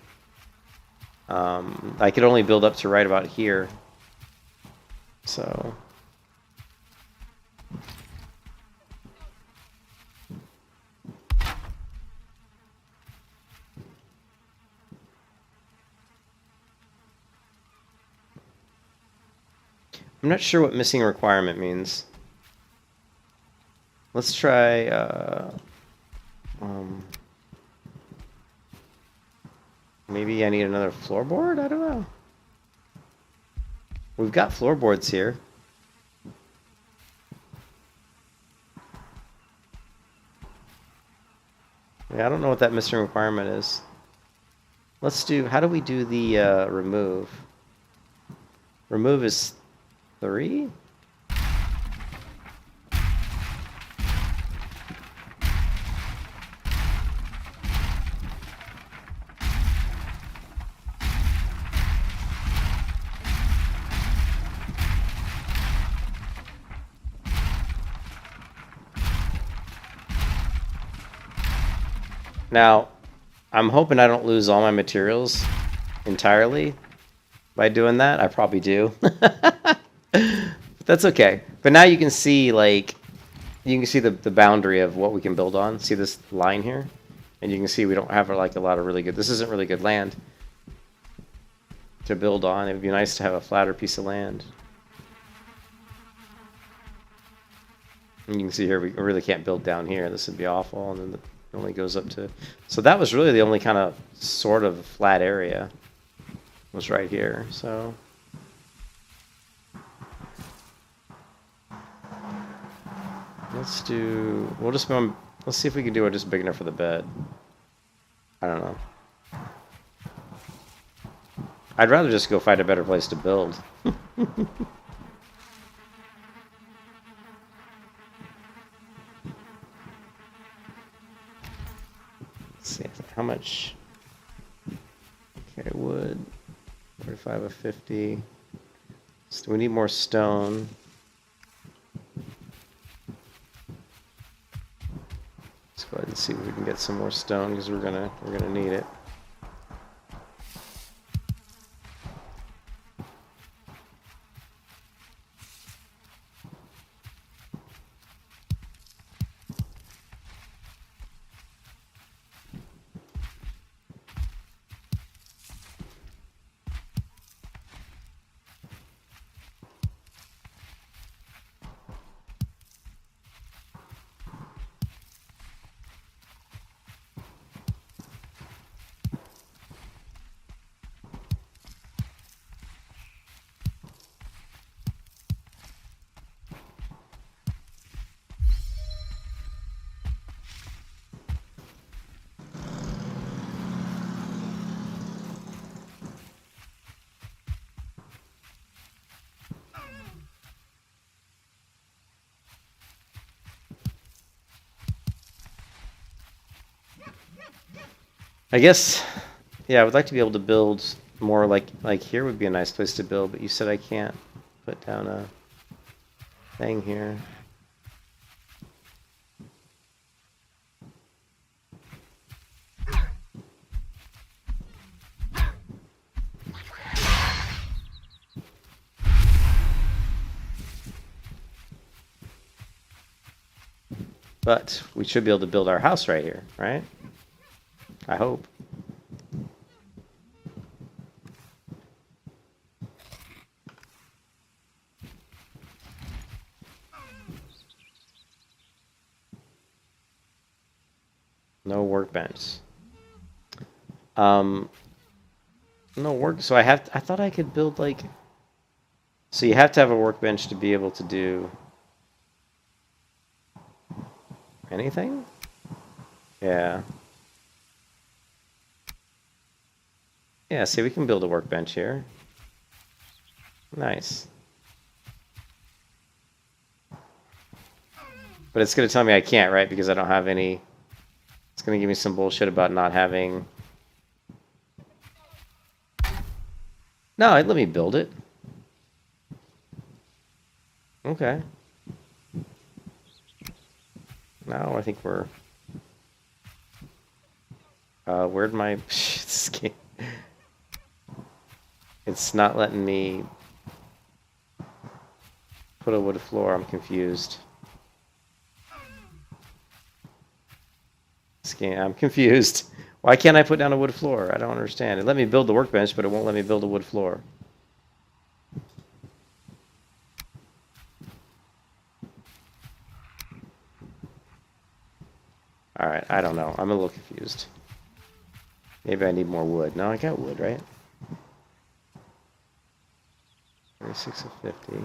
I could only build up to right about here. So... I'm not sure what missing requirement means. Let's try, maybe I need another floorboard? I don't know. We've got floorboards here. Yeah, I don't know what that missing requirement is. Let's do, how do we do the remove? Remove is 3? Now, I'm hoping I don't lose all my materials entirely by doing that. I probably do. That's okay. But now you can see, like, you can see the boundary of what we can build on. See this line here? And you can see we don't have, like, a lot of really good... This isn't really good land to build on. It would be nice to have a flatter piece of land. And you can see here, we really can't build down here. This would be awful. And then it only goes up to... So that was really the only kind of sort of flat area was right here. So... Let's do... We'll just... Let's see if we can do it just big enough for the bed. I don't know. I'd rather just go find a better place to build. Let's see. How much... Okay, wood. 45 of 50. So we need more stone. Let's go ahead and see if we can get some more stone because we're gonna need it. I guess, yeah, I would like to be able to build more like here would be a nice place to build, but you said I can't put down a thing here. But we should be able to build our house right here, right? I hope. No workbench. No work. So I thought I could build like. So you have to have a workbench to be able to do anything. Yeah. Yeah, see, we can build a workbench here. Nice. But it's going to tell me I can't, right? Because I don't have any... It's going to give me some bullshit about not having... No, let me build it. Okay. Now I think we're... where'd my... This game... It's not letting me put a wood floor. I'm confused. This game, I'm confused. Why can't I put down a wood floor? I don't understand. It let me build the workbench, but it won't let me build a wood floor. Alright, I don't know. I'm a little confused. Maybe I need more wood. No, I got wood, right? 36 of 50.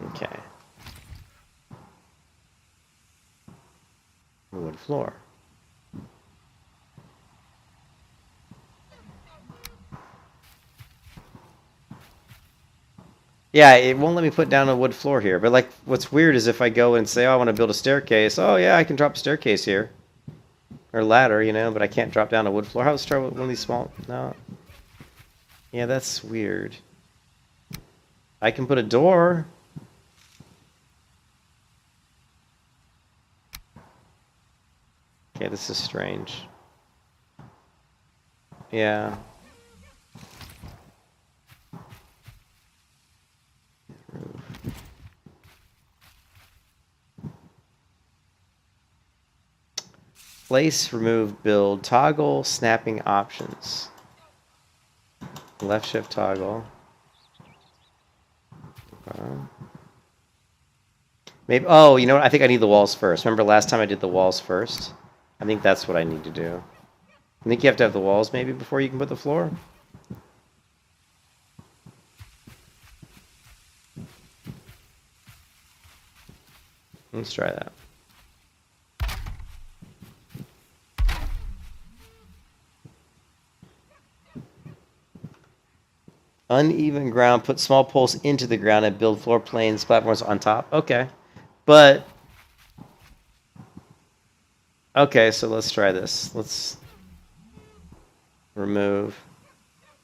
Okay. Wood floor. Yeah, it won't let me put down a wood floor here. But like, what's weird is if I go and say, oh, I want to build a staircase. Oh yeah, I can drop a staircase here. Or ladder, you know, but I can't drop down a wood floor. How let's try one of these small... No. Yeah, that's weird. I can put a door. Okay, this is strange. Yeah. Place, remove, build, toggle, snapping options. Left shift toggle. Maybe. Oh, you know what? I think I need the walls first. Remember last time I did the walls first? I think that's what I need to do. I think you have to have the walls maybe before you can put the floor. Let's try that. Uneven ground, put small poles into the ground and build floor planes, platforms on top. Okay. But... Okay, so let's try this. Let's... remove...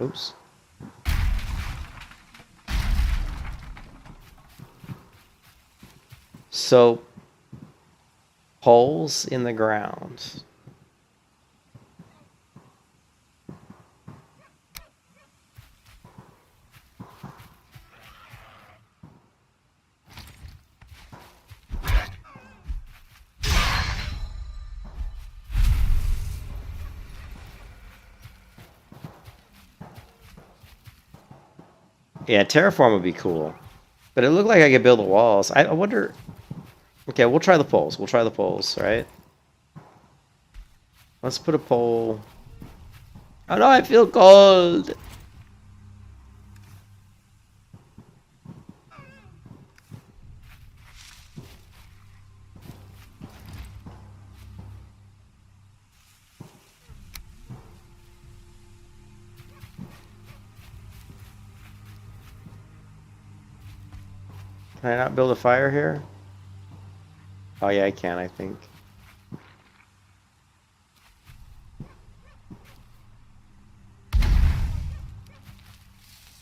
Oops. So... Holes in the ground. Yeah, terraform would be cool. But it looked like I could build the walls. I wonder... Okay, we'll try the poles. We'll try the poles, right? Let's put a pole... Oh no, I feel cold! Can I not build a fire here? Oh yeah, I can, I think.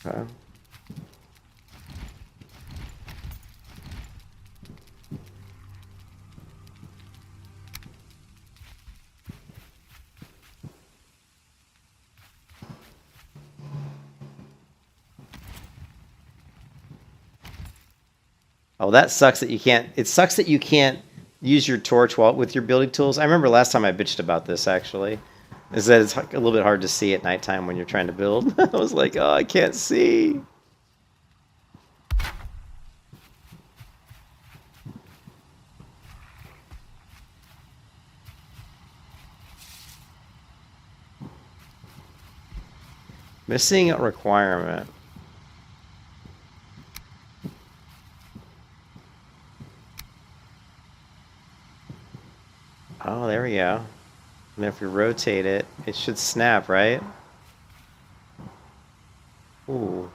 Okay. Oh, that sucks that you can't... It sucks that you can't use your torch while with your building tools. I remember last time I bitched about this, actually. Is that it's a little bit hard to see at nighttime when you're trying to build. I was like, oh, I can't see. Missing a requirement. Oh, there we go. And if we rotate it, it should snap, right? Ooh.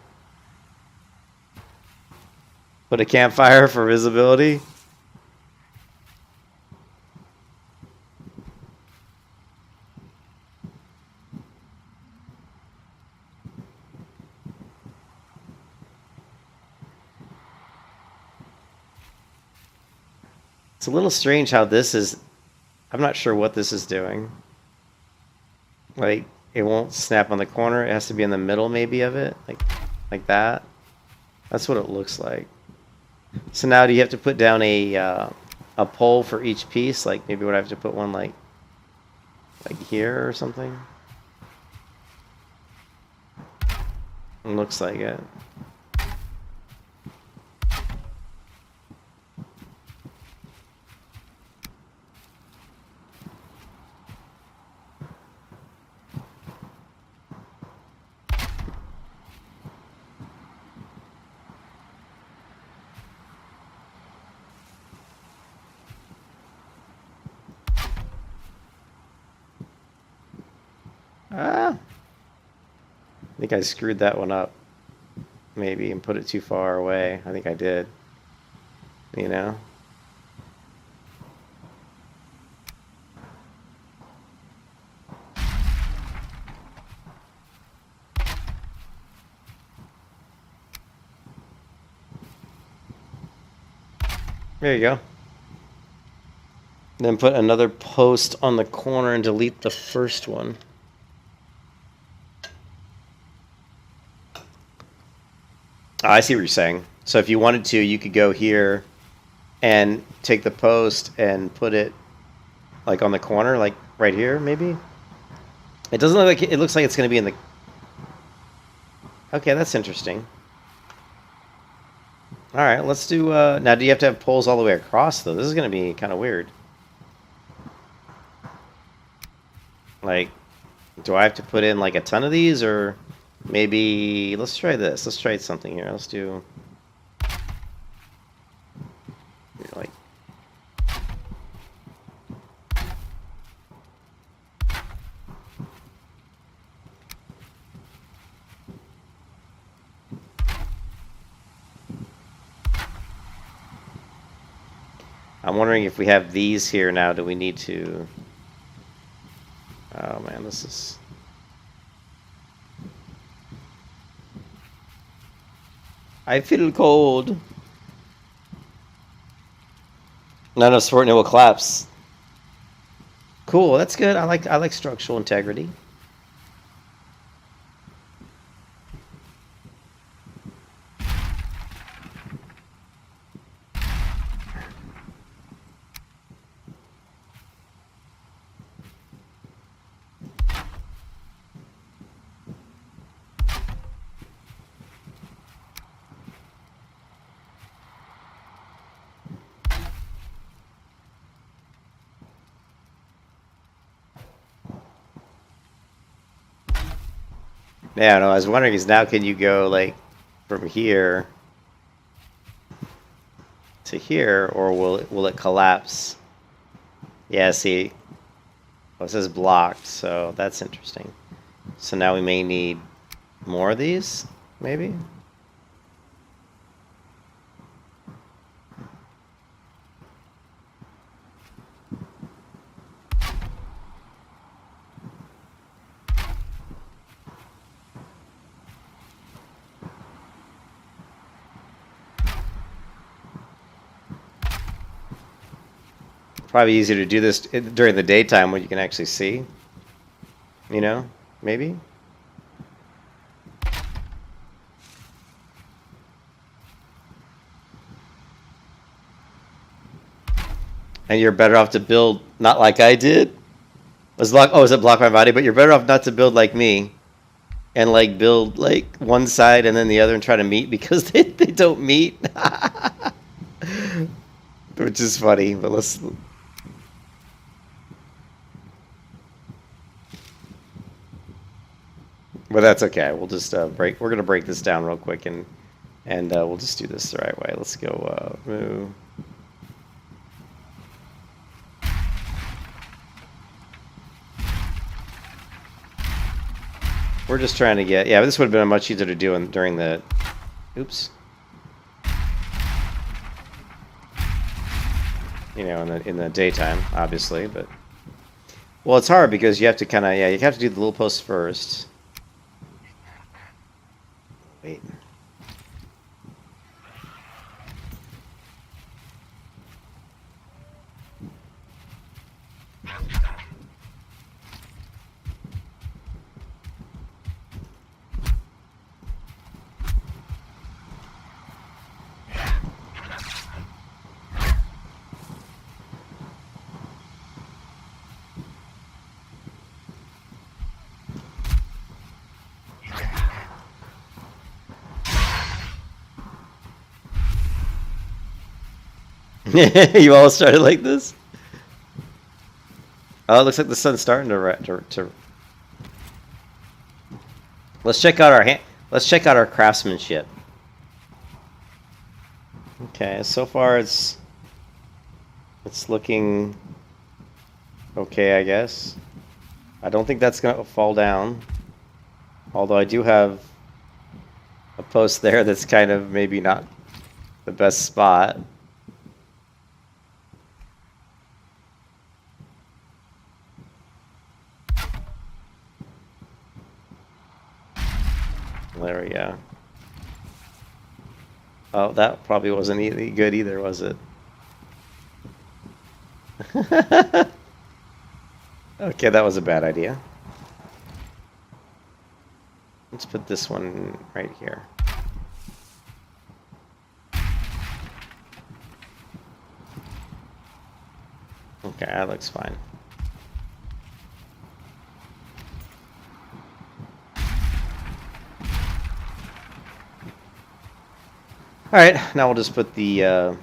Put a campfire for visibility. It's a little strange how this is. I'm not sure what this is doing. Like, it won't snap on the corner. It has to be in the middle, maybe, of it. Like that. That's what it looks like. So now do you have to put down a pole for each piece? Like, maybe would I have to put one, like here or something? It looks like it. Ah, I think I screwed that one up, maybe, and put it too far away. I think I did. You know? There you go. Then put another post on the corner and delete the first one. I see what you're saying. So if you wanted to, you could go here and take the post and put it like on the corner, like right here, maybe. It doesn't look like it looks like it's going to be in the. Okay, that's interesting. All right, let's do. Now, do you have to have poles all the way across though? This is going to be kind of weird. Like, do I have to put in like a ton of these, or maybe let's try this. Let's try something here. Let's do like. I'm wondering if we have these here now, do we need to... Oh man, this is... I feel cold. None of support and it will collapse. Cool, that's good. I like structural integrity. Yeah, no, I was wondering is now can you go like from here to here, or will it collapse? Yeah, see, oh, it says blocked, so that's interesting. So now we may need more of these, maybe. Probably easier to do this during the daytime when you can actually see. You know, maybe. And you're better off to build not like I did. Is it block my body? But you're better off not to build like me, and like build like one side and then the other and try to meet because they don't meet. Which is funny, but let's. But that's okay. We'll just break. We're gonna break this down real quick, and we'll just do this the right way. Let's go move. We're just trying to get. Yeah, this would have been much easier to do during the. Oops. You know, in the daytime, obviously, but. Well, it's hard because you have to kind of, you have to do the little posts first. Wait. You all started like this? Oh, it looks like the sun's starting to. Let's check out our craftsmanship. Okay, so far it's looking okay, I guess. I don't think that's gonna fall down. Although I do have a post there that's kind of maybe not the best spot. There we go. Oh, that probably wasn't good either, was it? Okay, that was a bad idea. Let's put this one right here. Okay, that looks fine. Alright, now we'll just put the, God,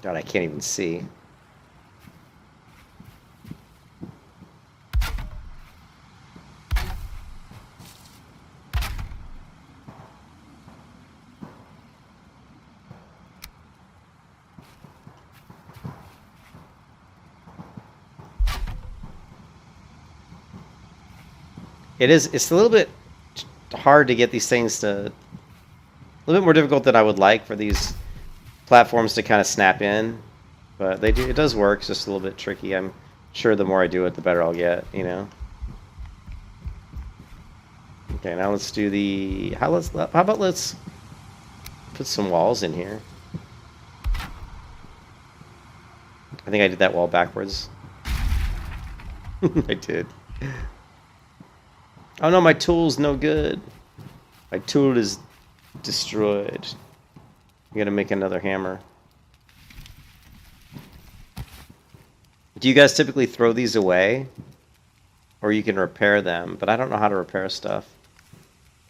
I can't even see. It's a little bit hard to get these things to, a little bit more difficult than I would like for these platforms to kind of snap in, but it does work. It's just a little bit tricky. I'm sure the more I do it, the better I'll get, you know. Okay, now let's do the, how about let's put some walls in here. I think I did that wall backwards. I did. Oh no, my tool's no good. My tool is destroyed. I'm gonna make another hammer. Do you guys typically throw these away? Or you can repair them, but I don't know how to repair stuff.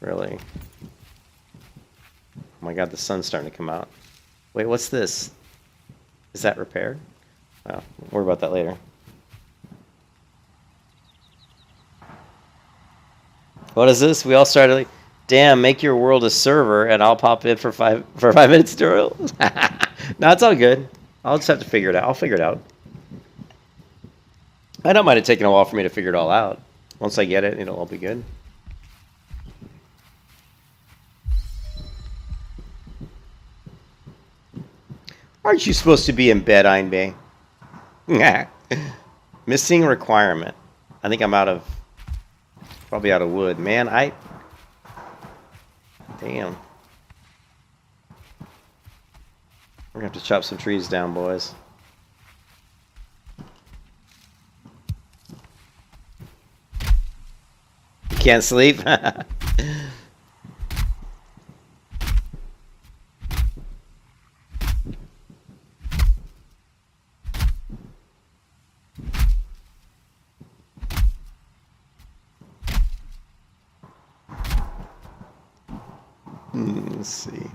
Really. Oh my god, the sun's starting to come out. Wait, what's this? Is that repaired? Oh, we'll worry about that later. What is this? We all started like, damn, make your world a server and I'll pop in for 5 minutes tutorial. No, it's all good. I'll just have to figure it out. I'll figure it out. I don't mind it taking a while for me to figure it all out. Once I get it, it'll all be good. Aren't you supposed to be in bed, Einbay? Missing requirement. I think I'm probably out of wood. Man, damn. We're gonna have to chop some trees down, boys. You can't sleep? Let's see.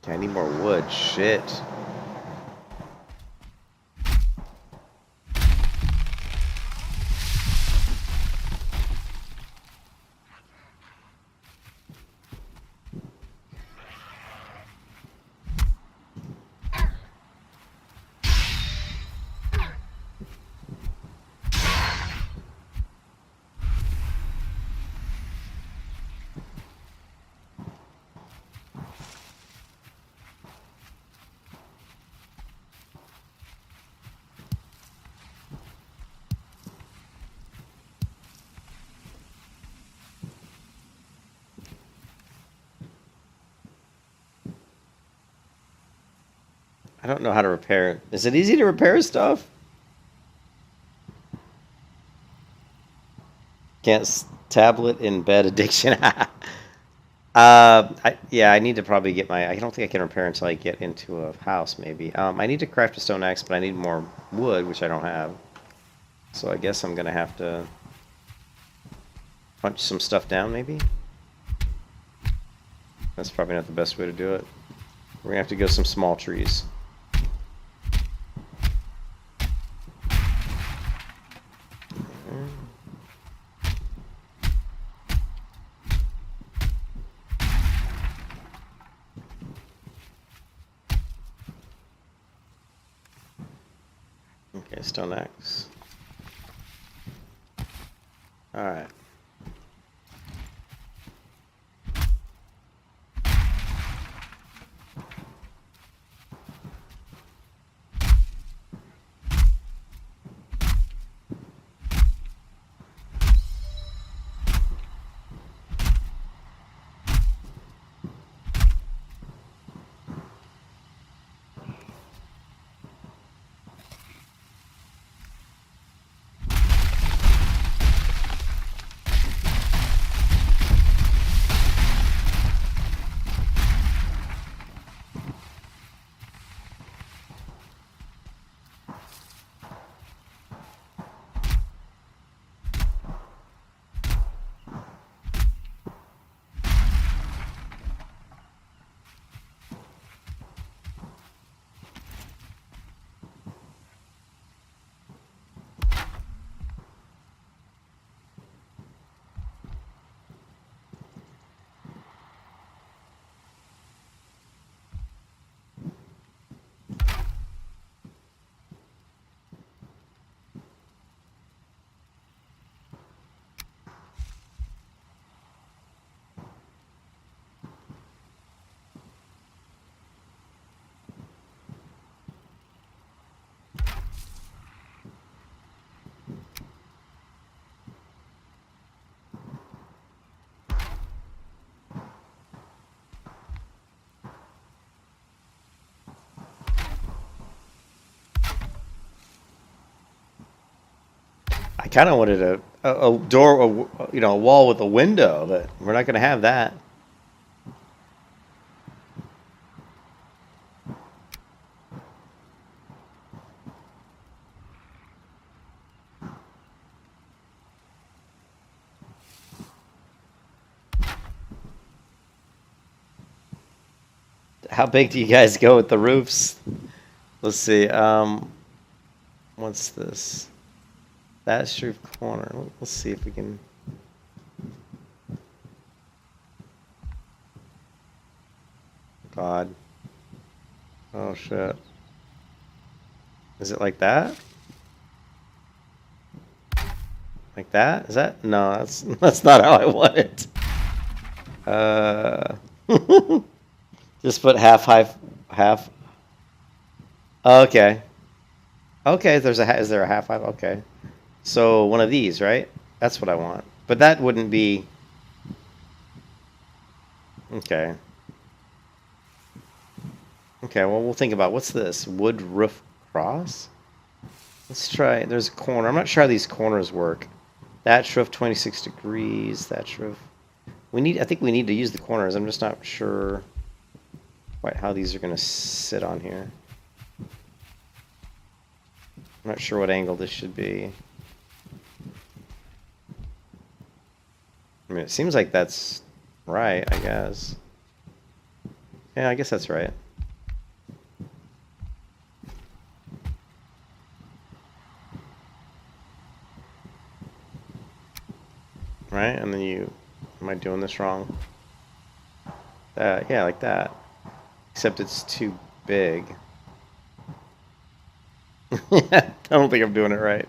Okay, I need more wood. Shit. I don't know how to repair. Is it easy to repair stuff? Can't tablet in bed addiction. Yeah, I need to probably get my. I don't think I can repair until I get into a house. Maybe. I need to craft a stone axe, but I need more wood, which I don't have. So I guess I'm gonna have to punch some stuff down. Maybe. That's probably not the best way to do it. We're gonna have to go some small trees. Okay, stone axe. Alright. I kind of wanted a door, a wall with a window, but we're not going to have that. How big do you guys go with the roofs? Let's see. What's this? Thatch roof corner. Let's see if we can. God. Oh shit. Is it like that? Like that? Is that? No, that's not how I want it. Just put half. Okay. Okay. Is there a half? Okay. So one of these, right? That's what I want. But that wouldn't be. Okay. Okay. Well, we'll think about what's this wood roof cross. Let's try. There's a corner. I'm not sure how these corners work. Thatch roof 26 degrees. Thatch roof. I think we need to use the corners. I'm just not sure quite how these are going to sit on here. I'm not sure what angle this should be. I mean, it seems like that's right, I guess. Yeah, I guess that's right. Right, and then you... Am I doing this wrong? Yeah, like that. Except it's too big. I don't think I'm doing it right.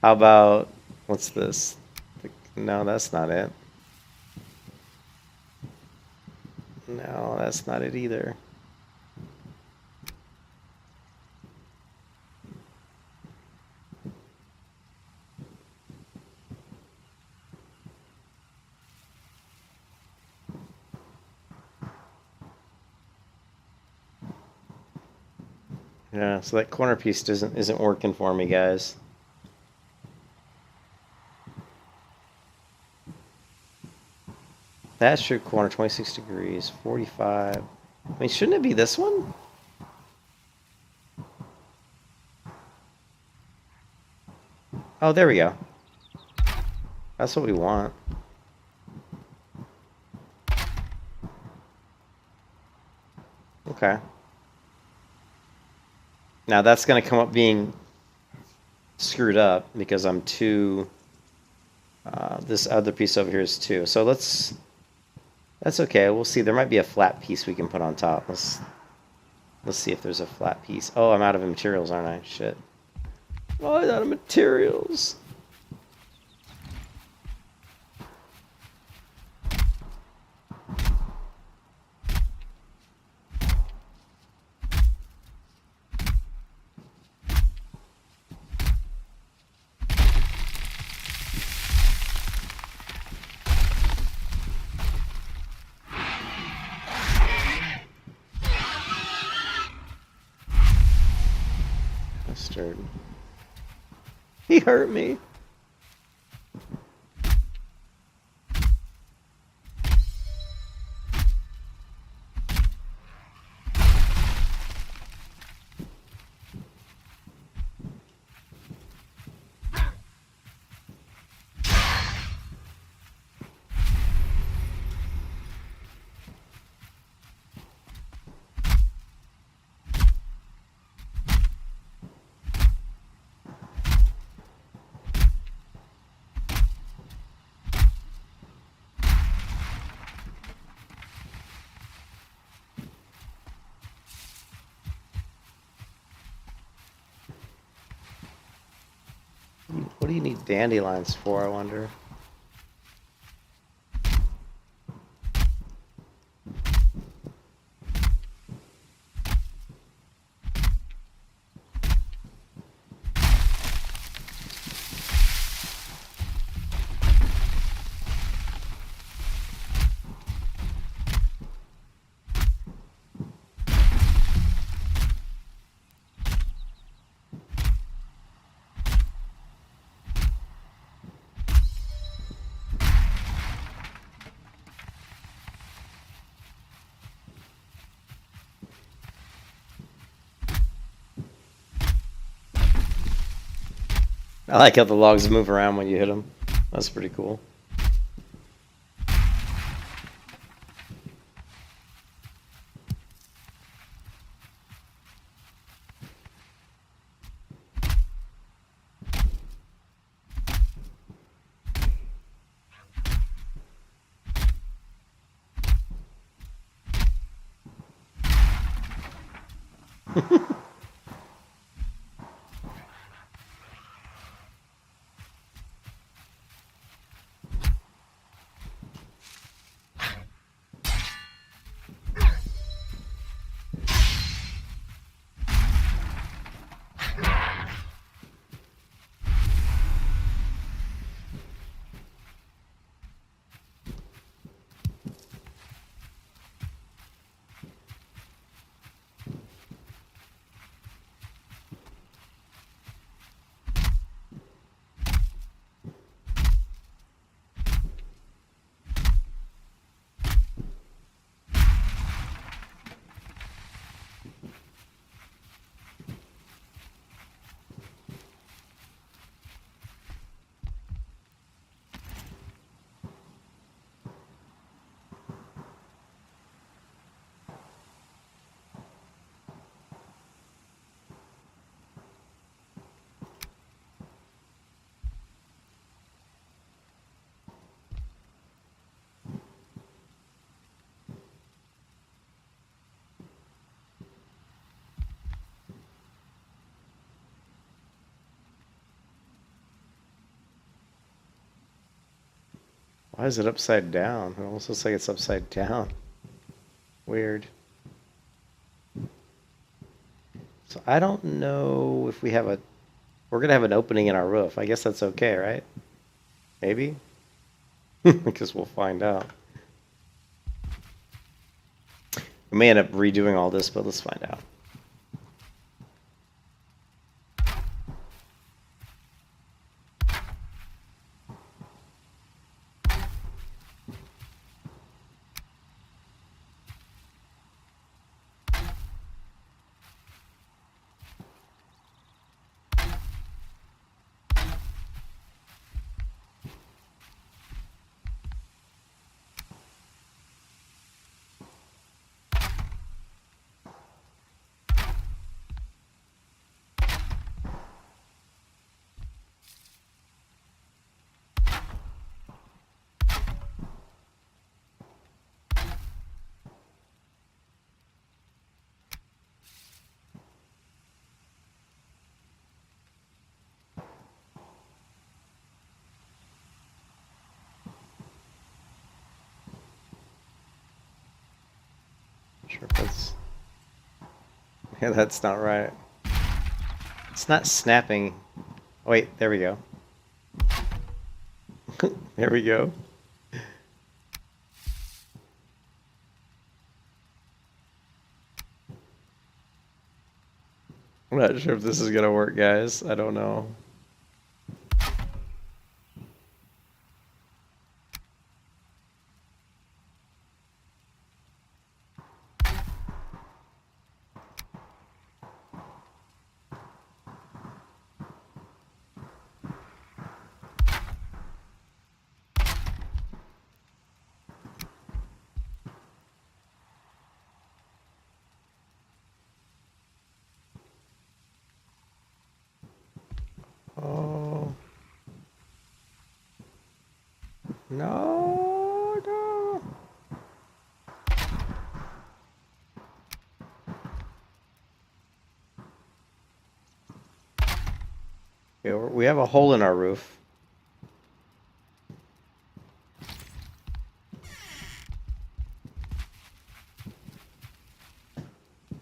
How about... What's this? No, that's not it. No, that's not it either. Yeah, so that corner piece isn't working for me, guys. That's your corner, 26 degrees, 45. I mean, shouldn't it be this one? Oh, there we go. That's what we want. Okay. Now that's going to come up being screwed up because I'm too... this other piece over here is 2. So let's... That's okay. We'll see. There might be a flat piece we can put on top. Let's see if there's a flat piece. Oh, I'm out of materials, aren't I? Shit. Oh, I'm out of materials. Mustard. He hurt me. What do you need dandelions for, I wonder? I like how the logs move around when you hit them. That's pretty cool. Why is it upside down? It almost looks like it's upside down. Weird. So I don't know if we have a... We're going to have an opening in our roof. I guess that's okay, right? Maybe? Because we'll find out. We may end up redoing all this, but let's find out. Sure if that's... Yeah, that's not right. It's not snapping. Oh, wait, there we go. There we go. I'm not sure if this is gonna work, guys. I don't know. Oh. No, no. Okay, we have a hole in our roof.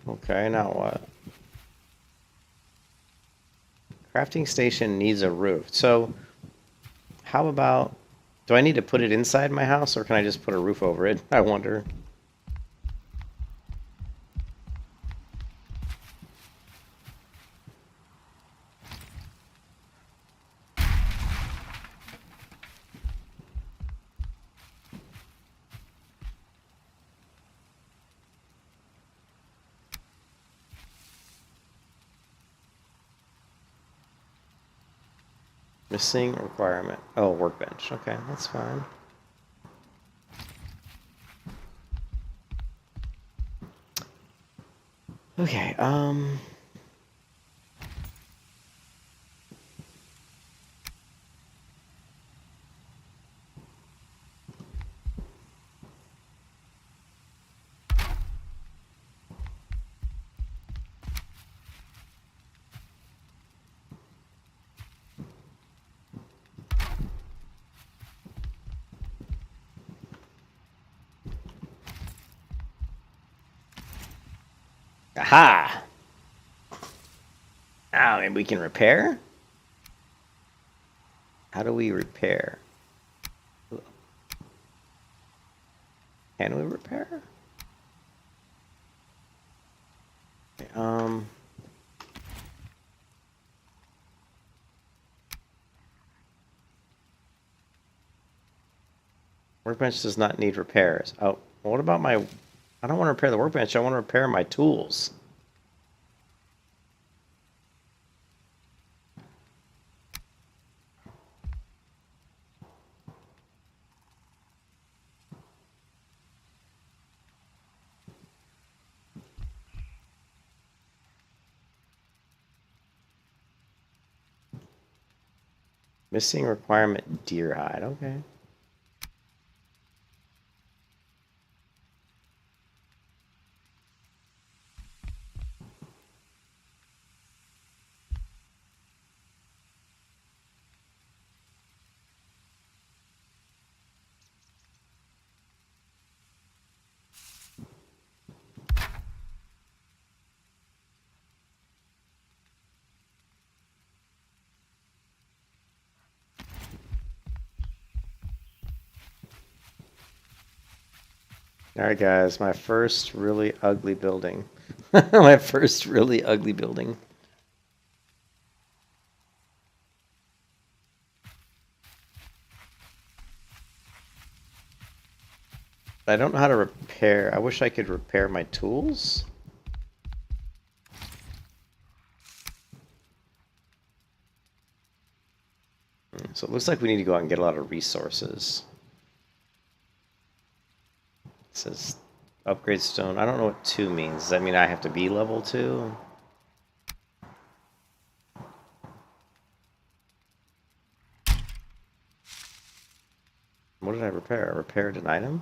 Okay, now what? Crafting station needs a roof. So, how about... Do I need to put it inside my house, or can I just put a roof over it? I wonder. Missing requirement. Oh, workbench. Okay, that's fine. Okay, aha! Now, maybe we can repair? How do we repair? Can we repair? Okay, workbench does not need repairs. Oh, what about my... I don't want to repair the workbench. I want to repair my tools. Missing requirement, deer hide. Okay. Alright guys, my first really ugly building. My first really ugly building. I don't know how to repair. I wish I could repair my tools. So it looks like we need to go out and get a lot of resources. It says upgrade stone. I don't know what 2 means. Does that mean I have to be level 2? What did I repair? I repaired an item?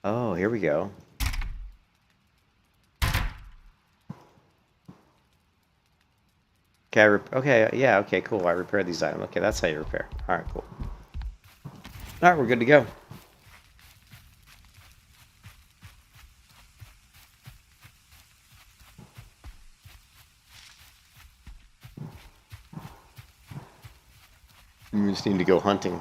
Oh, here we go. Okay, okay, yeah, okay, cool. I repaired these items. Okay, that's how you repair. Alright, cool. Alright, we're good to go. We just need to go hunting.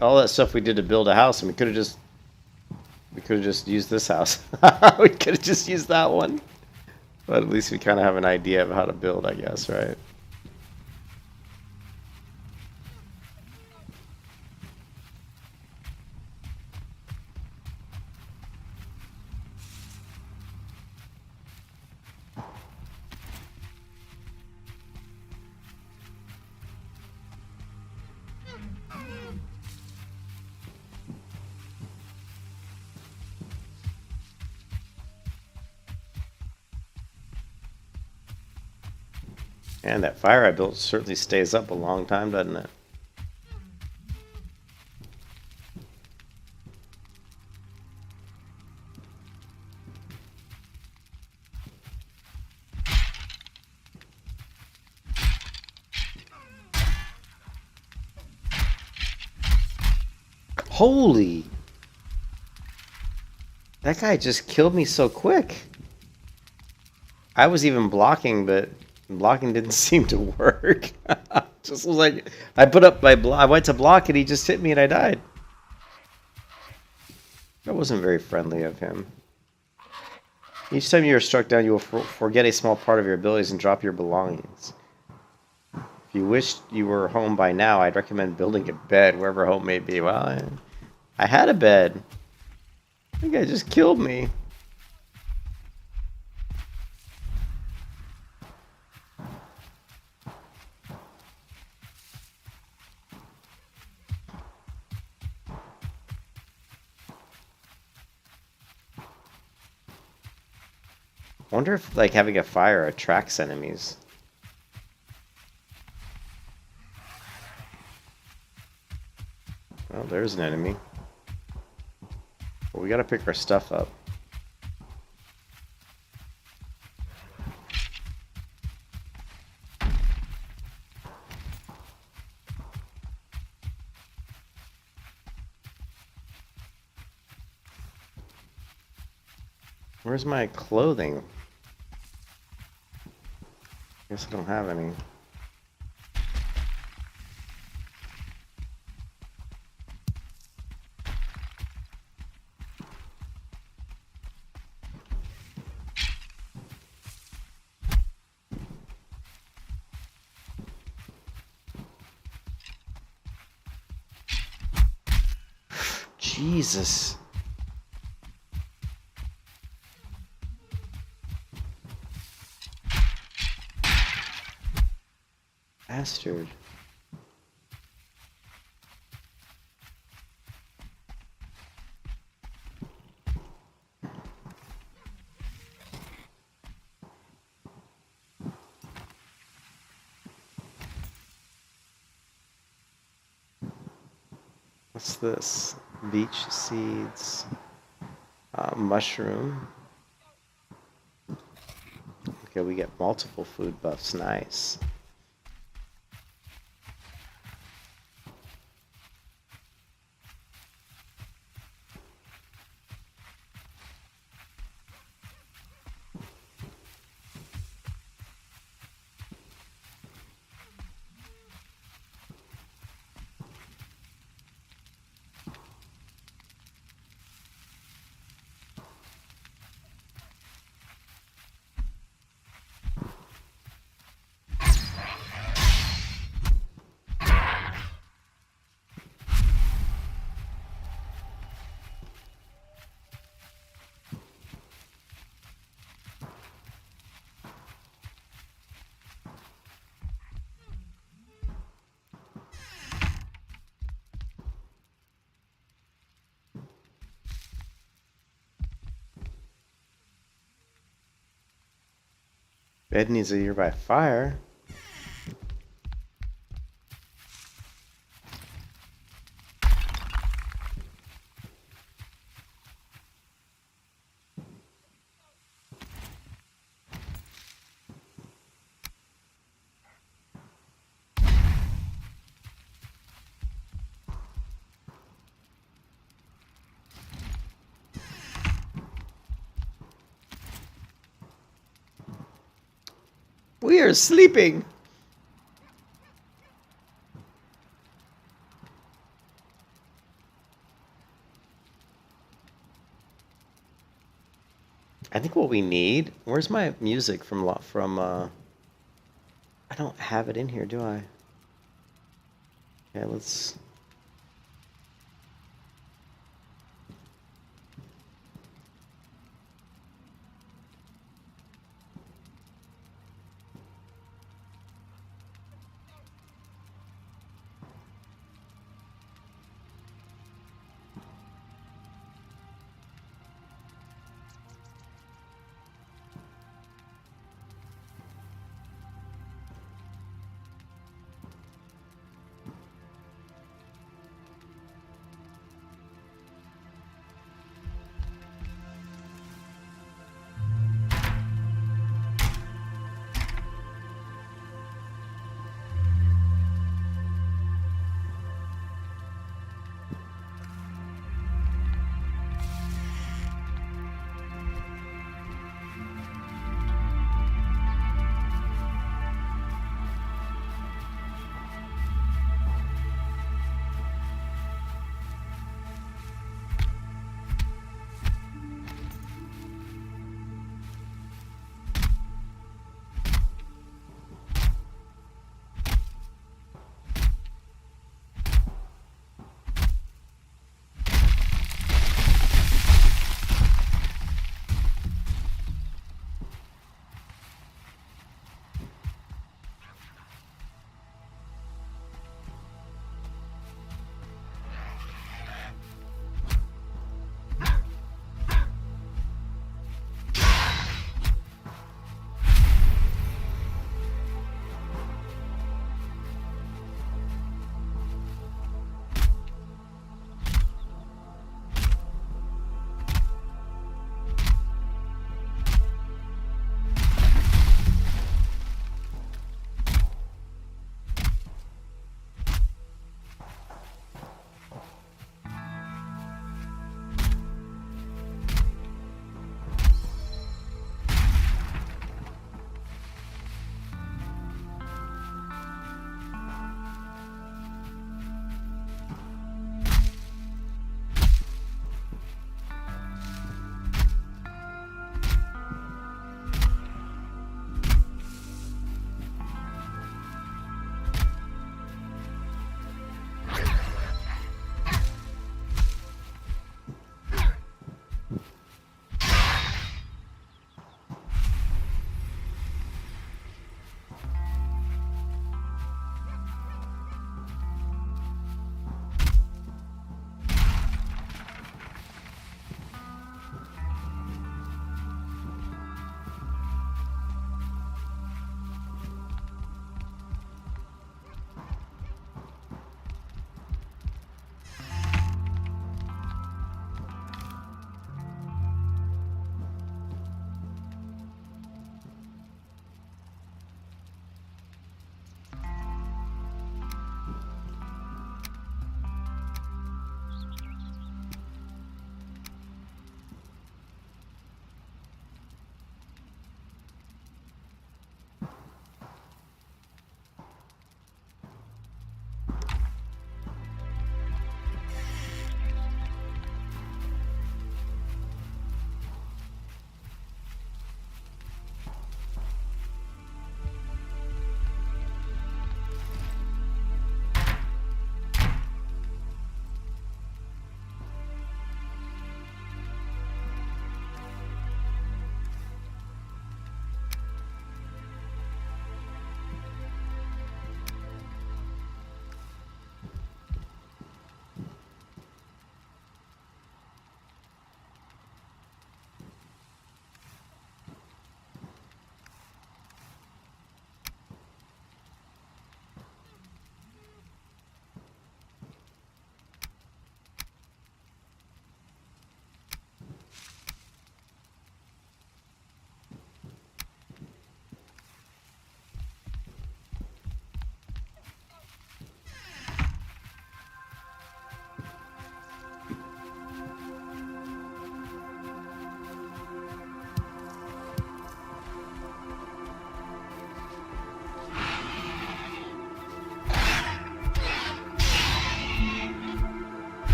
All that stuff we did to build a house, and we could have just used this house. We could have just used that one. But at least we kind of have an idea of how to build, I guess, right? And that fire I built certainly stays up a long time, doesn't it? Holy! That guy just killed me so quick. I was even blocking, but blocking didn't seem to work. Just was like, I put up my I went to block and he just hit me and I died. That wasn't very friendly of him. Each time you are struck down, you will forget a small part of your abilities and drop your belongings. If you wished you were home by now, I'd recommend building a bed wherever home may be. Well, I had a bed. I think I just killed me. I wonder if, like, having a fire attracts enemies. Oh, there's an enemy. Well, we gotta pick our stuff up. Where's my clothing? Guess I don't have any. Jesus. Bastard. What's this? Beach seeds. Mushroom. Okay, we get multiple food buffs. Nice. Bed needs a nearby fire. We are sleeping. I think what we need. Where's my music from? I don't have it in here, do I? Okay, let's.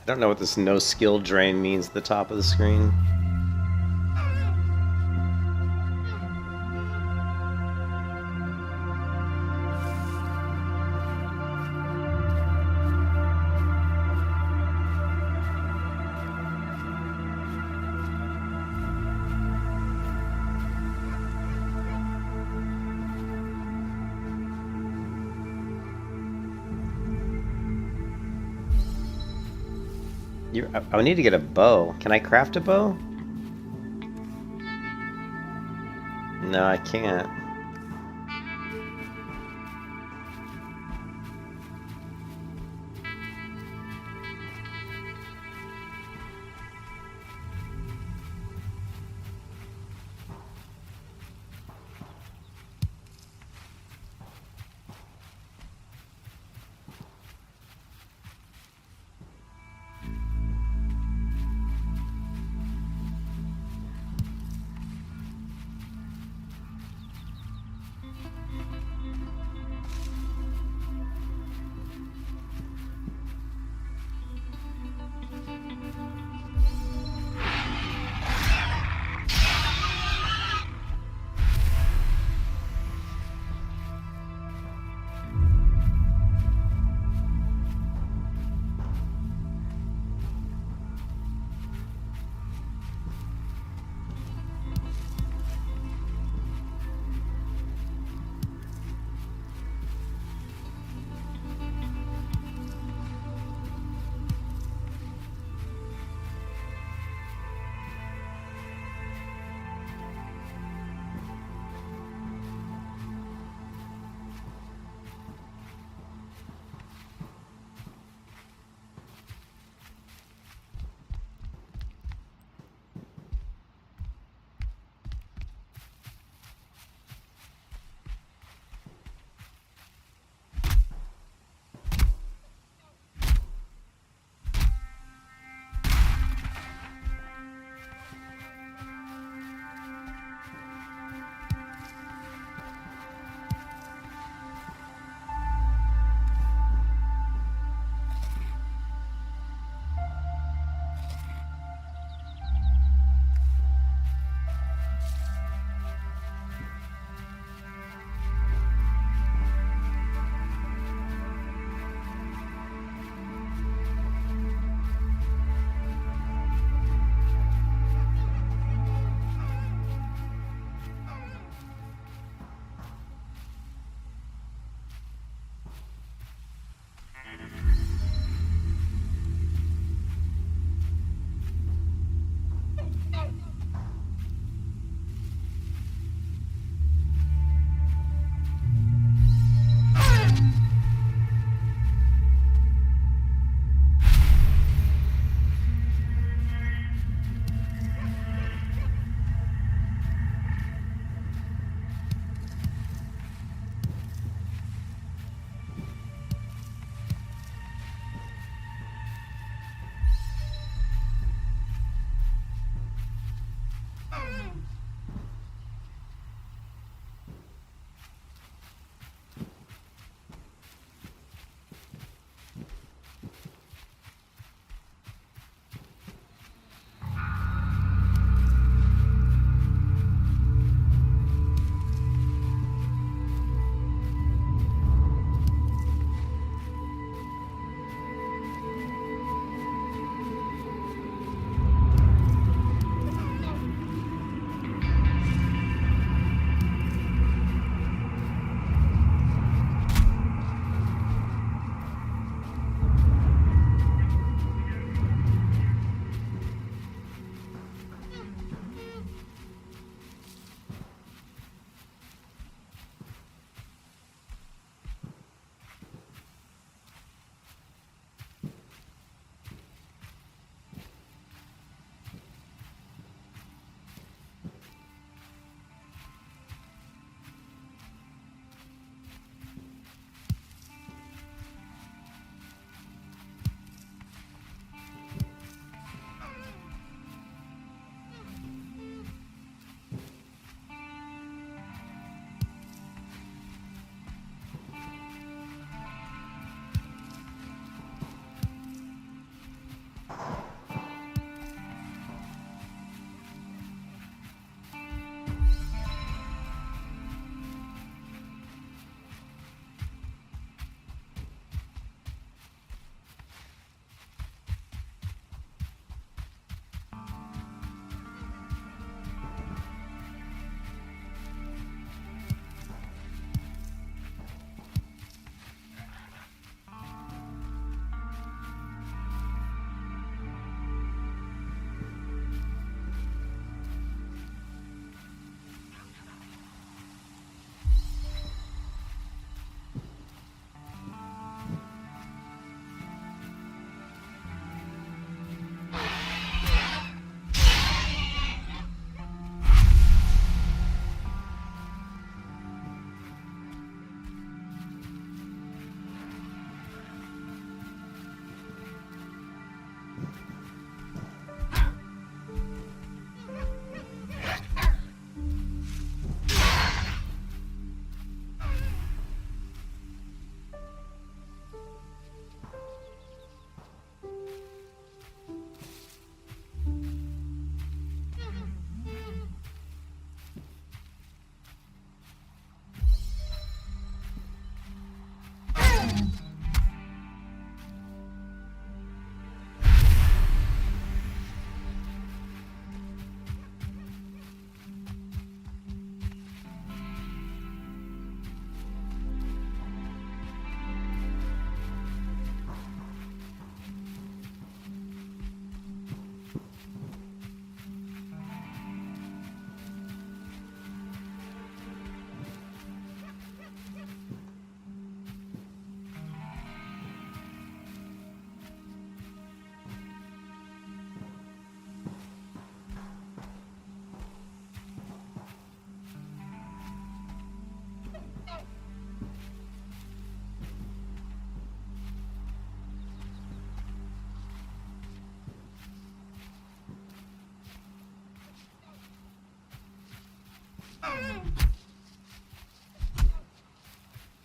I don't know what this no skill drain means at the top of the screen. I need to get a bow. Can I craft a bow? No, I can't.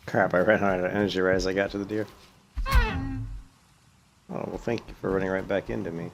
Crap, I ran out of energy right as I got to the deer. Oh, well, thank you for running right back into me.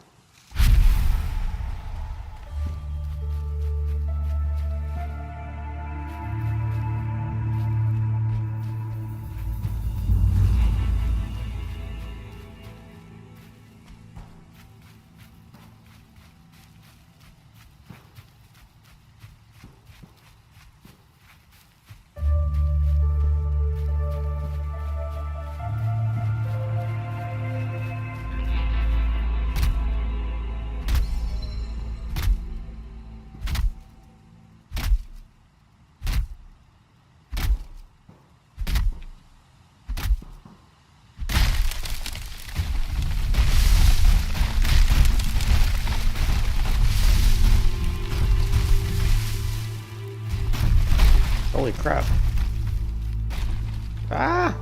Holy crap. Ah!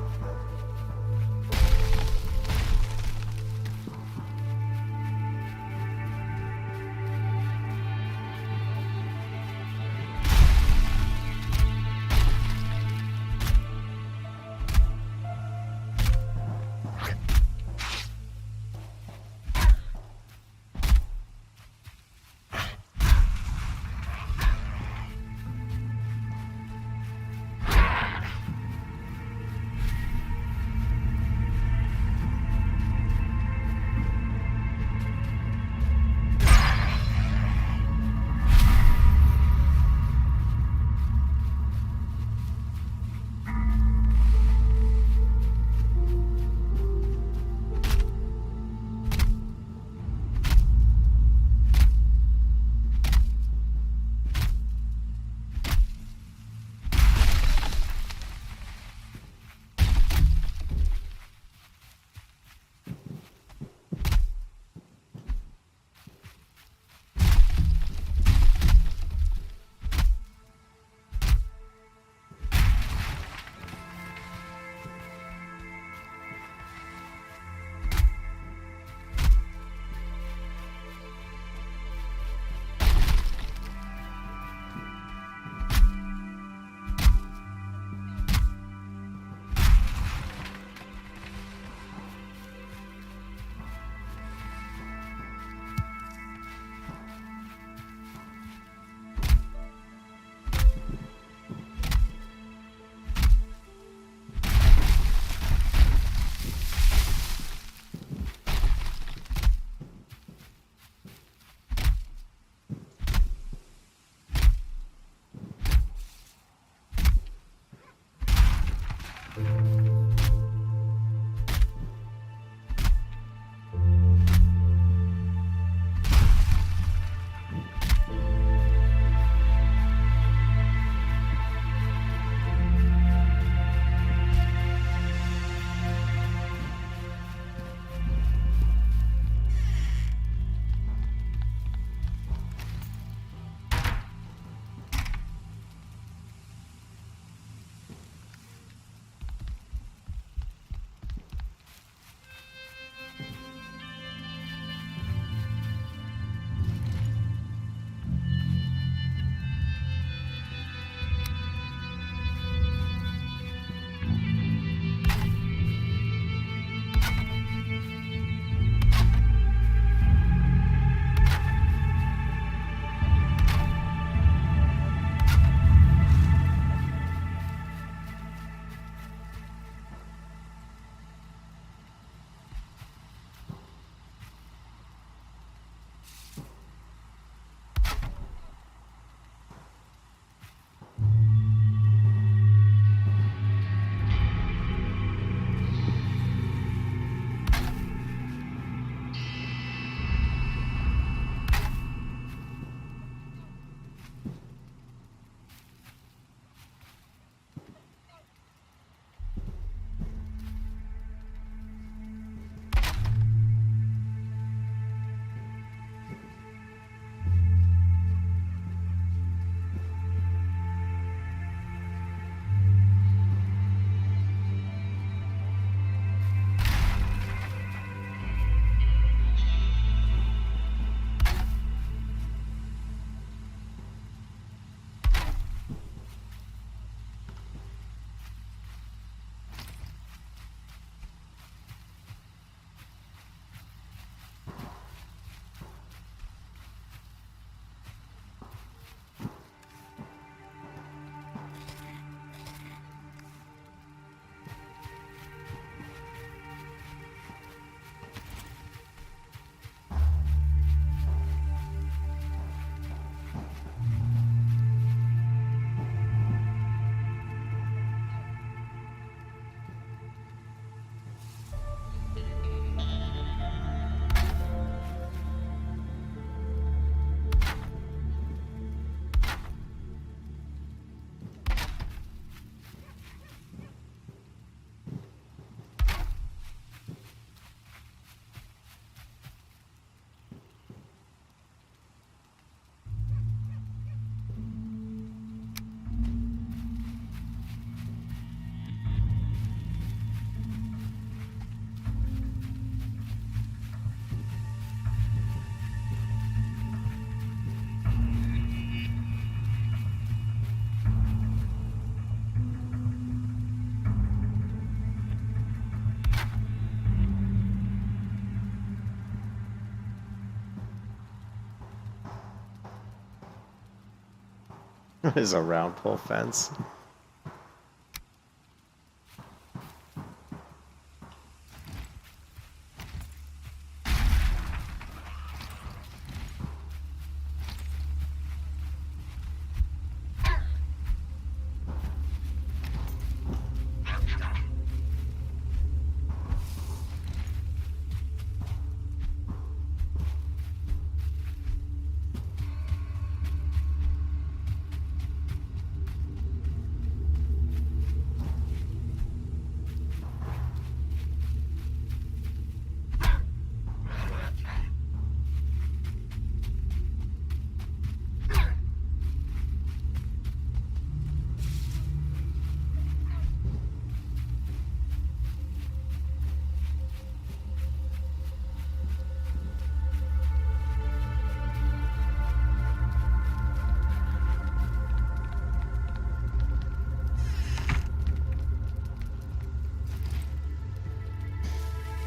There's a round pole fence.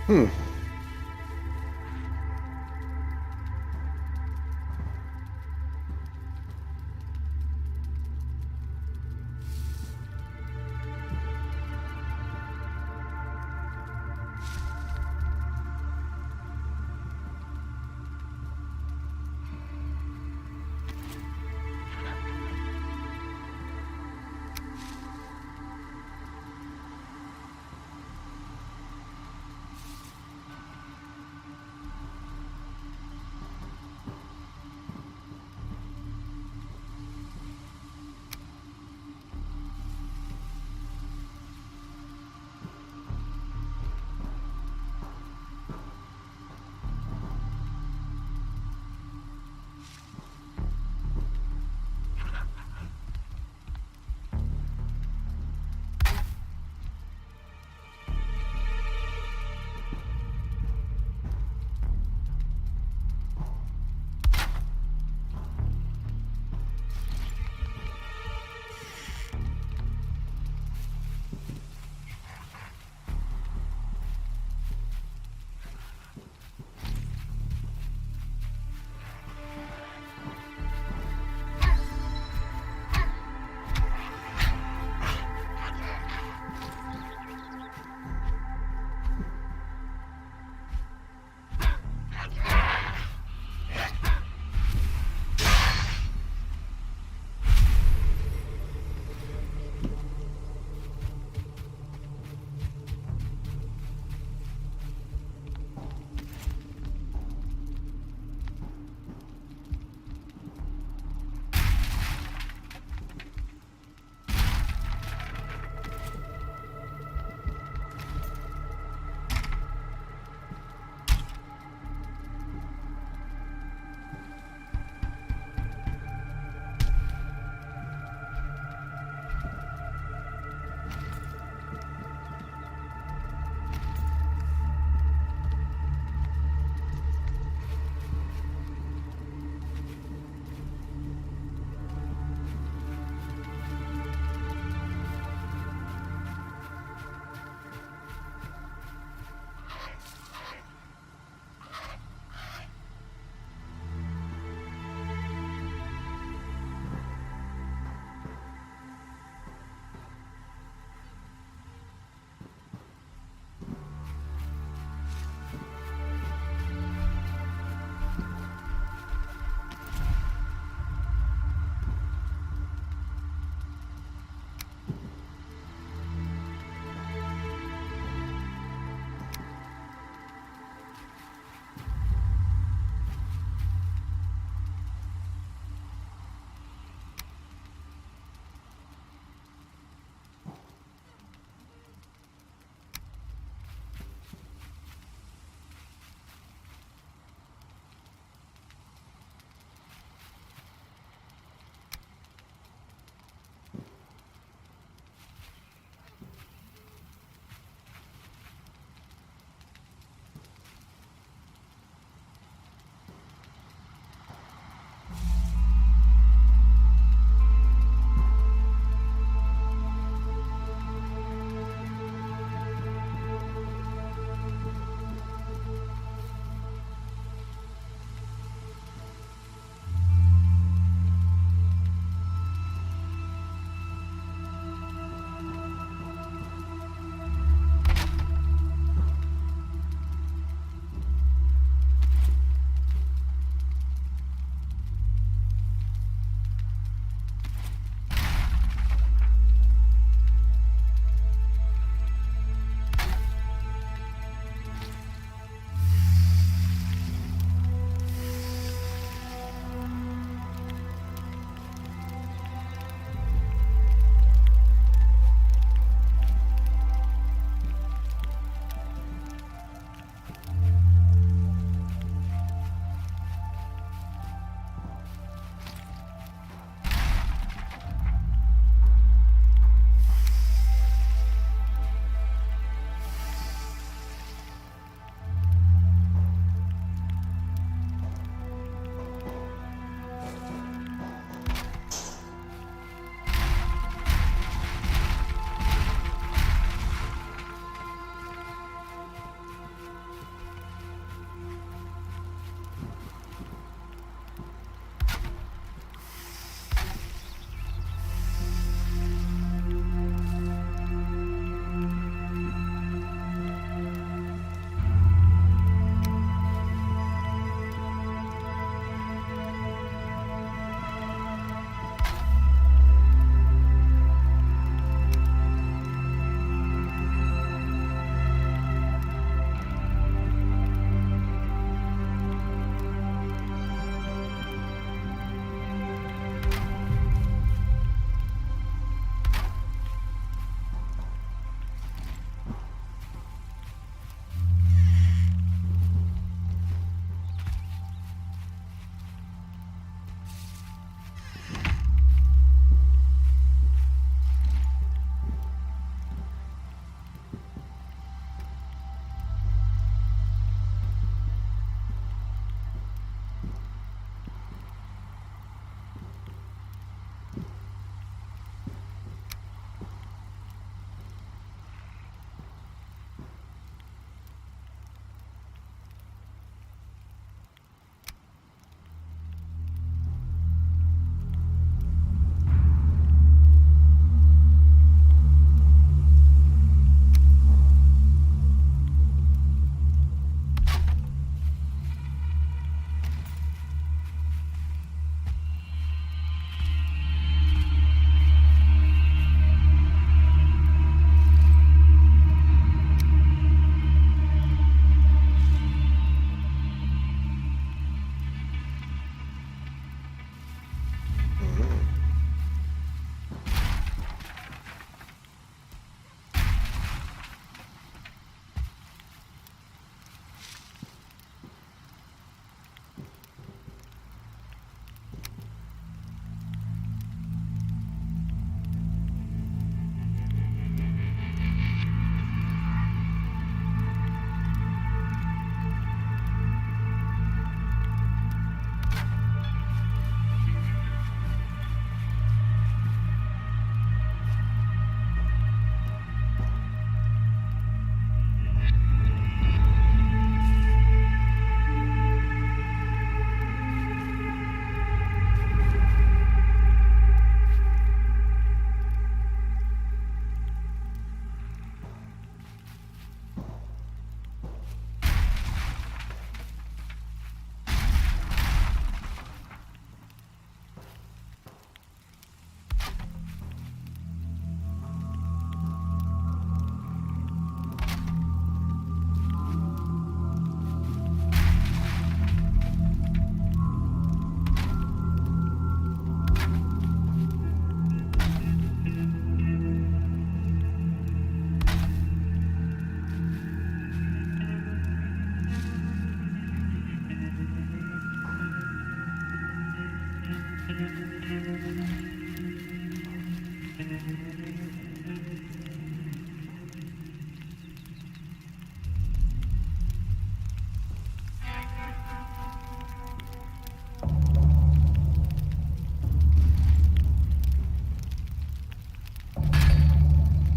Hmm.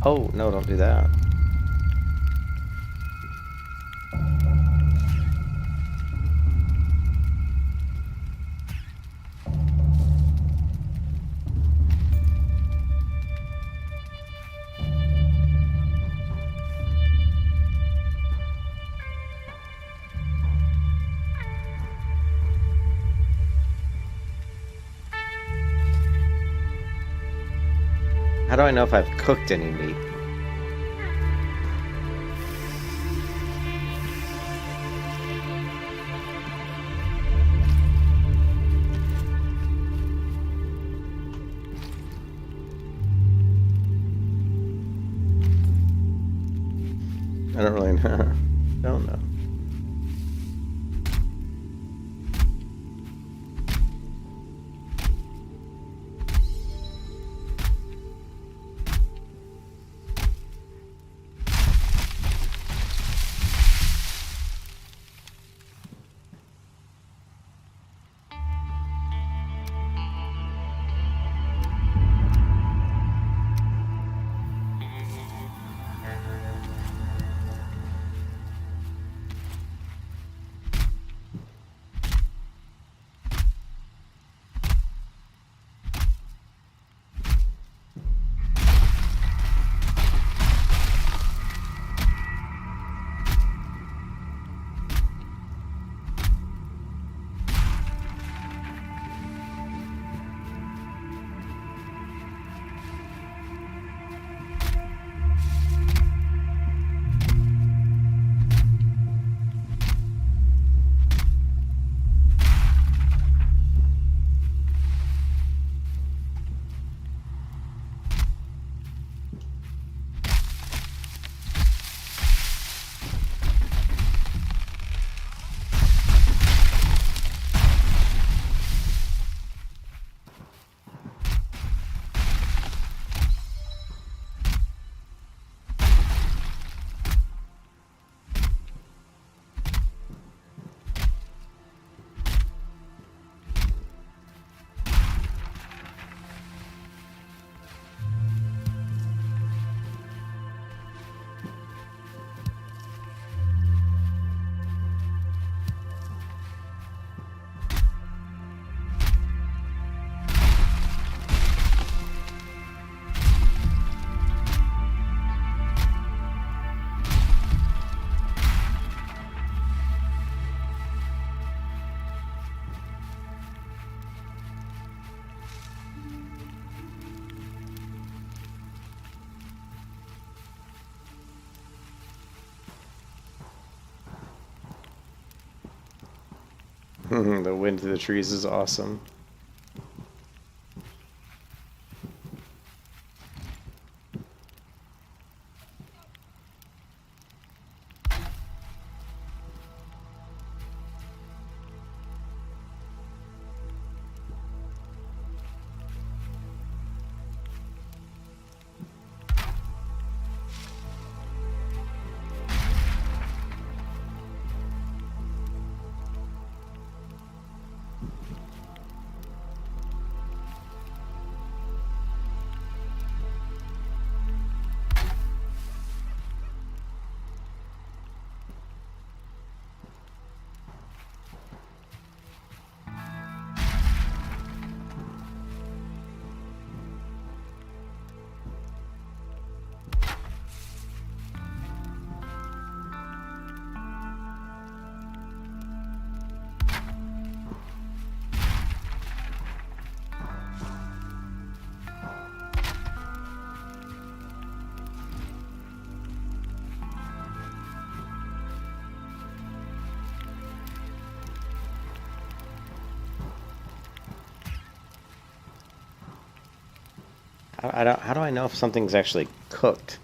Oh, no, don't do that. How do I know if I've cooked any meat? I don't really know. Don't know. The wind through the trees is awesome. How do I know if something's actually cooked?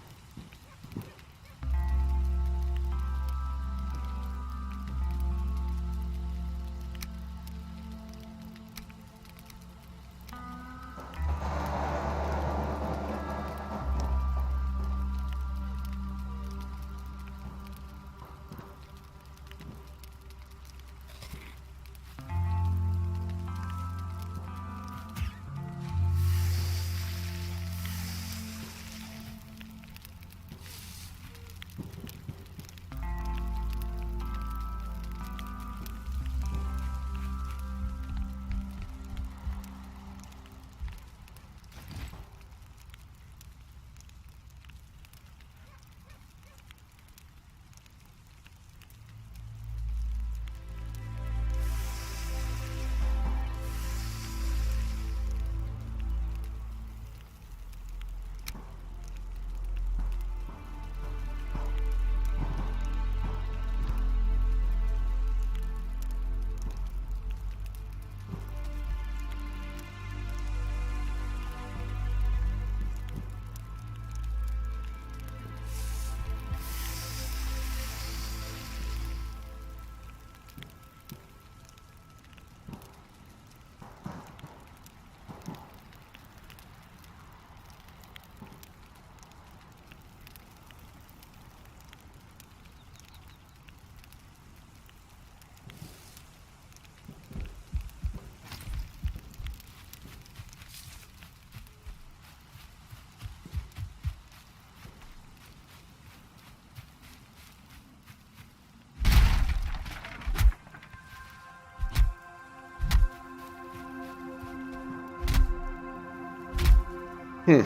Hmm.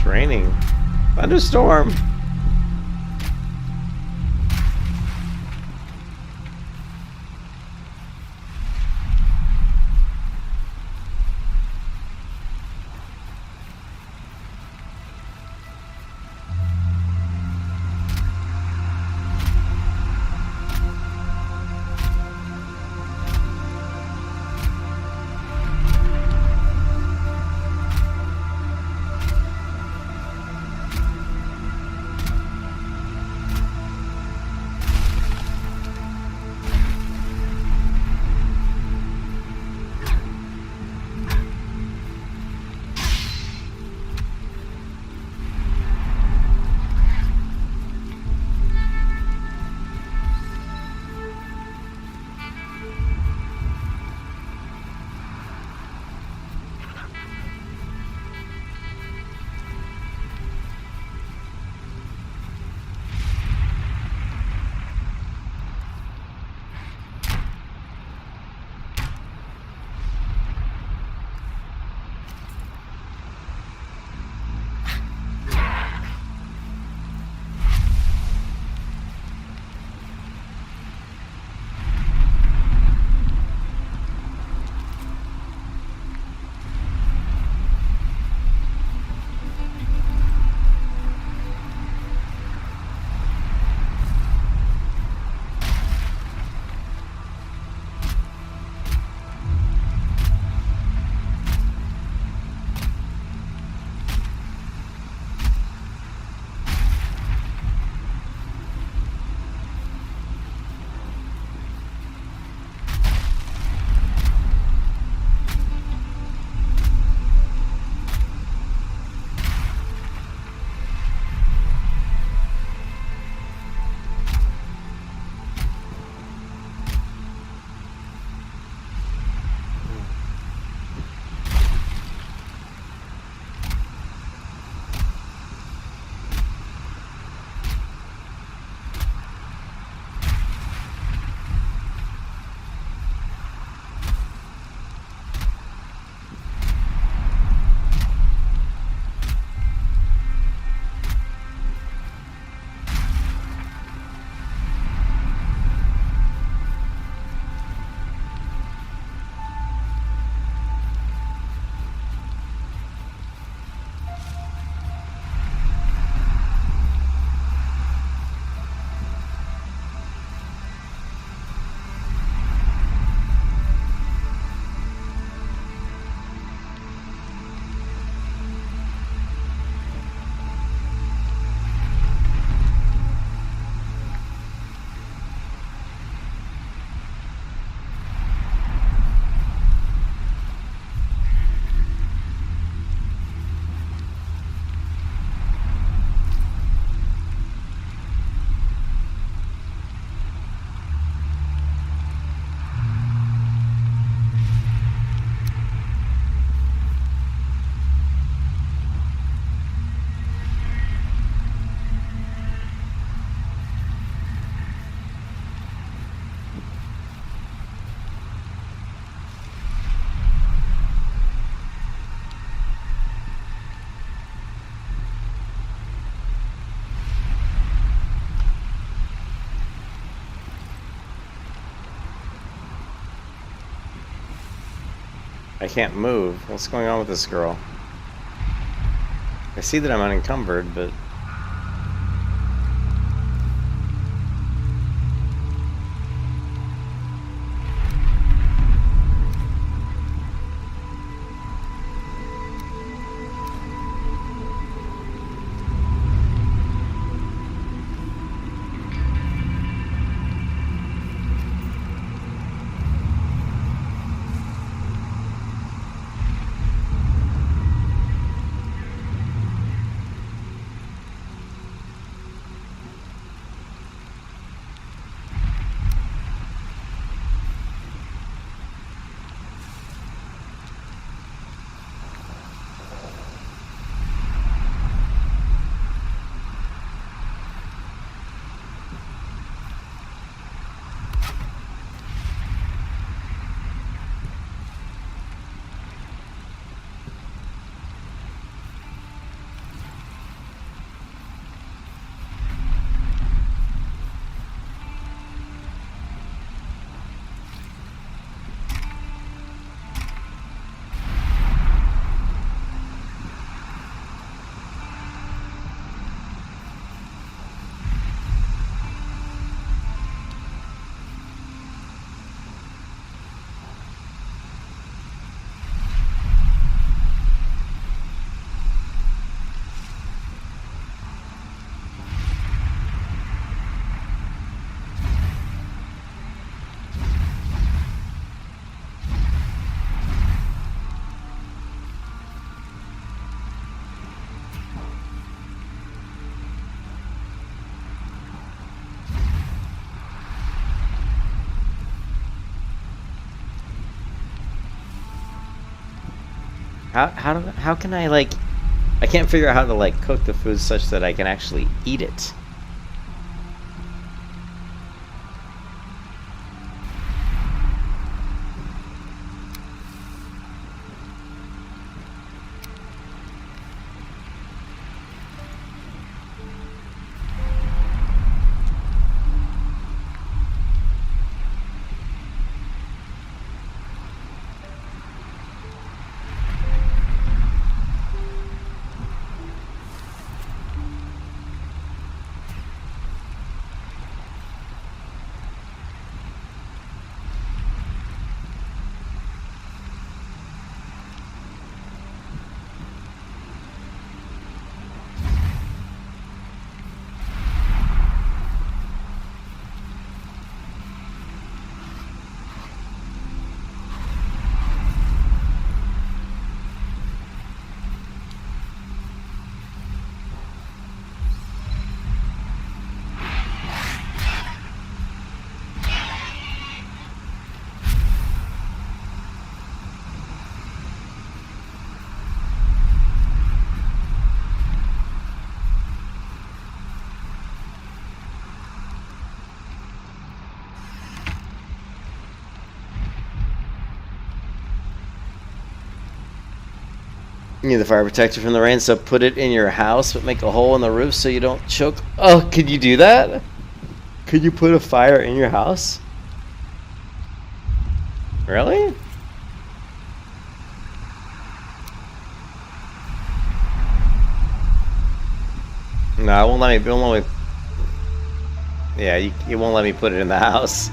It's raining. Thunderstorm. I can't move. What's going on with this girl? I see that I'm unencumbered, but... How can I like? I can't figure out how to like cook the food such that I can actually eat it. You need the fire protector from the rain, so put it in your house, but make a hole in the roof so you don't choke. Oh, could you do that? Could you put a fire in your house? Really? No, it won't let me. It won't let me. Yeah, it won't let me put it in the house.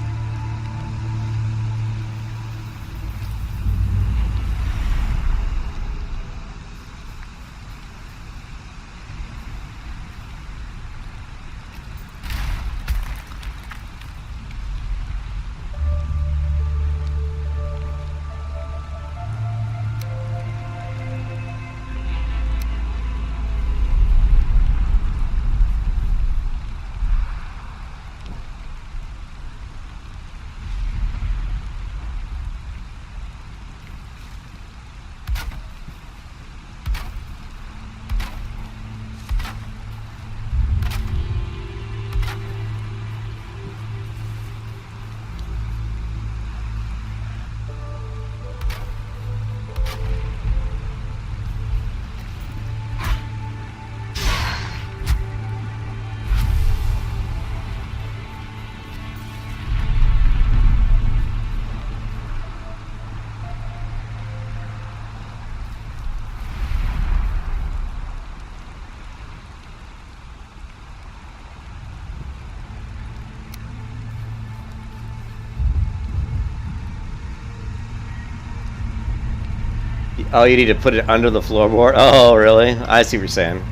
Oh, you need to put it under the floorboard? Oh, really? I see what you're saying.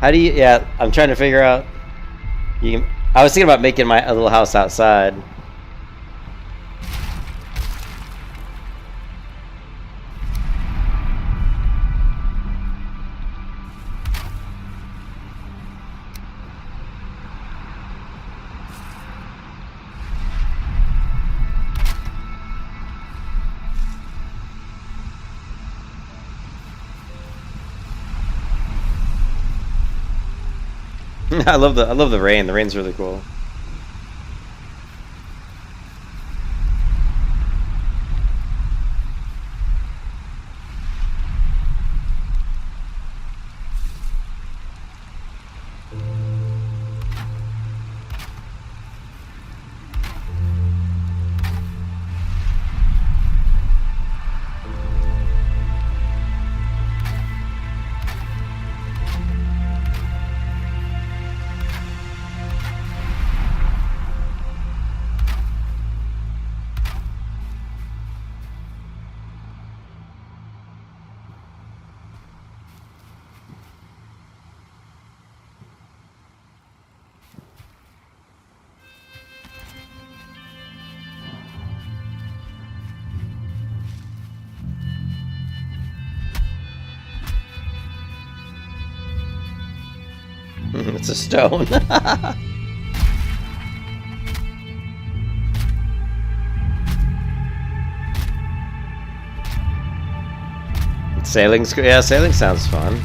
How do you? Yeah, I'm trying to figure out. I was thinking about making a little house outside. I love the rain. The rain's really cool. It's a stone. Yeah, sailing sounds fun.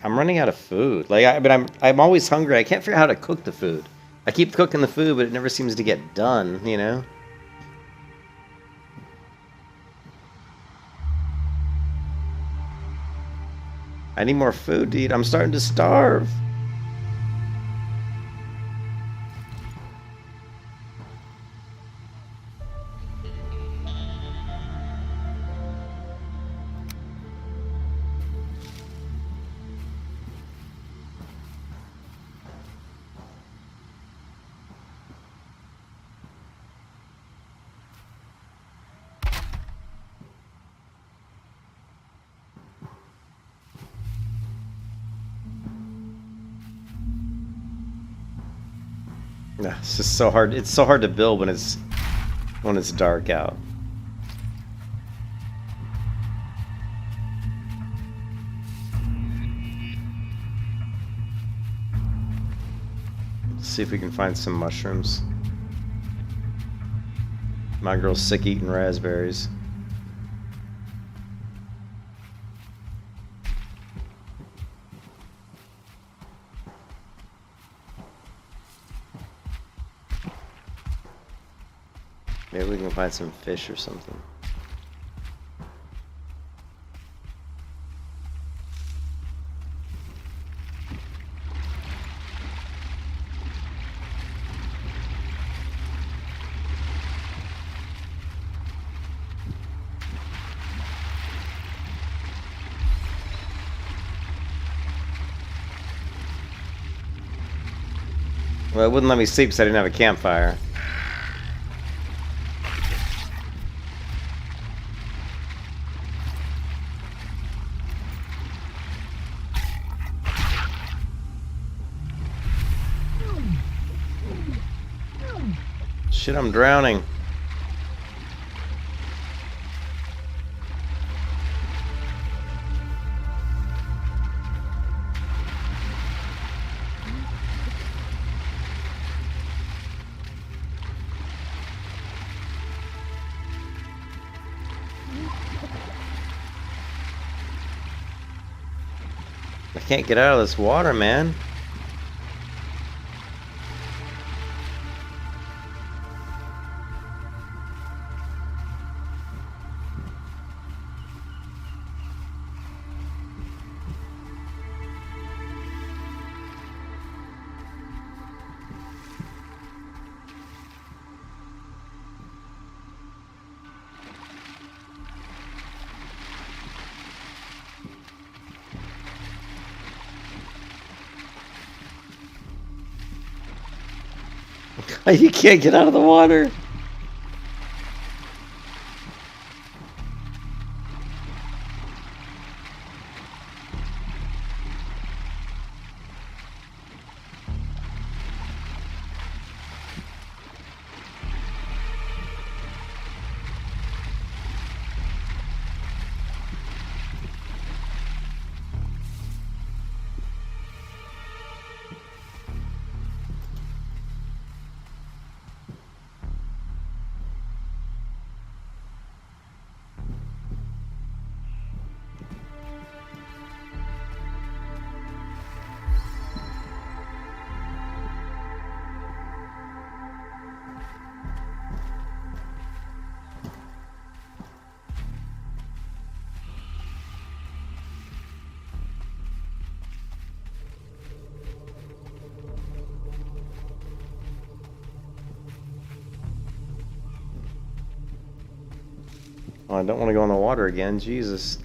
I'm running out of food. But I'm always hungry. I can't figure out how to cook the food. I keep cooking the food, but it never seems to get done, you know? I need more food to eat. I'm starting to starve. It's just so hard. It's so hard to build when it's dark out. Let's see if we can find some mushrooms. My girl's sick eating raspberries. Maybe we can find some fish or something. Well, it wouldn't let me sleep because I didn't have a campfire. Shit, I'm drowning. I can't get out of this water, man. You can't get out of the water. Oh, I don't want to go in the water again. Jesus.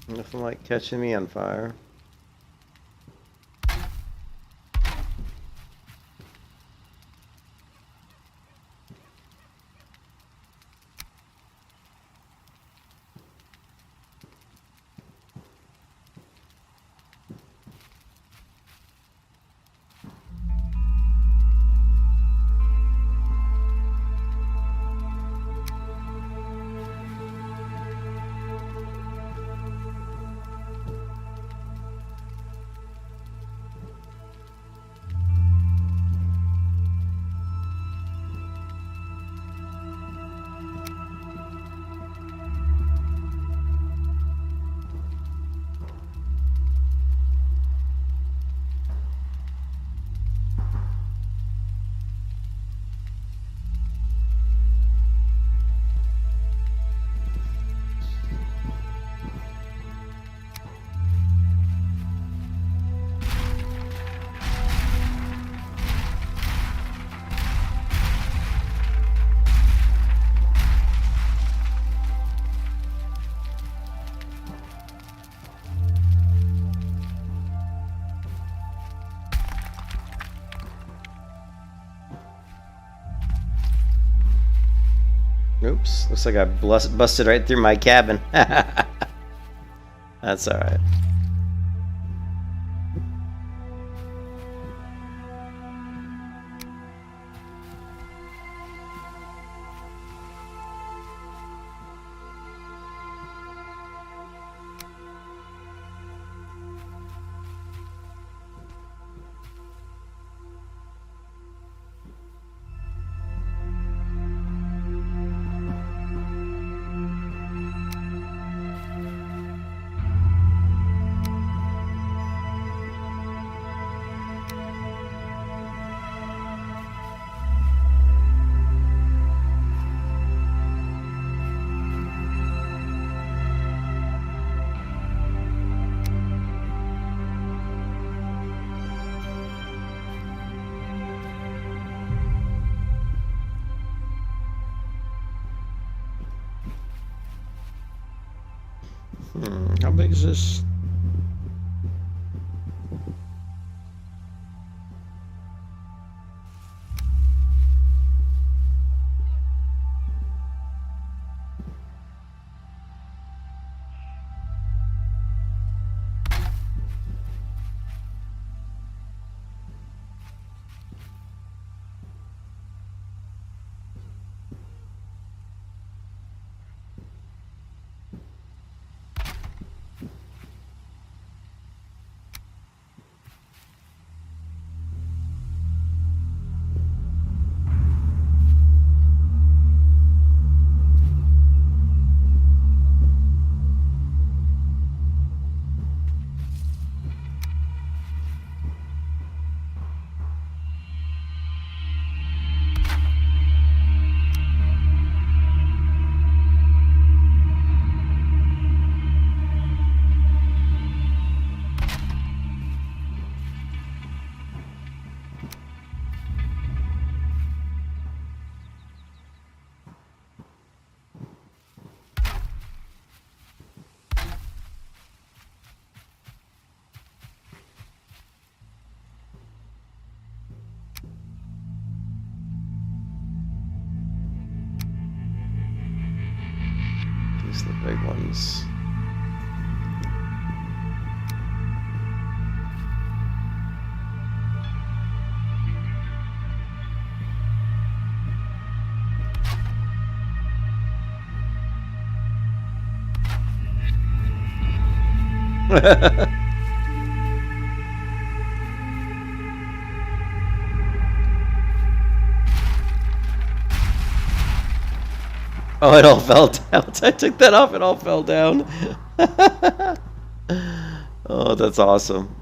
Nothing like catching me on fire. Oops, looks like I busted right through my cabin. That's alright. How big is this? These are the big ones. Oh, it all fell down. I took that off, it all fell down. Oh, that's awesome.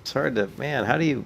It's hard to, man, how do you...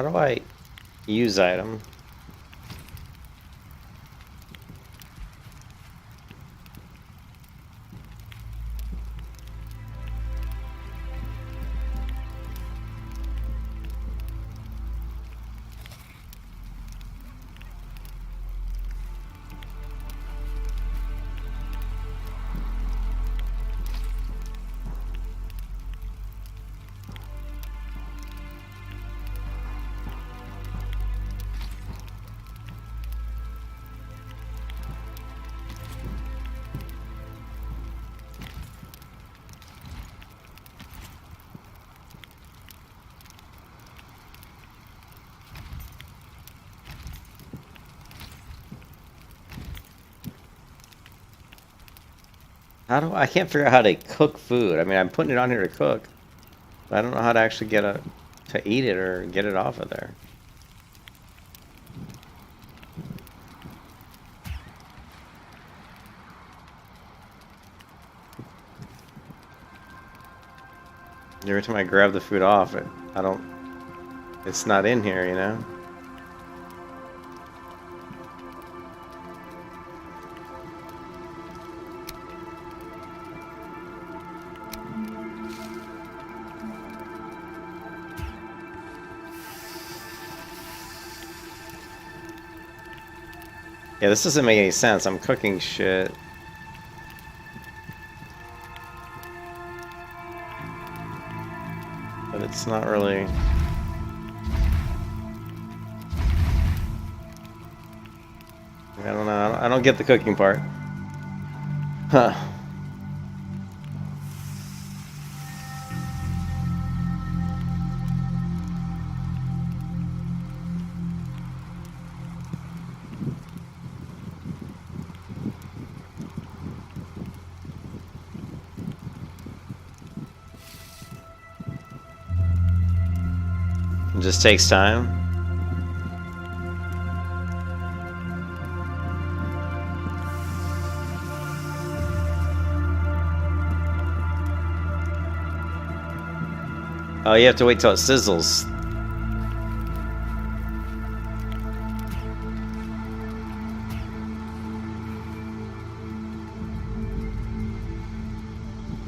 How do I use item? I can't figure out how to cook food. I mean, I'm putting it on here to cook, but I don't know how to actually to eat it or get it off of there. Every time I grab the food off, it's not in here, you know? Yeah, this doesn't make any sense. I'm cooking shit. But it's not really... I don't know. I don't get the cooking part. Huh. It just takes time. Oh, you have to wait till it sizzles.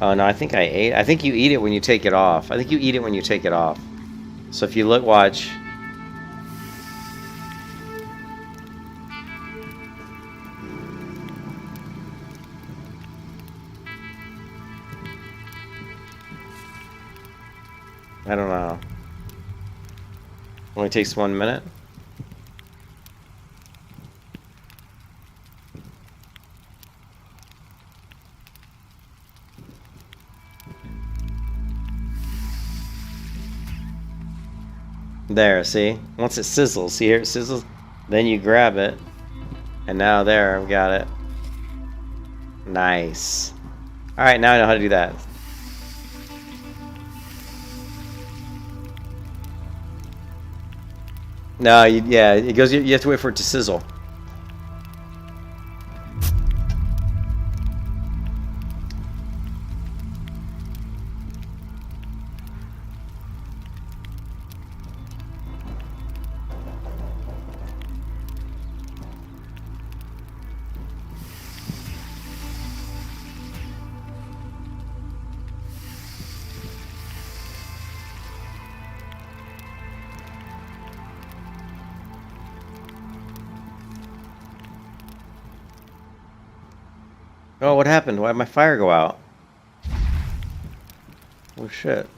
Oh no, I think I ate. I think you eat it when you take it off. I think you eat it when you take it off. So if you look, watch. I don't know. Only takes 1 minute. There, see? Once it sizzles, see here it sizzles? Then you grab it. And now there, I've got it. Nice. Alright, now I know how to do that. No, yeah, it goes. You have to wait for it to sizzle. Oh, what happened? Why did my fire go out? Oh shit.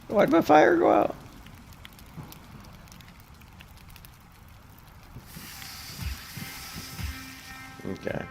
Why did my fire go out? Okay.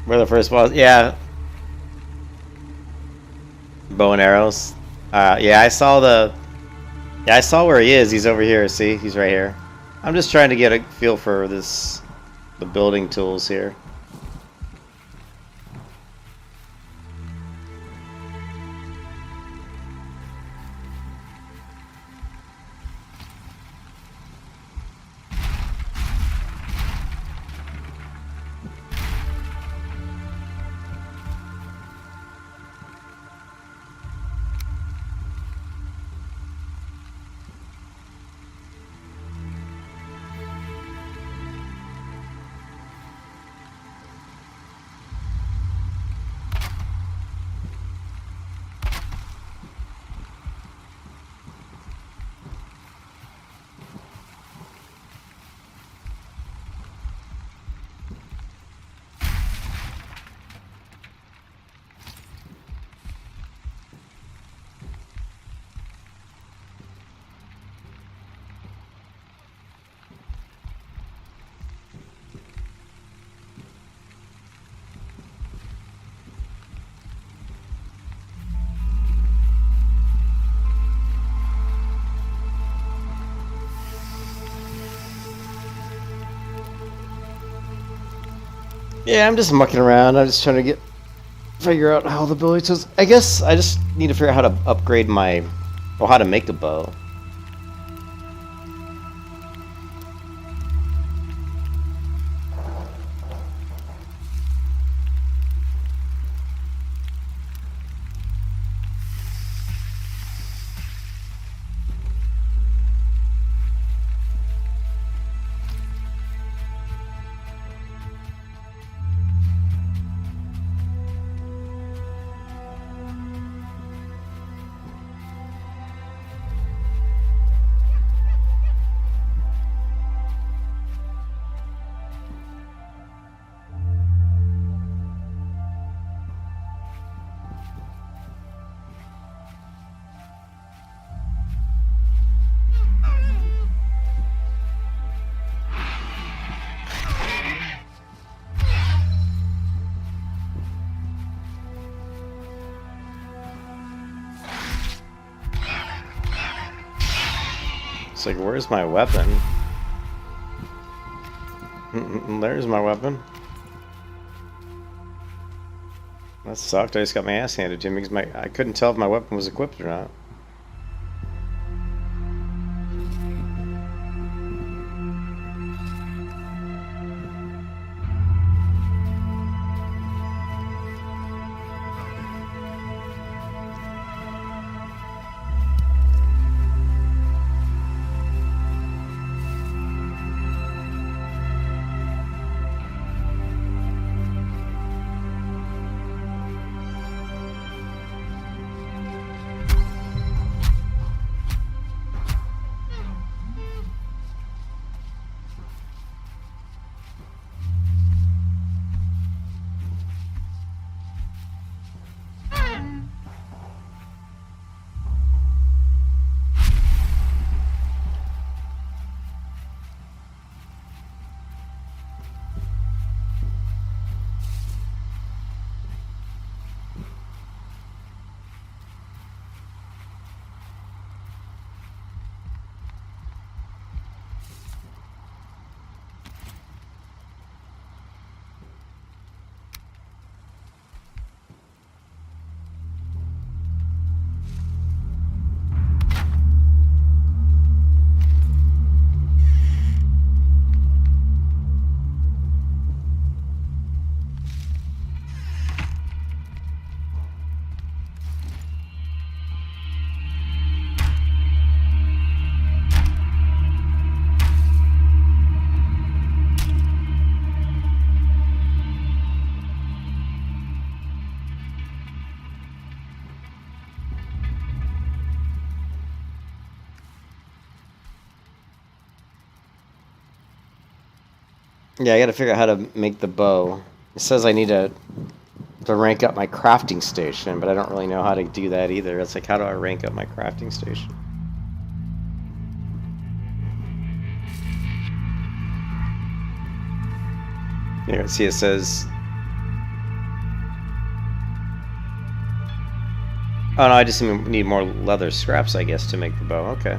Where the first was? Yeah. Bow and arrows. Yeah, I saw the. Yeah, I saw where he is. He's over here. See, he's right here. I'm just trying to get a feel for this, the building tools here. Yeah, I'm just mucking around. I'm just trying to figure out how the building tools. I guess I just need to figure out how to upgrade my, or how to make a bow. It's like, where's my weapon? There's my weapon. That sucked. I just got my ass handed to me because I couldn't tell if my weapon was equipped or not. Yeah, I gotta figure out how to make the bow. It says I need to rank up my crafting station, but I don't really know how to do that either. It's like, how do I rank up my crafting station? Here, see, it says. Oh no, I just need more leather scraps, I guess, to make the bow. Okay.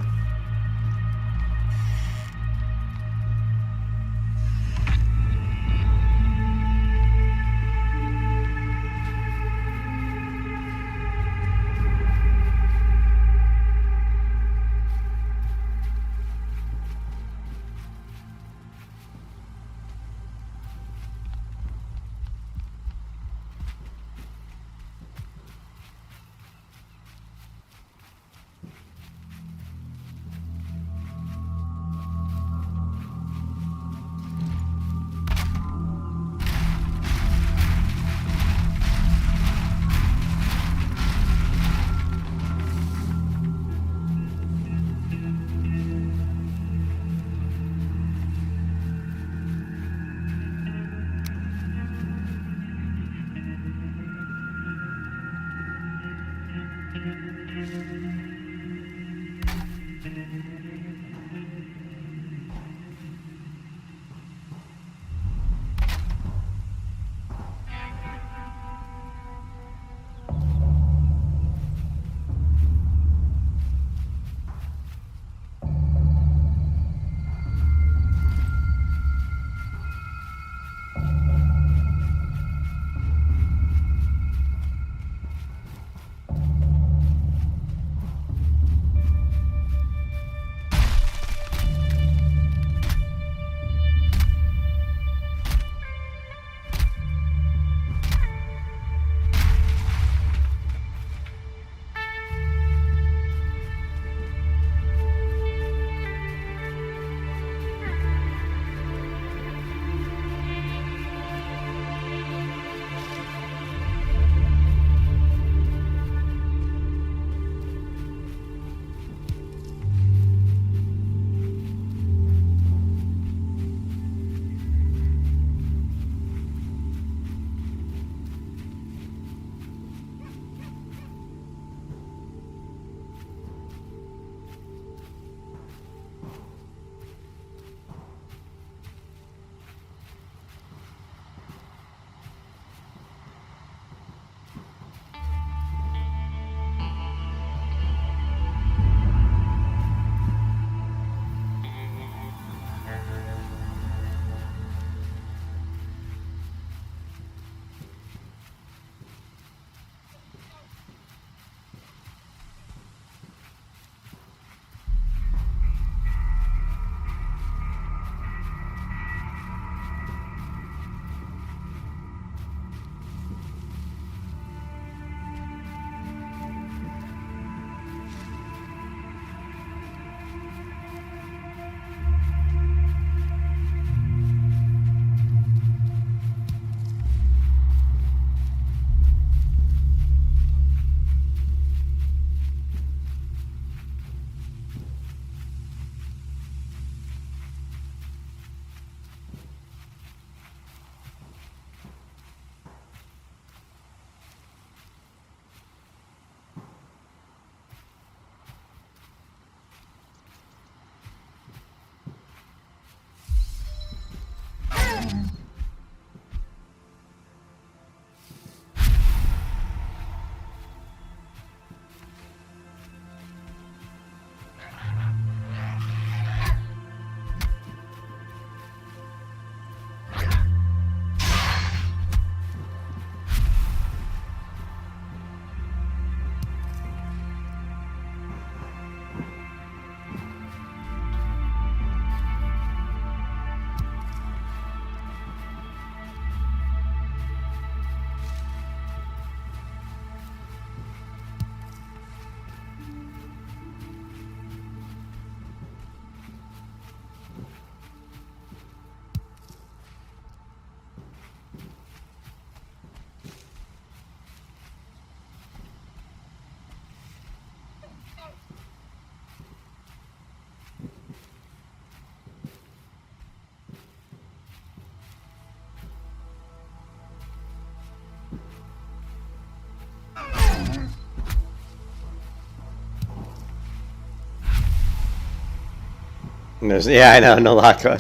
Yeah, I know, no lock on.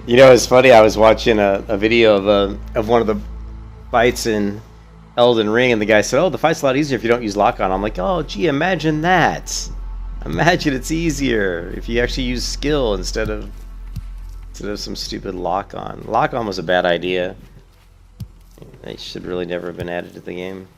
You know, it's funny. I was watching a video of one of the fights in Elden Ring, and the guy said, "Oh, the fight's a lot easier if you don't use lock on." I'm like, "Oh, gee, imagine that. Imagine it's easier if you actually use skill instead of some stupid lock on. Lock on was a bad idea. It should really never have been added to the game."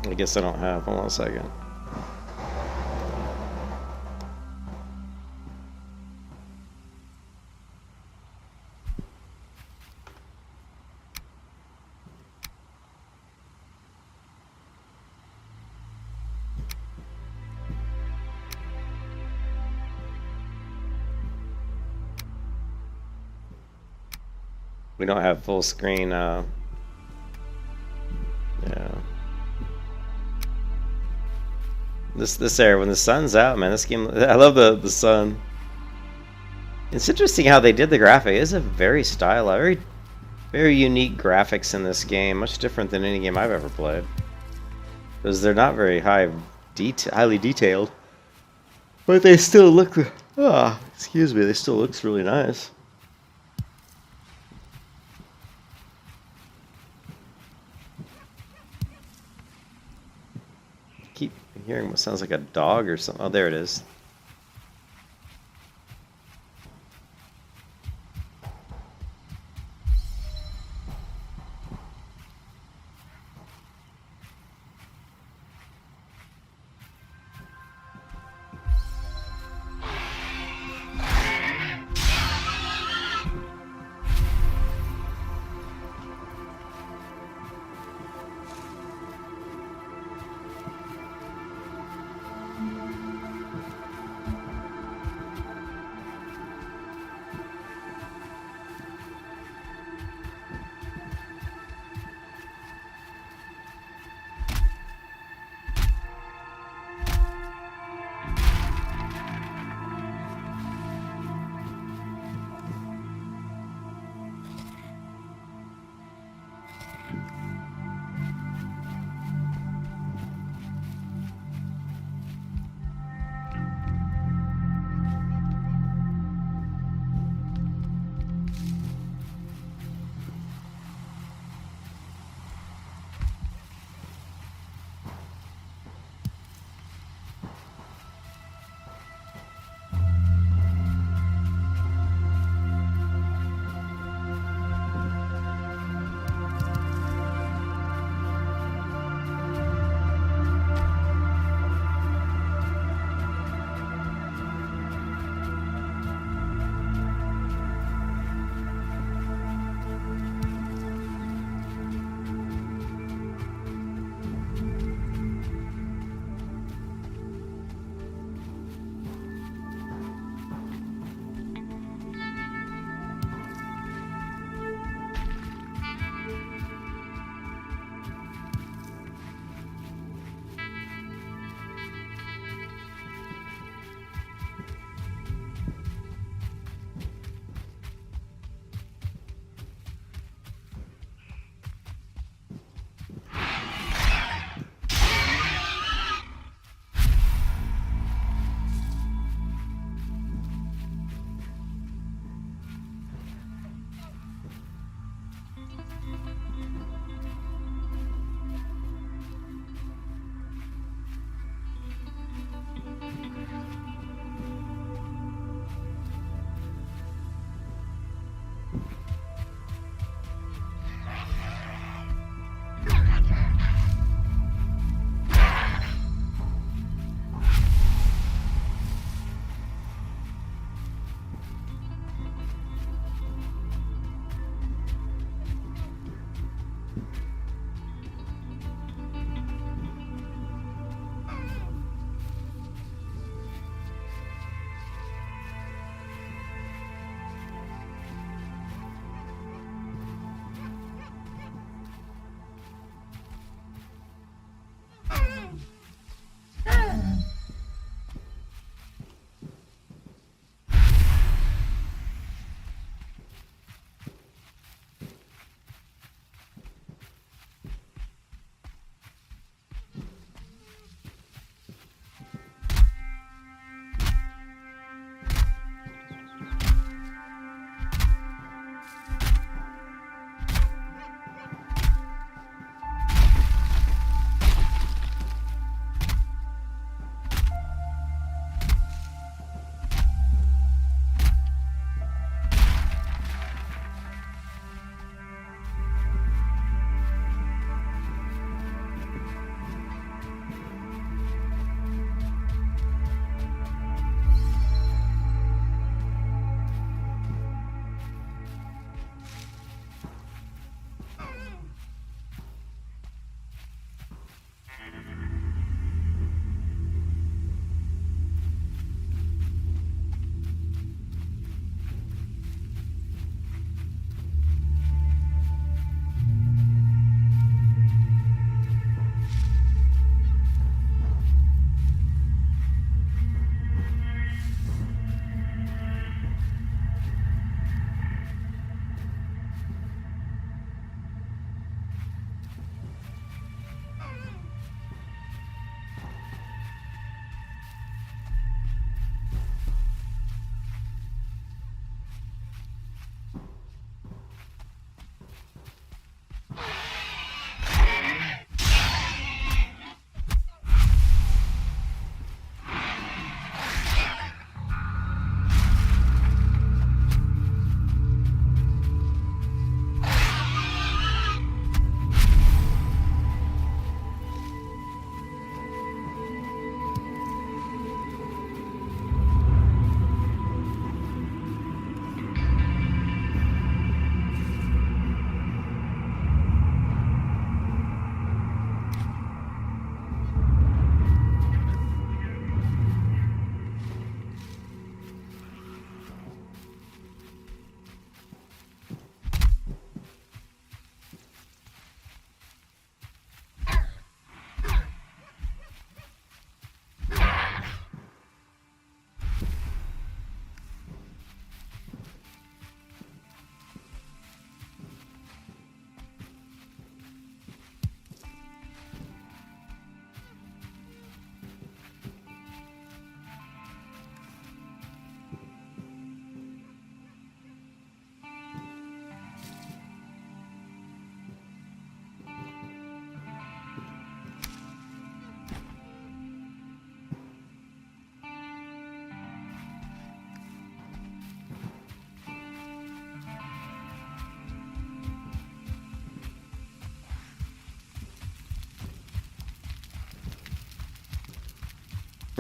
I guess I don't have. Hold on a second. We don't have full screen. Yeah. This area when the sun's out, man. This game, I love the sun. It's interesting how they did the graphic. It's a very stylized, very unique graphics in this game. Much different than any game I've ever played. Because they're not very highly detailed, but they still look. Excuse me. They still looks really nice. Keep hearing what sounds like a dog or something. Oh, there it is.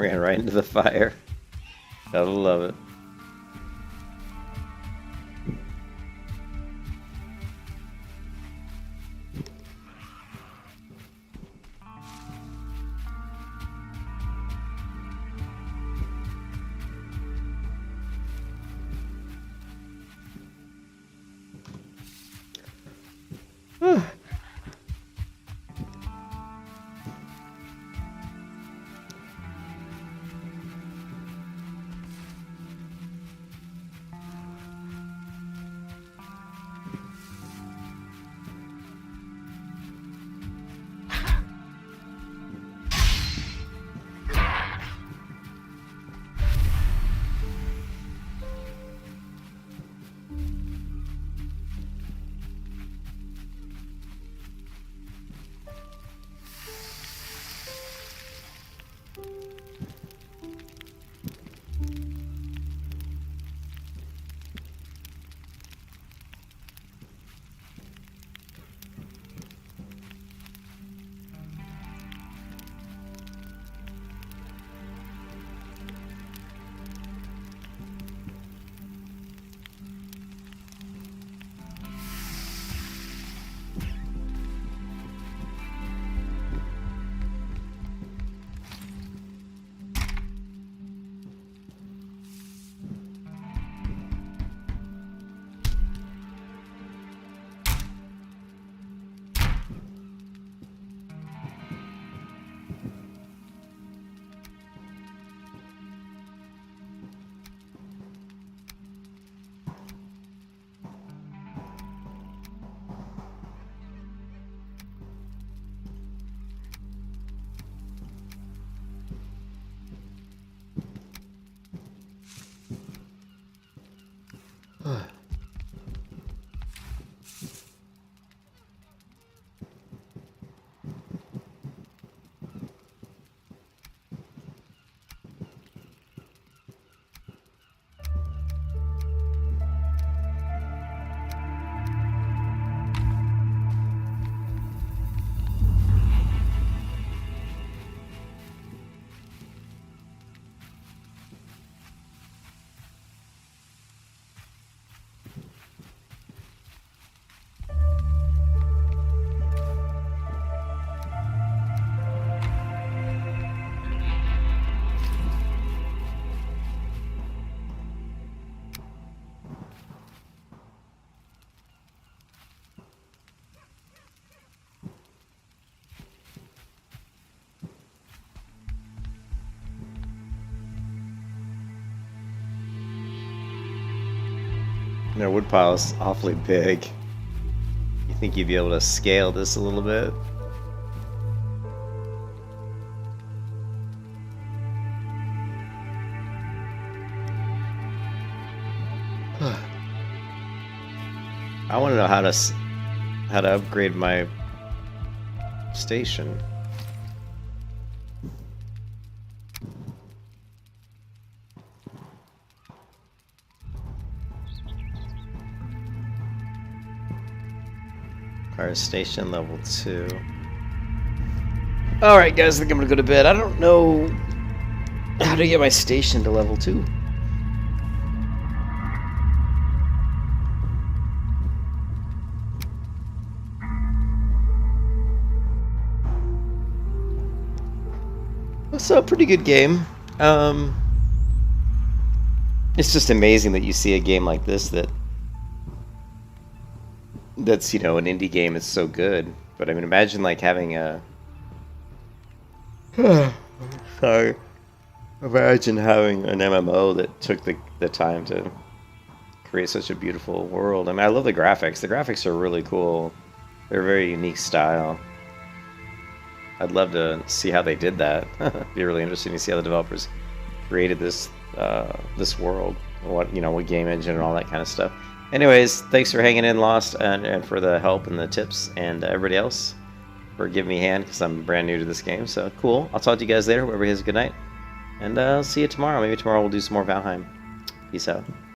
Ran right into the fire. Gotta love it. Their woodpile is awfully big. You think you'd be able to scale this a little bit? I want to know how to upgrade my station. Fire station level 2. Alright guys, I think I'm gonna go to bed. I don't know how to get my station to level 2. So, pretty good game. It's just amazing that you see a game like this that's, you know, an indie game is so good. But I mean, imagine like having a sorry. Imagine having an MMO that took the time to create such a beautiful world. I mean, I love the graphics. The graphics are really cool. They're a very unique style. I'd love to see how they did that. It'd be really interesting to see how the developers created this this world. What game engine and all that kind of stuff. Anyways, thanks for hanging in, Lost, and for the help and the tips, and everybody else for giving me a hand, because I'm brand new to this game. So cool. I'll talk to you guys later. Whoever has a good night, and I'll see you tomorrow. Maybe tomorrow we'll do some more Valheim. Peace out.